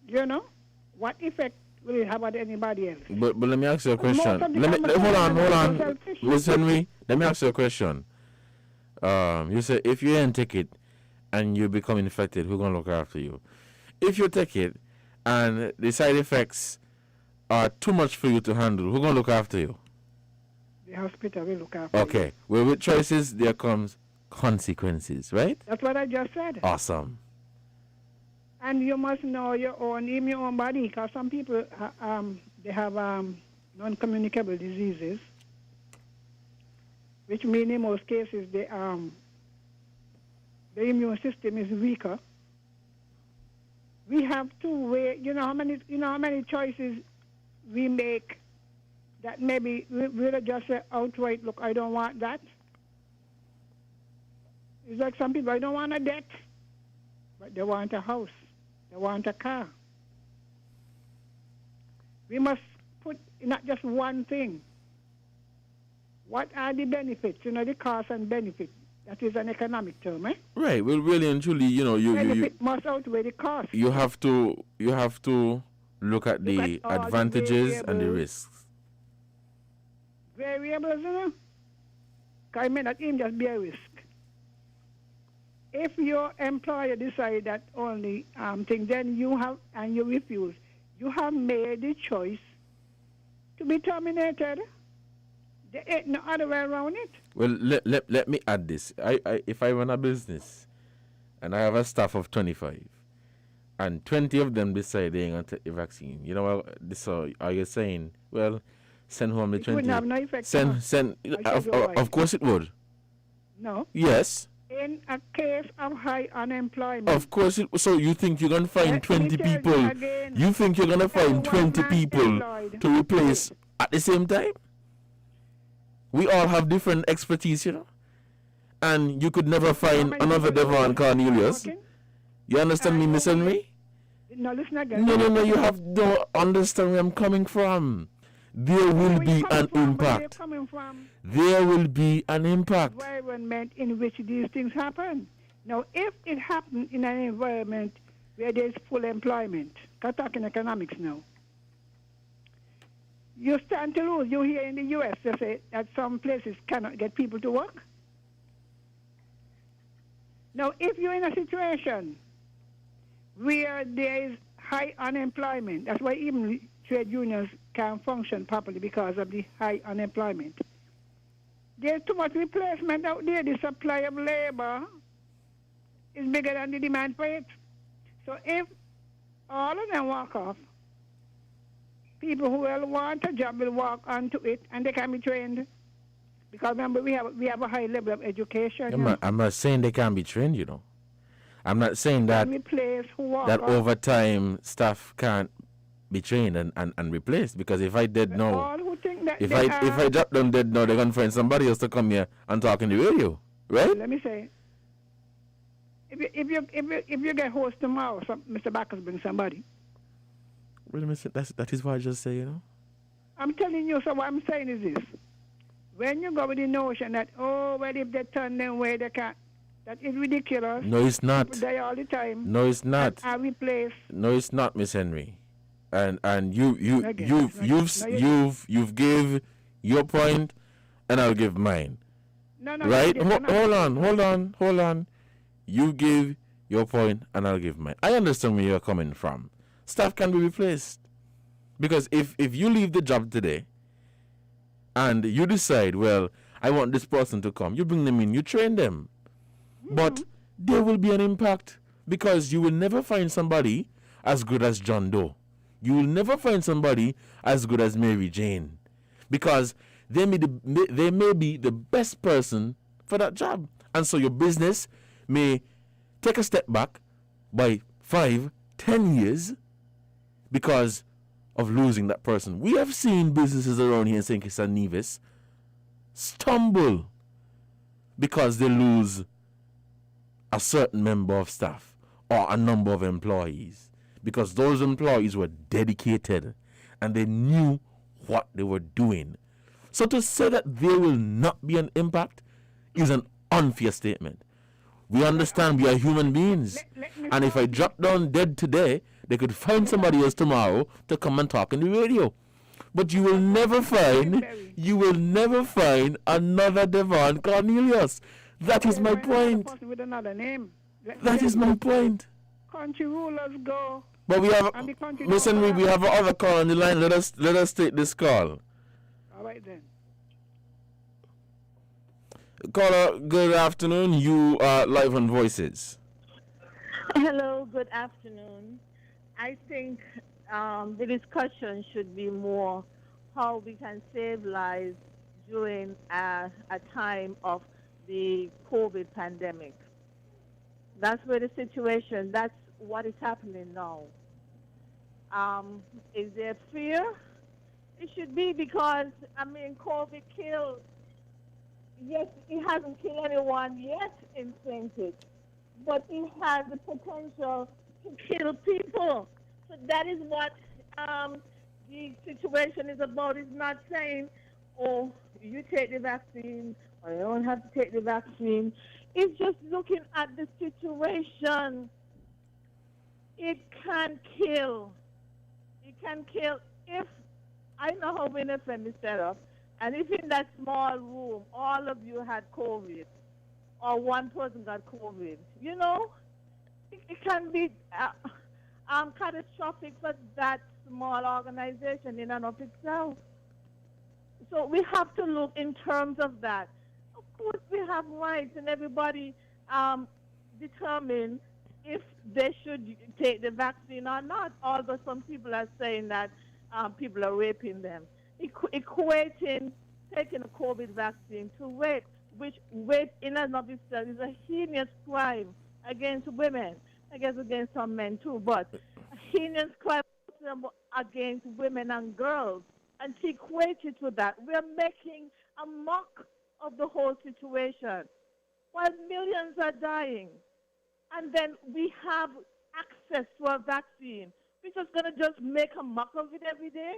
You know, what effect will it have on anybody else? But let me ask you a question. Hold on. Miss Henry, let me ask you a question. You say if you ain't take it and you become infected, who's gonna look after you? If you take it and the side effects are too much for you to handle, who's gonna look after you? The hospital will look after you. Okay. Well, with choices there comes consequences, right? That's what I just said. Awesome. And you must know your own, even your own body, because some people they have non-communicable diseases, which mean in most cases the immune system is weaker. We have to weigh. You know how many choices we make that maybe we'll just say outright, look, I don't want that. It's like some people, I don't want a debt, but they want a house. They want a car. We must put not just one thing. What are the benefits? The cost and benefit. That is an economic term, eh? Right. Well, really and truly, benefit must outweigh the cost. you have to look at the advantages and the risks. Variables, Because I mean that even just be a risk. If your employer decide that only thing, then you have, and you refuse, you have made the choice to be terminated. There ain't no other way around it. Well, let me add this. If I run a business and I have a staff of 25 and 20 of them decide they ain't going to take the vaccine, you know what? So are you saying, well, send home the 20? It wouldn't have no effect. Send. Of course it would. No. Yes. In a case of high unemployment. Of course it. So you think you're going to find 20 people? You think you're going to find 20 people to replace at the same time? We all have different expertise, and you could never find another Devonne Cornelius. You understand me, Miss Henry? No, listen again. No, you don't understand where I'm coming from. There will be an impact. There will be an impact. Environment in which these things happen. Now, if it happens in an environment where there's full employment, I'm talking economics now, you stand to lose. You hear in the U.S. they say that some places cannot get people to work. Now, if you're in a situation where there is high unemployment, that's why even trade unions can't function properly because of the high unemployment. There's too much replacement out there. The supply of labor is bigger than the demand for it. So if all of them walk off, people who will want a job will walk onto it, and they can be trained. Because remember, we have a high level of education. I'm not saying they can't be trained, I'm not saying that over time staff can't be trained and replaced. Because if I did know, if I drop them dead now, they're gonna find somebody else to come here and talk in the radio, right? Let me say, if you get host tomorrow, Mr. Backus bring somebody. Wait a minute, that is what I just say, I'm telling you, so what I'm saying is this. When you go with the notion that, well, if they turn them away, they can't, that is ridiculous. No, it's not. People die all the time. No, it's not. Are replaced. No, it's not, Miss Henry. And you've give your point, and I'll give mine. No, right? Hold on. You give your point, and I'll give mine. I understand where you're coming from. Staff can be replaced. Because if you leave the job today and you decide, well, I want this person to come, you bring them in, you train them. Mm-hmm. But there will be an impact because you will never find somebody as good as John Doe. You will never find somebody as good as Mary Jane because they may be the best person for that job. And so your business may take a step back by 5-10 years because of losing that person. We have seen businesses around here in St. Kitts and Nevis stumble because they lose a certain member of staff or a number of employees because those employees were dedicated and they knew what they were doing. So to say that there will not be an impact is an unfair statement. We understand we are human beings. And if I drop down dead today, they could find somebody else tomorrow to come and talk in the radio. But you will never find another Devonne Cornelius. That is my point. That is my point. Country rulers go. But we have, listen, we have another call on the line. Let us take this call. All right then. Caller, good afternoon. You are live on Voices. Hello, good afternoon. I think the discussion should be more how we can save lives during a time of the COVID pandemic. That's where the situation, that's what is happening now. Is there fear? It should be because, COVID killed. Yes, it hasn't killed anyone yet in St. Kitts, but it has the potential to kill people. So that is what the situation is about. It's not saying, oh, you take the vaccine or you don't have to take the vaccine. It's just looking at the situation. It can kill. It can kill if I know how WinFM is set up, and if in that small room all of you had COVID or one person got COVID, you know, it can be catastrophic for that small organization in and of itself. So we have to look in terms of that. Of course, we have rights, and everybody determine if they should take the vaccine or not, although some people are saying that people are raping them. Equating taking a COVID vaccine to rape, which rape in and of itself is a heinous crime against women, I guess against some men too, but a heinous crime against women and girls. And to equate it to that, we're making a mock of the whole situation while millions are dying. And then we have access to a vaccine. We're just going to just make a mock of it every day?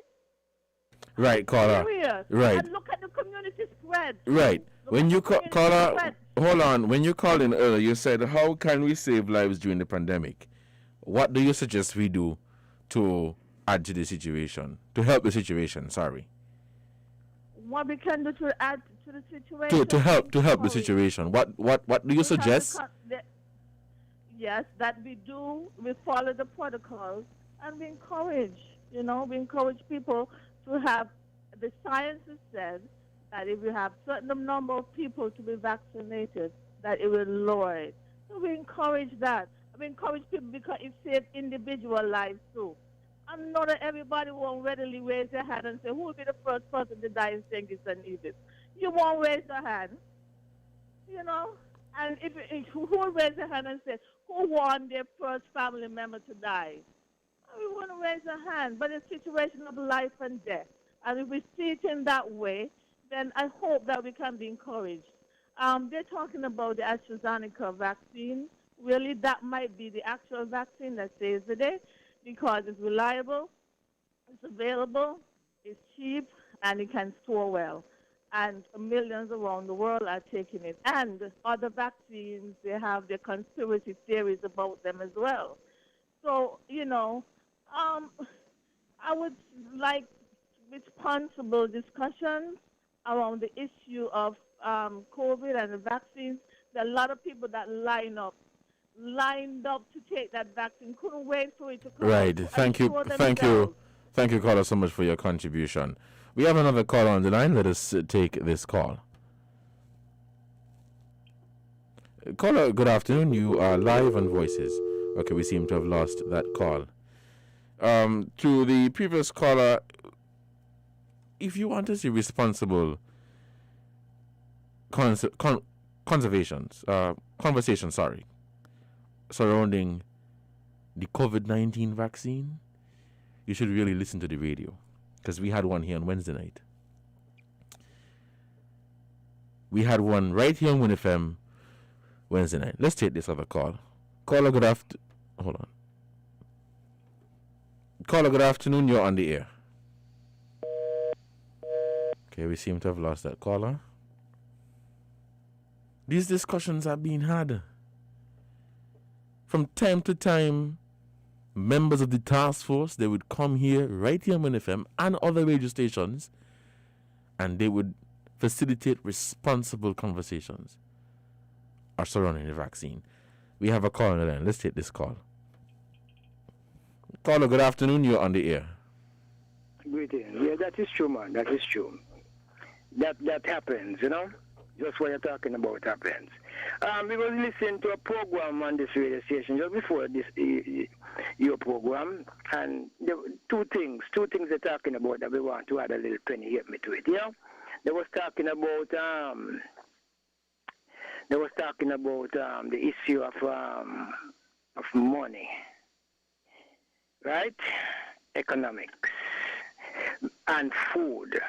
Right, caller. Serious. Right. And look at the community spread. Right. When you caller, hold on. When you called in earlier, you said, how can we save lives during the pandemic? What do you suggest we do to add to the situation, to help the situation? Sorry. What we can do to add to the situation? To help the situation. What do you suggest? Yes, that we follow the protocols, and we encourage people to have, the science has said that if you have certain number of people to be vaccinated, that it will lower it. So we encourage that. We encourage people because it saves individual lives too. I know that everybody won't readily raise their hand and say, who will be the first person to die in St. Kitts and Nevis? You won't raise your hand, you know? And who will raise their hand and say, who want their first family member to die? We want to raise a hand, but it's a situation of life and death. And if we see it in that way, then I hope that we can be encouraged. They're talking about the AstraZeneca vaccine. Really, that might be the actual vaccine that saves the day because it's reliable, it's available, it's cheap, and it can store well. And millions around the world are taking it. And other vaccines, they have their conspiracy theories about them as well. So, I would like responsible discussions around the issue of COVID and the vaccines. There are a lot of people that lined up to take that vaccine, couldn't wait for it to come. Right. Thank you, caller, so much for your contribution. We have another call on the line. Let us take this call. Caller, good afternoon. You are live on Voices. Okay, we seem to have lost that call. To the previous caller, if you want to see responsible conversation surrounding the COVID-19 vaccine, you should really listen to the radio, because we had one here on Wednesday night. We had one right here on WinFM Wednesday night. Let's take this other call. Caller, good afternoon. Hold on. Caller, good afternoon. You're on the air. Okay, we seem to have lost that caller. These discussions are being had. From time to time, members of the task force, they would come here, right here on WinFM and other radio stations, and they would facilitate responsible conversations surrounding the vaccine. We have a call on the line. Let's take this call. Caller, good afternoon. You're on the air. Greetings. Yeah, that is true, man. That is true. That happens, Just what you're talking about happens. We was listening to a program on this radio station just before this your program, and there were two things they're talking about that we want to add a little penny hit me to it. They was talking about the issue of money, right? Economics and food.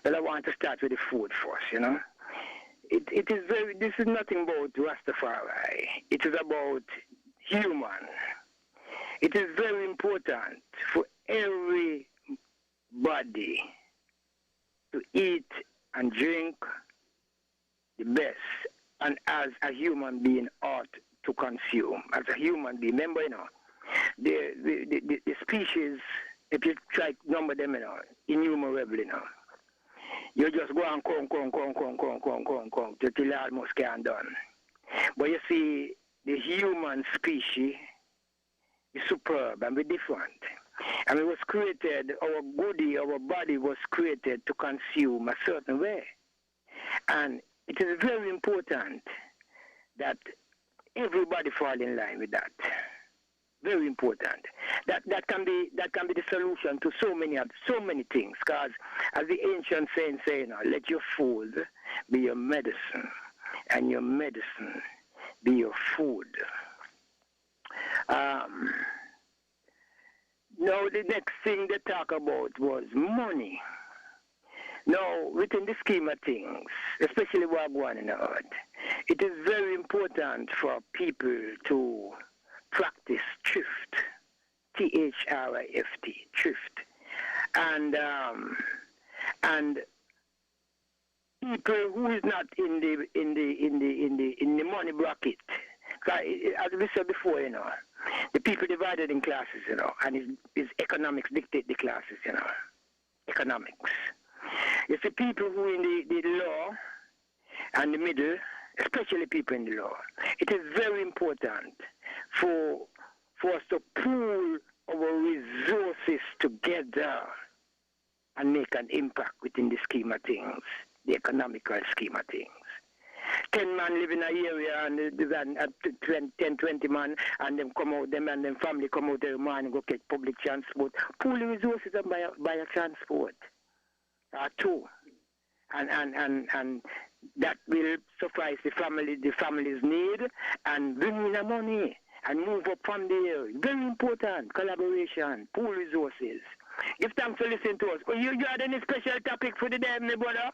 But I want to start with the food first, It is this is nothing about Rastafari. It is about human. It is very important for everybody to eat and drink the best, and as a human being ought to consume. As a human being, remember, the species, if you try to number them, innumerable, you just go and come, till you almost can't done. But you see, the human species is superb and we're different. And it was created, our body was created to consume a certain way. And it is very important that everybody fall in line with that. Very important. That can be the solution to so many things. Because as the ancient saying, let your food be your medicine, and your medicine be your food. Now the next thing they talk about was money. Now, within the scheme of things, especially what going on in the earth, it is very important for people to practice thrift, thrift, thrift, and people who is not in the money bracket. As we said before, the people divided in classes, and is economics dictate the classes, economics. You see, people who in the law and the middle, especially people in the law, it is very important for us to pool our resources together and make an impact within the scheme of things, the economical scheme of things. 10 man live in an area and 10, 20 man, and them come out, them and them family come out every morning and go get public transport. Pool the resources and buy a transport. Too. And that will suffice the family's need and bring in the money and move up from there. Very important. Collaboration, pool resources. Give thanks for listening to us. You had any special topic for the day, my brother?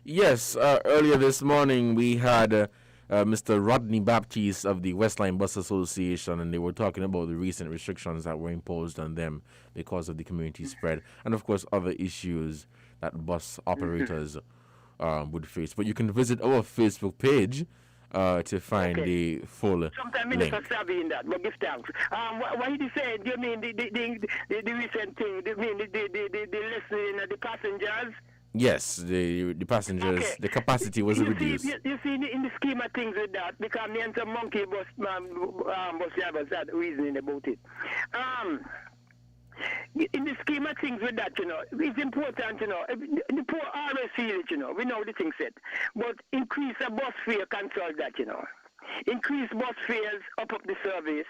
Yes, earlier this morning we had Mr. Rodney Baptist of the Westline Bus Association, and they were talking about the recent restrictions that were imposed on them because of the community spread, and of course other issues that bus operators would face. But you can visit our Facebook page to find the full Sometimes link. I'm savvy in that, but give thanks. What he said, you mean the recent thing, the listening, the passengers? Yes, the passengers, the capacity was reduced. You see, in the scheme of things with that, because me and some monkey bus drivers had reasoning about it. In the scheme of things with that, it's important, the poor always feel it, we know the thing said. But increase the bus fare can solve that, Increase bus fares, up the service.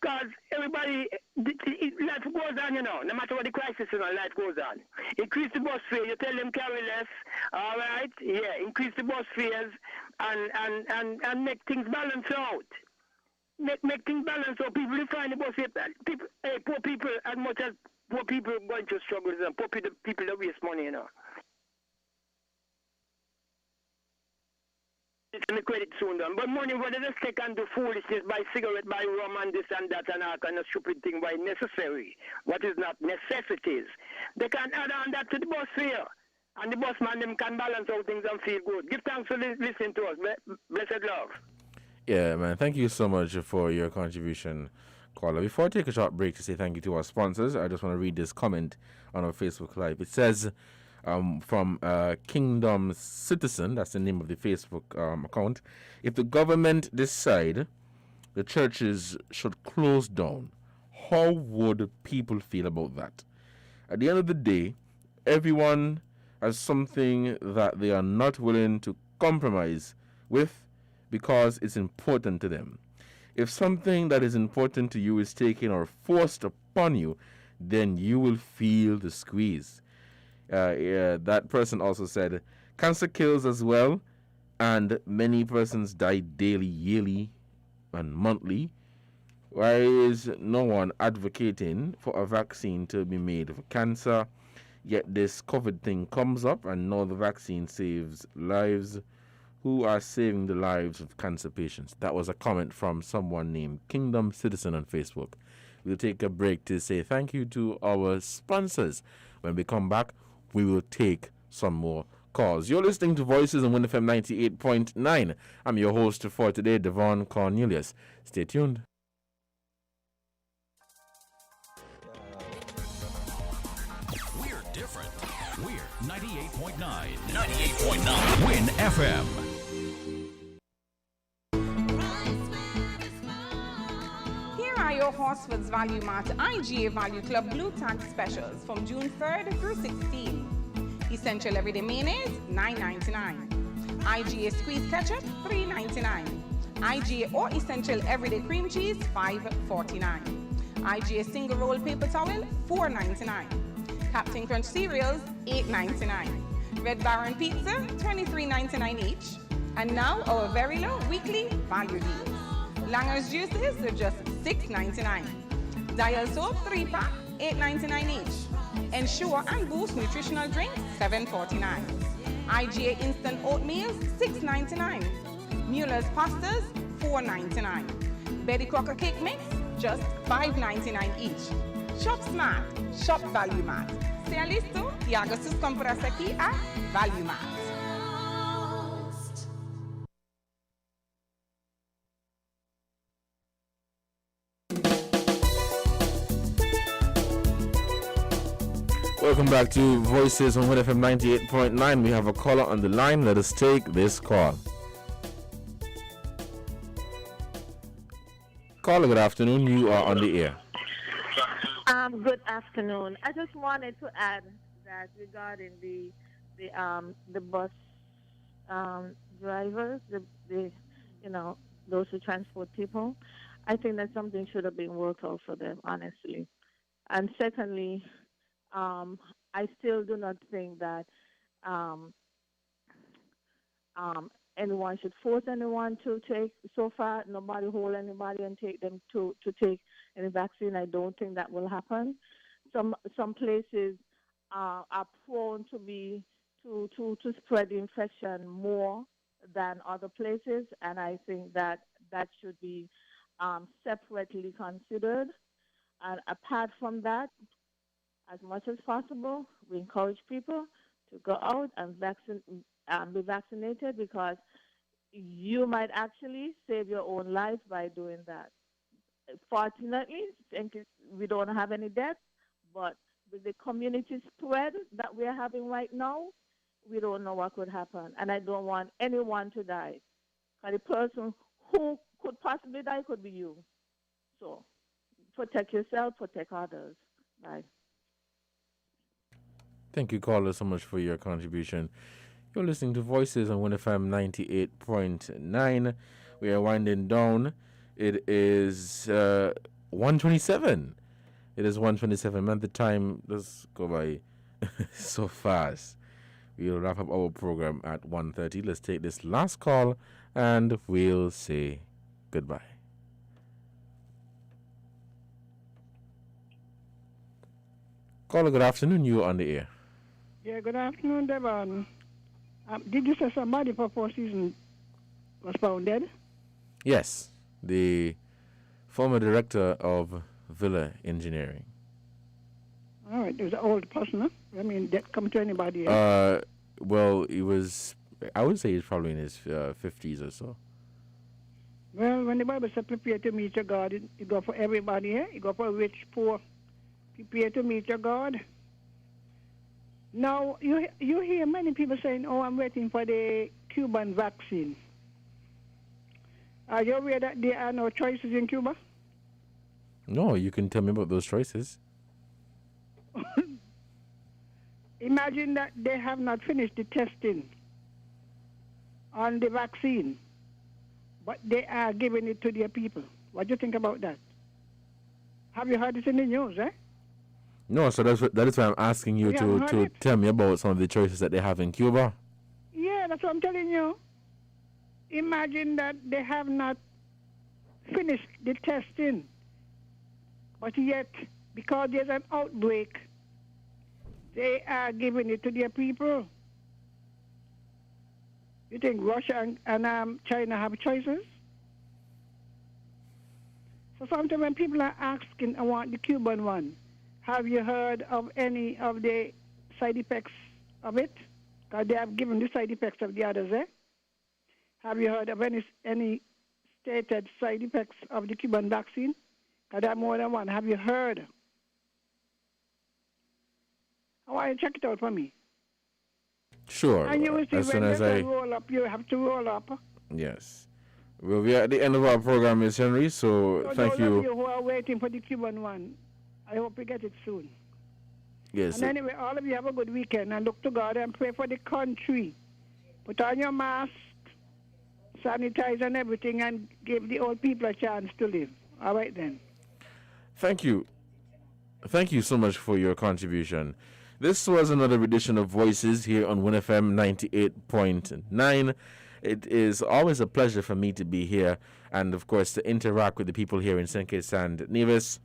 Because everybody, life goes on, no matter what the crisis is, life goes on. Increase the bus fare, you tell them carry less, all right? Yeah, increase the bus fares and make things balance out. Make things balance out. People find the bus fare. Poor people, as much as poor people going through struggles, and poor people that waste money, It's going to credit soon done. But money, whether they take and do foolishness, buy cigarette, buy rum, and this and that, and all kind of stupid thing, why necessary? What is not necessities? They can add on that to the bus fare. And the bus man, them can balance out things and feel good. Give thanks for listening to us. Blessed love. Yeah, man. Thank you so much for your contribution, caller. Before I take a short break to say thank you to our sponsors, I just want to read this comment on our Facebook Live. It says, from Kingdom Citizen, that's the name of the Facebook account, if the government decide the churches should close down, how would people feel about that? At the end of the day, everyone has something that they are not willing to compromise with because it's important to them. If something that is important to you is taken or forced upon you, then you will feel the squeeze. That person also said, cancer kills as well, and many persons die daily, yearly, and monthly. Why is no one advocating for a vaccine to be made for cancer? Yet this COVID thing comes up, and now the vaccine saves lives. Who are saving the lives of cancer patients? That was a comment from someone named Kingdom Citizen on Facebook. We'll take a break to say thank you to our sponsors. When we come back, we will take some more calls. You're listening to Voices on 1FM 98.9. I'm your host for today, Devonne Cornelius. Stay tuned. We're different. We're 98.9. 98.9. Win FM. Here are your Horsford's Value Mart IGA Value Club Blue Tag specials from June 3rd through 16th. Essential Everyday Mayonnaise, $9.99. IGA Squeeze Ketchup, $3.99. IGA or Essential Everyday Cream Cheese, $5.49. IGA Single Roll Paper Towel, $4.99. Captain Crunch Cereals, $8.99. Red Baron Pizza, $23.99 each. And now our very low weekly value deals. Langer's Juices are just $6.99. Dial Soap 3-pack, $8.99 each. Ensure and Boost Nutritional Drinks, $7.49. IGA Instant Oatmeal, $6.99. Mueller's Pastas, $4.99. Betty Crocker Cake Mix, just $5.99 each. Shop smart, shop Value Mart. Sea listo y haga sus compras aquí a Value Mart. Welcome back to Voices on 1FM 98.9. We have a caller on the line. Let us take this call. Caller, good afternoon. You are on the air. Good afternoon. I just wanted to add that regarding the bus drivers, the those who transport people, I think that something should have been worked out for them, honestly. And secondly, I still do not think that anyone should force anyone to take. So far, nobody hold anybody and take them to take any vaccine. I don't think that will happen. Some places are prone to spread the infection more than other places, and I think that should be separately considered. And apart from that, as much as possible, we encourage people to go out and be vaccinated, because you might actually save your own life by doing that. Fortunately, we don't have any deaths, but with the community spread that we are having right now, we don't know what could happen. And I don't want anyone to die. Because the person who could possibly die could be you. So protect yourself, protect others. Bye. Thank you, caller, so much for your contribution. You're listening to Voices on 1FM 98.9. We are winding down. It is 1:27. It is 1:27. Man, the time does go by so fast. We'll wrap up our program at 1:30. Let's take this last call, and we'll say goodbye. Caller, good afternoon. You are on the air. Yeah, good afternoon, Devonne. Did you say somebody for 4 seasons was found dead? Yes, the former director of Villa Engineering. All right, there's an old person, huh? I mean, that come to anybody else? Well, he was, I would say he's probably in his 50s or so. Well, when the Bible says prepare to meet your God, it go for everybody here. It go for rich, poor. Prepare to meet your God. Now, you hear many people saying, oh, I'm waiting for the Cuban vaccine. Are you aware that there are no choices in Cuba? No, you can tell me about those choices. Imagine that they have not finished the testing on the vaccine, but they are giving it to their people. What do you think about that? Have you heard this in the news, eh? No, so that is why I'm asking you to tell me about some of the choices that they have in Cuba. Yeah, that's what I'm telling you. Imagine that they have not finished the testing, but yet, because there's an outbreak, they are giving it to their people. You think Russia and China have choices? So sometimes when people are asking, I want the Cuban one, have you heard of any of the side effects of it? Because they have given the side effects of the others, eh? Have you heard of any stated side effects of the Cuban vaccine? Because there are more than one. Have you heard? I want you to check it out for me. Sure. And you will see as soon when as they roll up, you have to roll up. Yes. Well, we are at the end of our program, Miss Henry, so thank those you. of you who are waiting for the Cuban one, I hope you get it soon. Yes. And anyway, all of you have a good weekend and look to God and pray for the country. Put on your mask, sanitize and everything, and give the old people a chance to live. All right then. Thank you. Thank you so much for your contribution. This was another edition of Voices here on WinFM 98.9. It is always a pleasure for me to be here and, of course, to interact with the people here in St. Kitts and Nevis.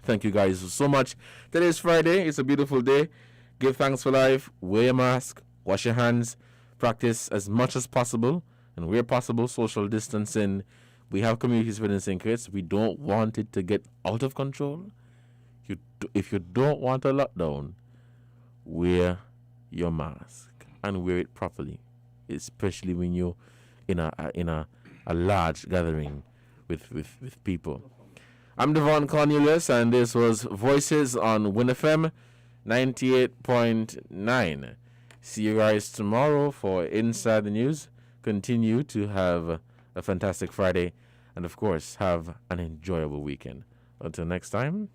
Thank you guys so much. Today is Friday. It's a beautiful day. Give thanks for life. Wear your mask. Wash your hands. Practice as much as possible. And where possible, social distancing. We have communities within St. Kitts. We don't want it to get out of control. If you don't want a lockdown, wear your mask and wear it properly, especially when you're in a large gathering with people. I'm Devonne Cornelius, and this was Voices on WinFM 98.9. See you guys tomorrow for Inside the News. Continue to have a fantastic Friday, and of course, have an enjoyable weekend. Until next time,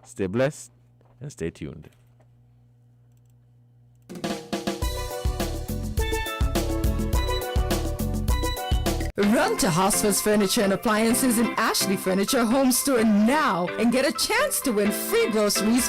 stay blessed and stay tuned. Run to Hosford's Furniture and Appliances in Ashley Furniture Home Store now and get a chance to win free groceries